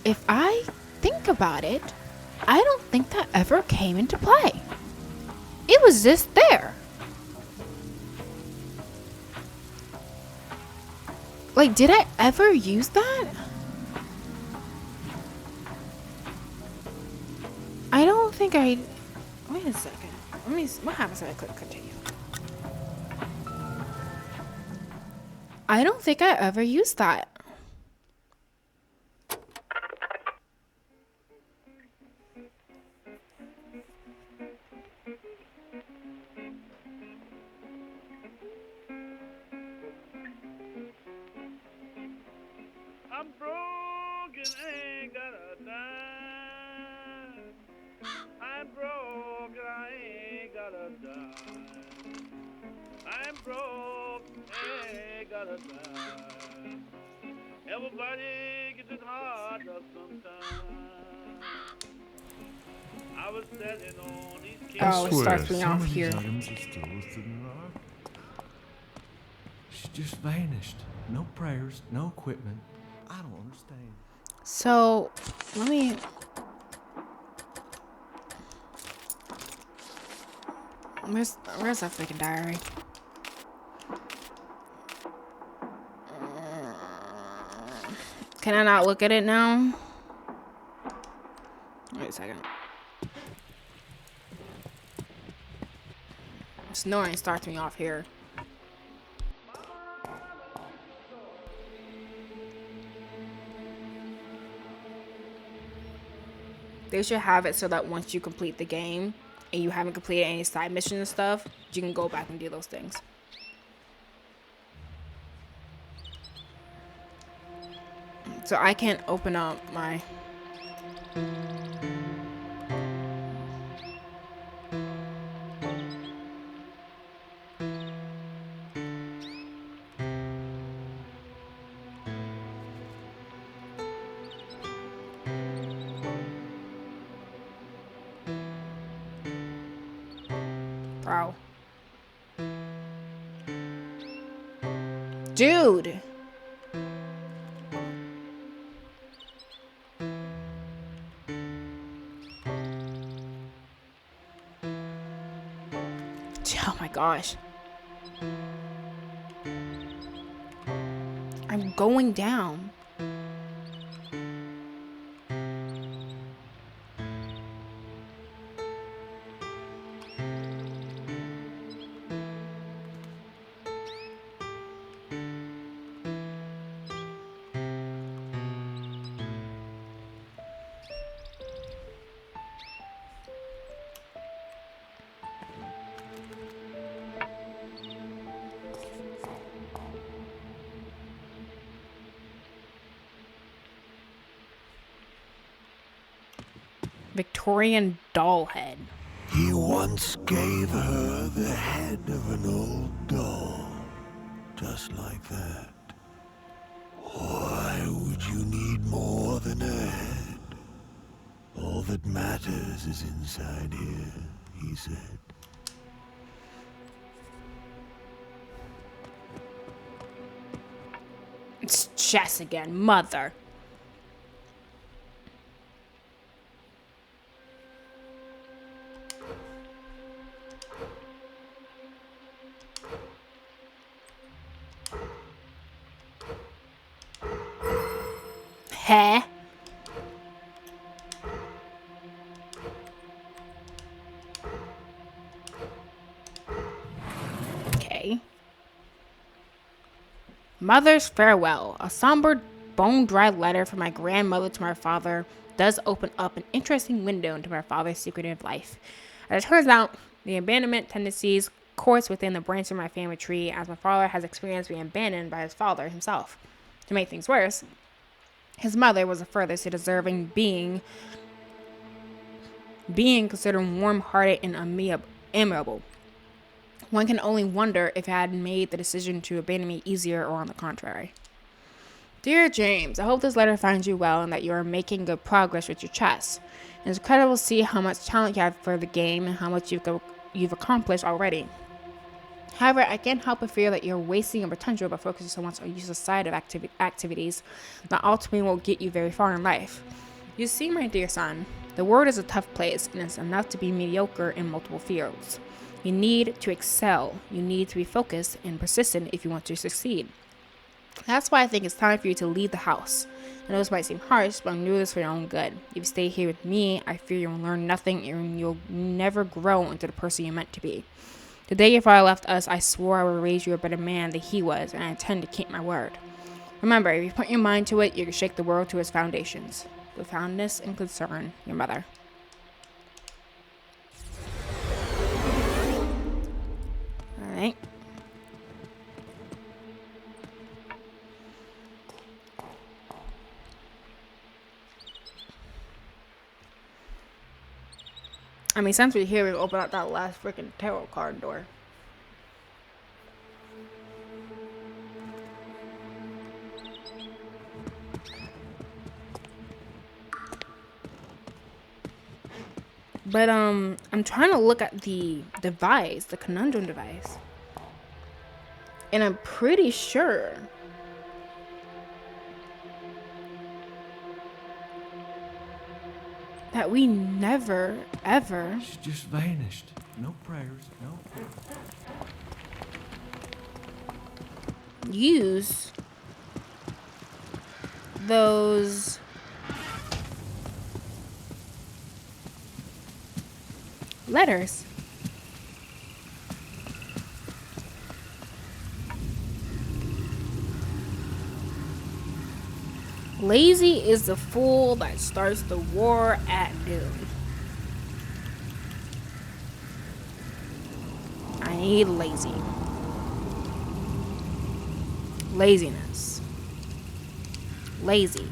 if I think about it, I don't think that ever came into play. It was just there. Like, did I ever use that? I don't think I... Wait a second. Let me... What happens if I click continue? I don't think I ever used that. I'm broke and I ain't got a dime. I'm broke and I ain't got a dime. I'm broke and I ain't got a dime. Everybody gets it hard sometimes. I was standing on these kids. Oh, it starts me off here. Items are still listed in our... She just vanished. No prayers, no equipment. I don't understand. So, let me... Where's that freaking diary? Can I not look at it now? Wait a second. Snoring starts me off here. They should have it so that once you complete the game and you haven't completed any side missions and stuff, you can go back and do those things. So I can't open up my... Bro. Dude. Oh my gosh. I'm going down. Victorian doll head. He once gave her the head of an old doll, just like that. Why would you need more than a head? All that matters is inside here, he said. It's Jess again, mother. Heh. Okay. Mother's farewell. A somber, bone-dry letter from my grandmother to my father does open up an interesting window into my father's secretive life. As it turns out, the abandonment tendencies course within the branch of my family tree, as my father has experienced being abandoned by his father himself. To make things worse, his mother was the furthest to deserving being considered warm-hearted and amiable. One can only wonder if I had made the decision to abandon me easier or on the contrary. Dear James, I hope this letter finds you well and that you are making good progress with your chess. It's incredible to see how much talent you have for the game and how much you've accomplished already. However, I can't help but fear that you're wasting your potential by focusing so much on useless side of activities that ultimately won't get you very far in life. You see, my dear son, the world is a tough place and it's enough to be mediocre in multiple fields. You need to excel. You need to be focused and persistent if you want to succeed. That's why I think it's time for you to leave the house. I know this might seem harsh, but I'm doing this for your own good. If you stay here with me, I fear you'll learn nothing and you'll never grow into the person you're meant to be. The day your father left us, I swore I would raise you a better man than he was, and I intend to keep my word. Remember, if you put your mind to it, you can shake the world to its foundations. With fondness and concern, your mother. Alright. I mean, since we're here, we open up that last freaking tarot card door. But, I'm trying to look at the device, the conundrum device. And I'm pretty sure that we never, ever... She just vanished. No prayers, no. use those letters. Lazy is the fool that starts the war at noon. I need lazy. Laziness. Lazy.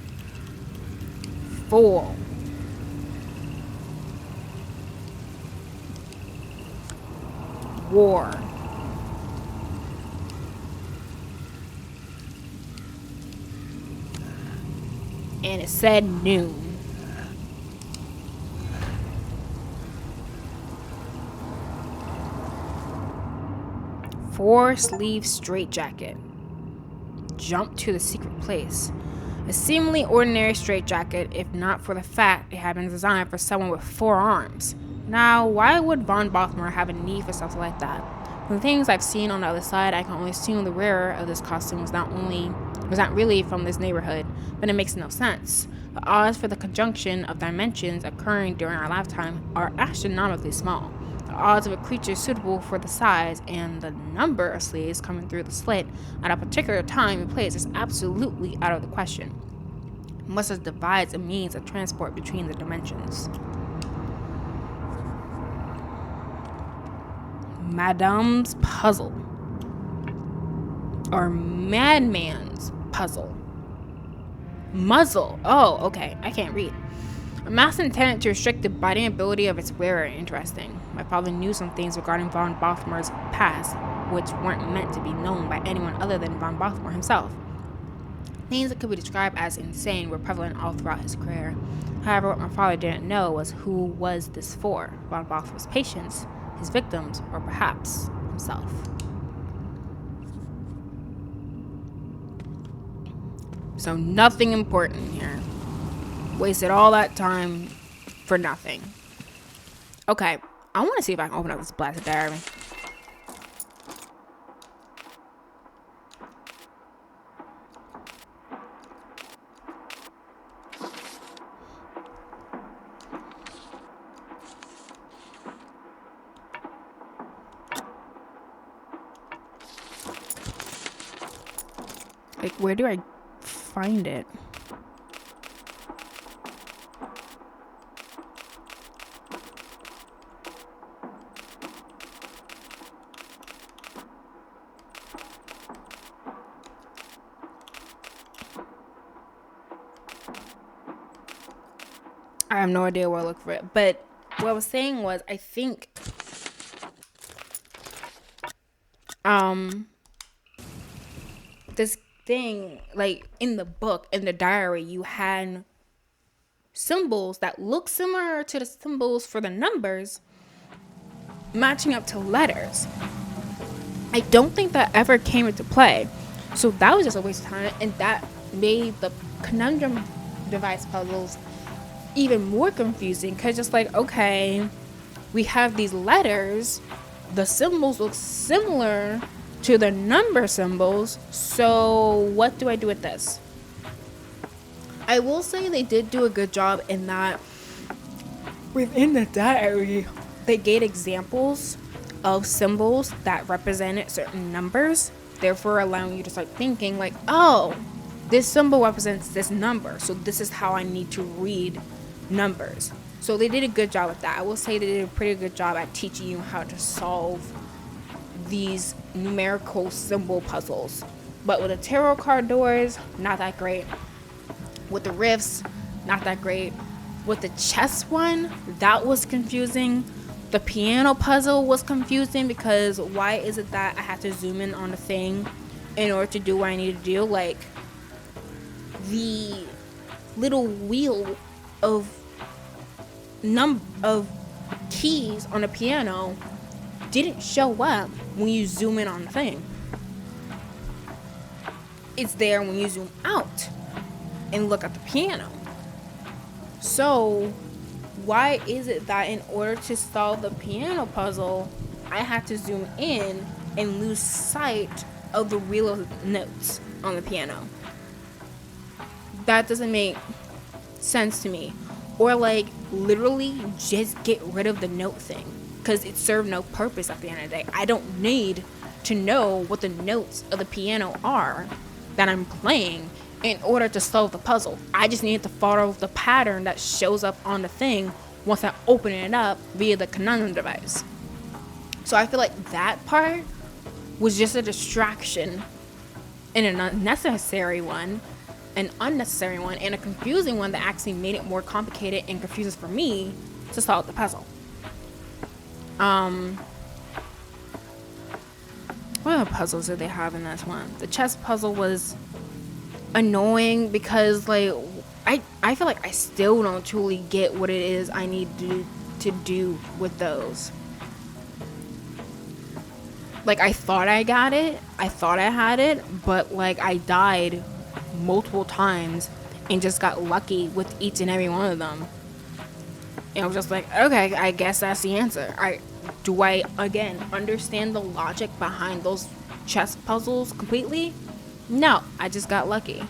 Fool. War. And it said noon. 4-sleeve straitjacket. Jump to the secret place. A seemingly ordinary straitjacket, if not for the fact it had been designed for someone with 4 arms. Now, why would Von Bothmer have a need for something like that? From the things I've seen on the other side, I can only assume the wearer of this costume was not really from this neighborhood, but it makes no sense. The odds for the conjunction of dimensions occurring during our lifetime are astronomically small. The odds of a creature suitable for the size and the number of sleeves coming through the slit at a particular time and place is absolutely out of the question, unless it divides a means of transport between the dimensions. Madame's puzzle, or Madman's puzzle. Muzzle. Oh, okay. I can't read. A mask intended to restrict the biting ability of its wearer. Interesting. My father knew some things regarding Von Bothmer's past, which weren't meant to be known by anyone other than Von Bothmer himself. Things that could be described as insane were prevalent all throughout his career. However, what my father didn't know was who was this for: Von Bothmer's patients, his victims, or perhaps himself. So nothing important here. Wasted all that time for nothing. Okay, I want to see if I can open up this blasted diary. Like, where do I find it? I have no idea where I look for it, but what I was saying was, I think this thing, like in the book, in the diary, you had symbols that look similar to the symbols for the numbers matching up to letters. I don't think that ever came into play, so that was just a waste of time, and that made the conundrum device puzzles even more confusing, because just like, okay, we have these letters, the symbols look similar to the number symbols, so what do I do with this? I will say they did do a good job in that within the diary they gave examples of symbols that represented certain numbers, therefore allowing you to start thinking like, oh, this symbol represents this number, so this is how I need to read numbers. So they did a good job with that. I will say they did a pretty good job at teaching you how to solve these numerical symbol puzzles. But with the tarot card doors, not that great. With the rifts, not that great. With the chess one, that was confusing. The piano puzzle was confusing, because why is it that I have to zoom in on the thing in order to do what I need to do? Like, the little wheel of keys on the piano didn't show up when you zoom in on the thing. It's there when you zoom out and look at the piano. So why is it that in order to solve the piano puzzle, I have to zoom in and lose sight of the wheel of notes on the piano? That doesn't make sense to me. Or like, literally just get rid of the note thing, because it served no purpose at the end of the day. I don't need to know what the notes of the piano are that I'm playing in order to solve the puzzle. I just need to follow the pattern that shows up on the thing once I open it up via the conundrum device. So I feel like that part was just a distraction and an unnecessary one, and a confusing one that actually made it more complicated and confusing for me to solve the puzzle. What other puzzles did they have in this one? The chess puzzle was annoying because, like, I feel like I still don't truly get what it is I need to do with those. Like, I thought I got it. I thought I had it, but like I died multiple times and just got lucky with each and every one of them. And I was just like, okay, I guess that's the answer. Do I again understand the logic behind those chess puzzles completely? No, I just got lucky.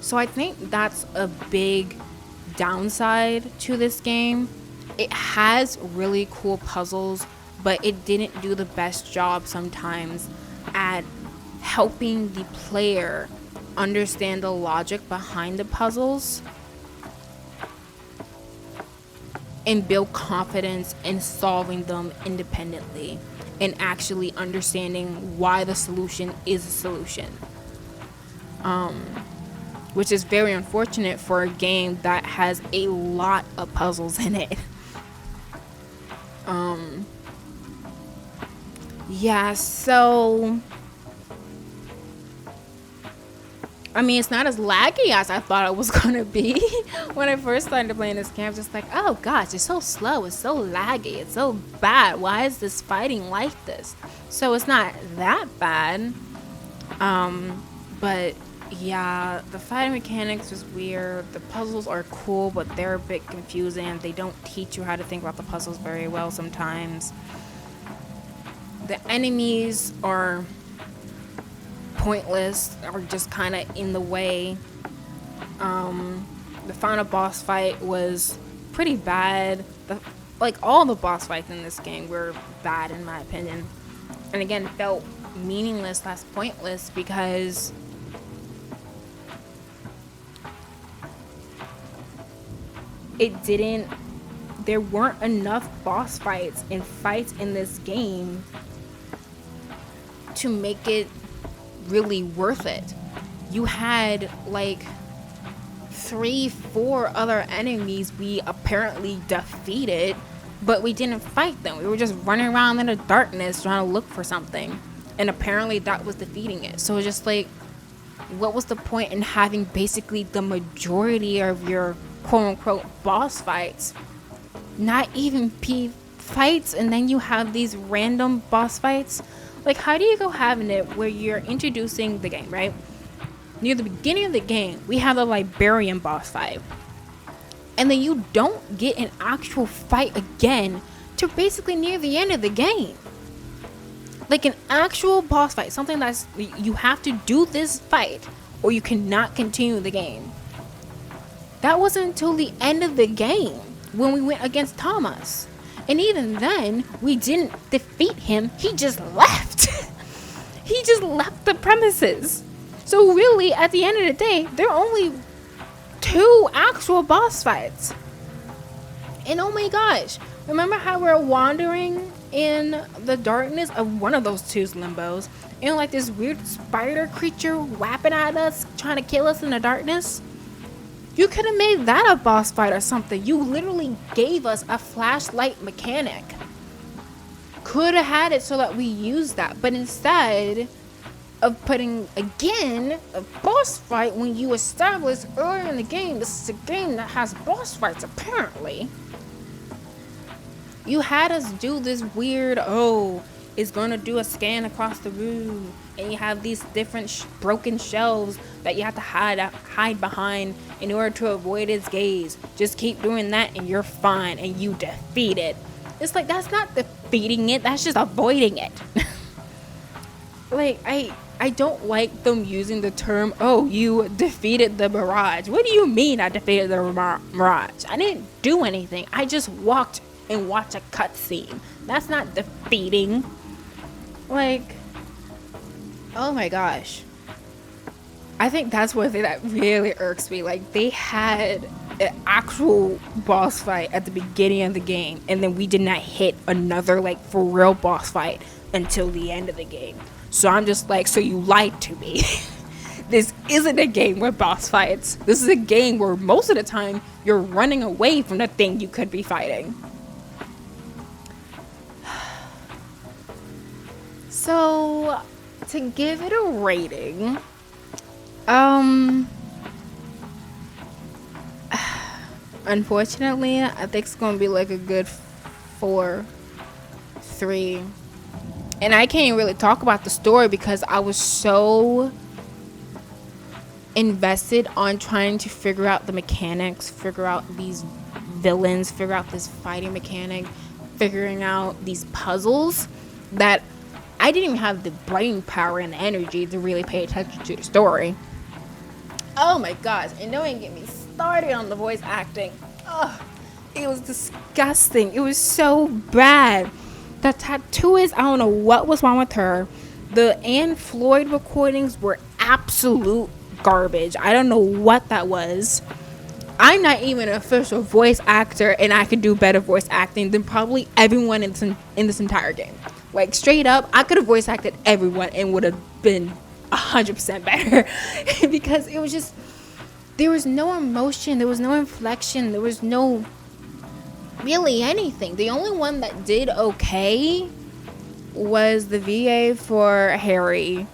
So I think that's a big downside to this game. It has really cool puzzles, but it didn't do the best job sometimes at helping the player understand the logic behind the puzzles and build confidence in solving them independently and actually understanding why the solution is a solution. Which is very unfortunate for a game that has a lot of puzzles in it. Yeah, so I mean, it's not as laggy as I thought it was gonna be. When I first started playing this game, I was just like, oh gosh, it's so slow, it's so laggy, it's so bad. Why is this fighting like this? So it's not that bad. But yeah, the fighting mechanics was weird. The puzzles are cool, but they're a bit confusing. They don't teach you how to think about the puzzles very well sometimes. The enemies are pointless or just kind of in the way. The final boss fight was pretty bad. All the boss fights in this game were bad in my opinion. And again, felt meaningless, less pointless, because there weren't enough boss fights and fights in this game to make it really worth it. You had like 3-4 other enemies we apparently defeated, but we didn't fight them. We were just running around in the darkness trying to look for something, and apparently that was defeating it. So it's just like, what was the point in having basically the majority of your quote-unquote boss fights not even P fights, and then you have these random boss fights? Like, how do you go having it where you're introducing the game, right? Near the beginning of the game, we have the librarian boss fight, and then you don't get an actual fight again to basically near the end of the game. Like an actual boss fight, something that's, you have to do this fight or you cannot continue the game. That wasn't until the end of the game when we went against Thomas. And even then, we didn't defeat him. He just left. He just left the premises. So really, at the end of the day, there are only 2 actual boss fights. And oh my gosh, remember how we're wandering in the darkness of one of those 2 limbos, and like this weird spider creature whapping at us, trying to kill us in the darkness? You could have made that a boss fight or something. You literally gave us a flashlight mechanic. Could have had it so that we used that, but instead of putting again a boss fight when you established earlier in the game, this is a game that has boss fights apparently. You had us do this weird, it's gonna do a scan across the room, and you have these different broken shelves that you have to hide behind in order to avoid its gaze. Just keep doing that and you're fine, and you defeat it. It's like, that's not defeating it, that's just avoiding it. Like, I don't like them using the term, you defeated the Mirage. What do you mean I defeated the Mirage? I didn't do anything. I just walked and watched a cutscene. That's not defeating. Like, oh my gosh. I think that's one thing that really irks me. Like, they had an actual boss fight at the beginning of the game, and then we did not hit another, like, for real boss fight until the end of the game. So I'm just like, so you lied to me. This isn't a game with boss fights. This is a game where most of the time you're running away from the thing you could be fighting. So, to give it a rating, unfortunately, I think it's gonna be like a good 4, 3, And I can't really talk about the story because I was so invested on trying to figure out the mechanics, figure out these villains, figure out this fighting mechanic, figuring out these puzzles, that I didn't even have the brain power and the energy to really pay attention to the story. Oh my gosh, and don't even get me started on the voice acting. Ugh, it was disgusting. It was so bad. The tattooist, I don't know what was wrong with her. The Anne Floyd recordings were absolute garbage. I don't know what that was. I'm not even an official voice actor, and I could do better voice acting than probably everyone in this entire game. Like, straight up, I could have voice acted everyone and would have been 100% better. Because it was just, there was no emotion, there was no inflection, there was no really anything. The only one that did okay was the VA for Harry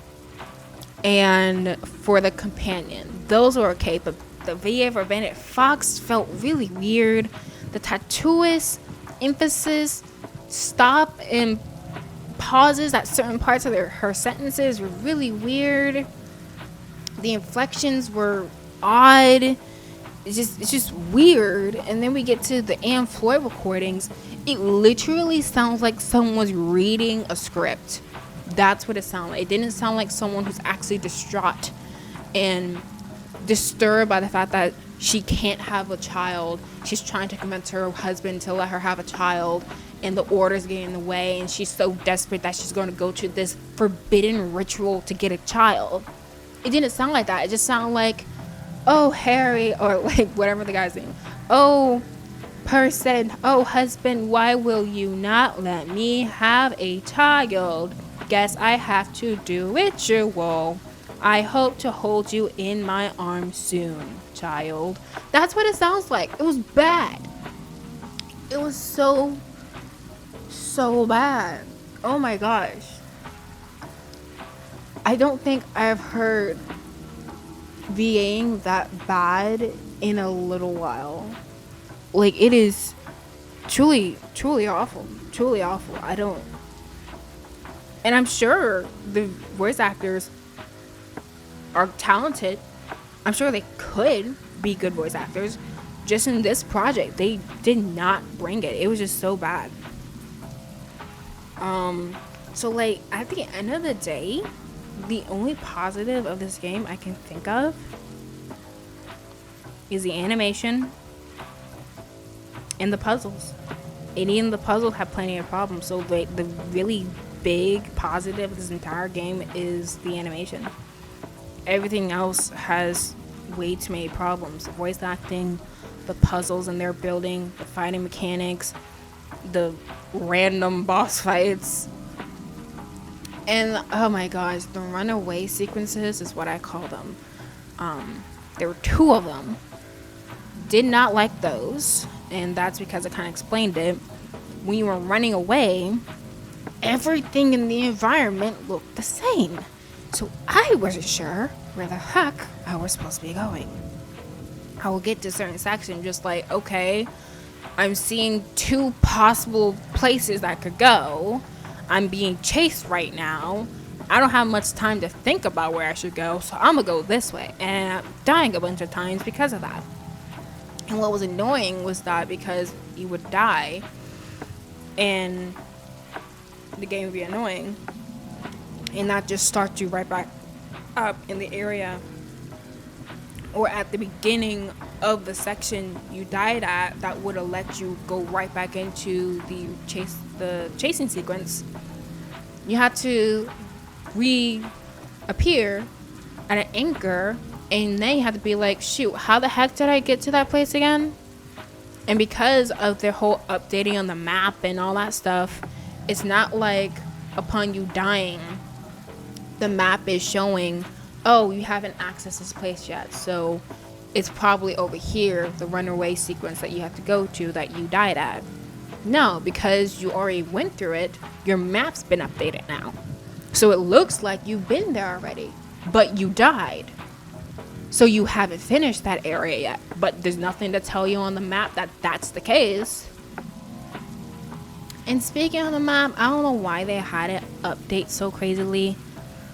and for the companion. Those were okay, but the VA for Benedict Fox felt really weird. The tattooist emphasis, stop and pauses at certain parts of her sentences were really weird. The inflections were odd. It's just weird. And then we get to the Anne Floyd recordings. It literally sounds like someone was reading a script. That's what it sounded like. It didn't sound like someone who's actually distraught and disturbed by the fact that she can't have a child. She's trying to convince her husband to let her have a child, and the orders get in the way, and she's so desperate that she's going to go to this forbidden ritual to get a child. It didn't sound like that. It just sounded like, oh, Harry, or like whatever the guy's name. Oh, person, oh, husband, why will you not let me have a child? Guess I have to do ritual. I hope to hold you in my arms soon, child. That's what it sounds like. It was bad. It was so bad. Oh my gosh. I don't think I've heard VAing that bad in a little while. Like, it is truly awful. Truly awful. And I'm sure the voice actors are talented. I'm sure they could be good voice actors. Just in this project, they did not bring it. It was just so bad. So like, at the end of the day, the only positive of this game I can think of is the animation and the puzzles. And even the puzzles have plenty of problems. So the really big positive of this entire game is the animation. Everything else has way too many problems. The voice acting, the puzzles and their building, the fighting mechanics, the random boss fights, and oh my gosh, the runaway sequences is what I call them. There were 2 of them. Did not like those, and that's because I kind of explained it. When you were running away, everything in the environment looked the same. So I wasn't sure where the heck I was supposed to be going. I will get to a certain section just like, okay, I'm seeing 2 possible places I could go. I'm being chased right now. I don't have much time to think about where I should go, so I'm gonna go this way. And I'm dying a bunch of times because of that. And what was annoying was that because you would die and the game would be annoying and not just start you right back up in the area or at the beginning of the section you died at, that would have let you go right back into the chasing sequence. You had to reappear at an anchor, and then you had to be like, shoot, how the heck did I get to that place again? And because of their whole updating on the map and all that stuff, it's not like upon you dying, the map is showing, oh, you haven't accessed this place yet, so it's probably over here, the runaway sequence that you have to go to that you died at. No, because you already went through it, your map's been updated now. So it looks like you've been there already, but you died. So you haven't finished that area yet, but there's nothing to tell you on the map that that's the case. And speaking of the map, I don't know why they had it update so crazily.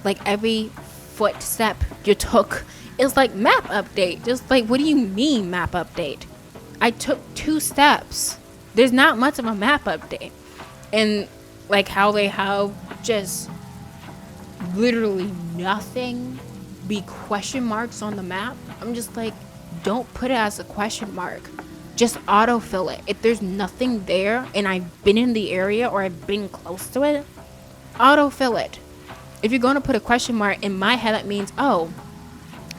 Like every footstep you took is like map update. Just like, what do you mean map update? I took 2 steps. There's not much of a map update. And like how they have just literally nothing be question marks on the map. I'm just like, don't put it as a question mark. Just autofill it. If there's nothing there and I've been in the area or I've been close to it, autofill it. If you're going to put a question mark, in my head that means, oh,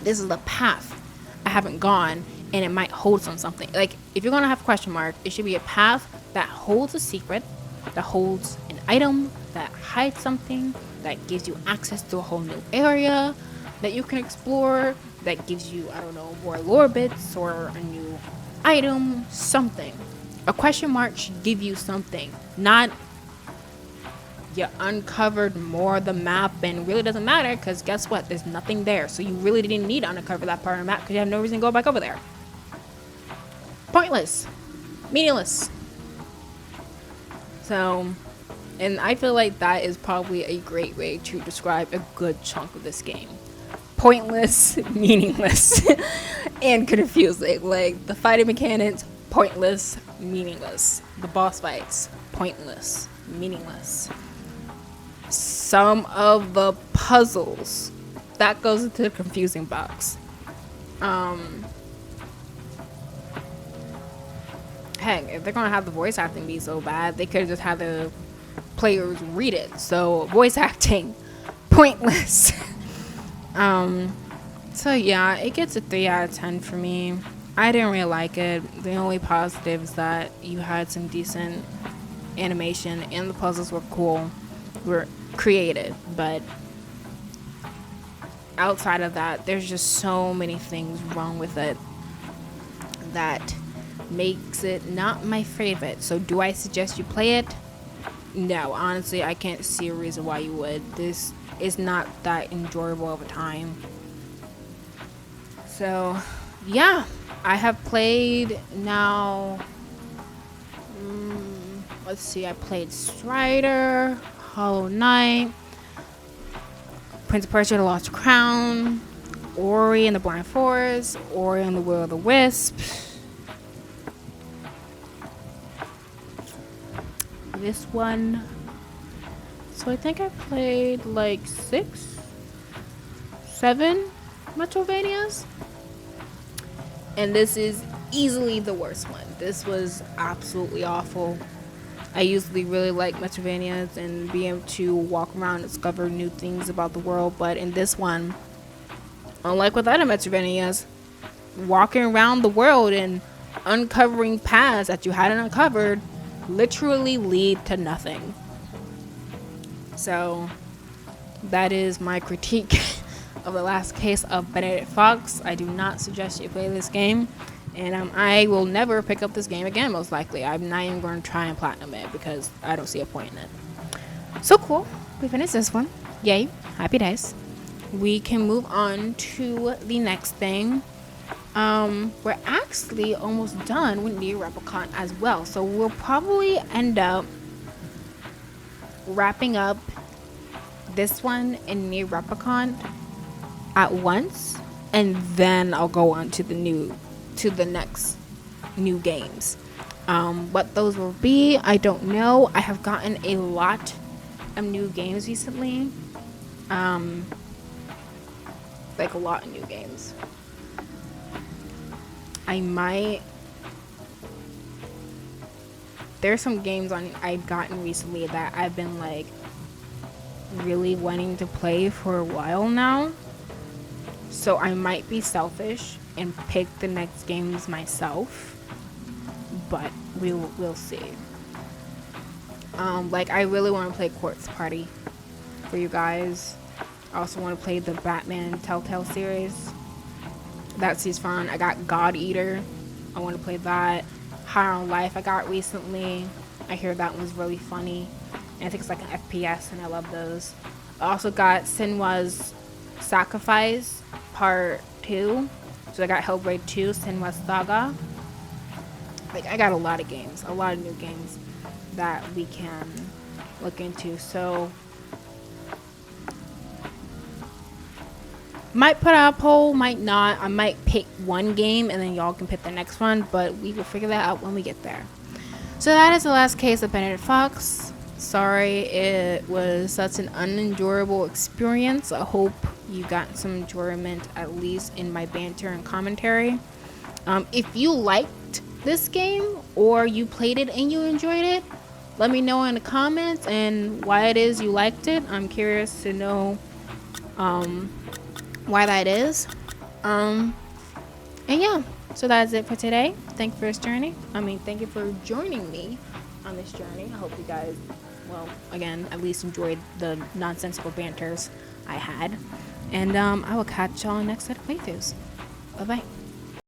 this is the path I haven't gone and it might hold something. Like if you're going to have a question mark, it should be a path that holds a secret, that holds an item, that hides something, that gives you access to a whole new area that you can explore, that gives you, I don't know, more lore bits or a new item, something. A question mark should give you something, not you uncovered more of the map and really doesn't matter because guess what? There's nothing there. So you really didn't need to uncover that part of the map because you have no reason to go back over there. Pointless. Meaningless. So, and I feel like that is probably a great way to describe a good chunk of this game. Pointless, meaningless, and confusing. Like, the fighting mechanics, pointless, meaningless. The boss fights, pointless, meaningless. Some of the puzzles, that goes into the confusing box. Heck, if they're gonna have the voice acting be so bad, they could have just had the players read it. So voice acting, pointless. So yeah, it gets a 3 out of 10 for me. I didn't really like it. The only positive is that you had some decent animation and the puzzles were cool, were creative, but outside of that, there's just so many things wrong with it that makes it not my favorite. So do I suggest you play it? No, honestly, I can't see a reason why you would. This is not that enjoyable over time. So yeah, I have played now, let's see, I played Strider, Hollow Knight, Prince of Persia: The Lost Crown, Ori and the Blind Forest, Ori and the Will of the Wisp, this one. So I think I played like 6, 7 Metrovanias, and this is easily the worst one. This was absolutely awful. I usually really like Metrovanias and being able to walk around and discover new things about the world, but in this one, unlike with other Metrovanias, walking around the world and uncovering paths that you hadn't uncovered literally lead to nothing. So that is my critique of the last case of Benedict Fox. I do not suggest you play this game, and I will never pick up this game again, most likely. I'm not even going to try and platinum it because I don't see a point in it. So cool, we finished this one. Yay, happy days. We can move on to the next thing. We're actually almost done with Nier Replicant as well, so we'll probably end up wrapping up this one and Nier Replicant at once, and then I'll go on to the next new games. What those will be, I don't know. I have gotten a lot of new games recently. Like a lot of new games. There's some games I've gotten recently that I've been like really wanting to play for a while now. So I might be selfish and pick the next games myself, but we'll see. Like I really want to play Quartz Party for you guys. I also want to play the Batman Telltale series. That seems fun. I got God Eater. I want to play that. Higher on Life I got recently. I hear that one's really funny. And I think it's like an FPS, and I love those. I also got Senua's Sacrifice Part 2. So I got Hellblade 2, Senua's Saga. Like, I got a lot of games. A lot of new games. that we can look into. So might put out a poll, might not. I might pick one game and then y'all can pick the next one, but we will figure that out when we get there. So that is the last case of Benedict Fox. Sorry it was such an unenjoyable experience. I hope you got some enjoyment, at least in my banter and commentary. If you liked this game or you played it and you enjoyed it, let me know in the comments and why it is you liked it. I'm curious to know why that is. And yeah, so that's it for today. Thank you for this journey. Thank you for joining me on this journey. I hope you guys, well, again, at least enjoyed the nonsensical banters I had. And I will catch y'all next set of playthroughs. Bye bye.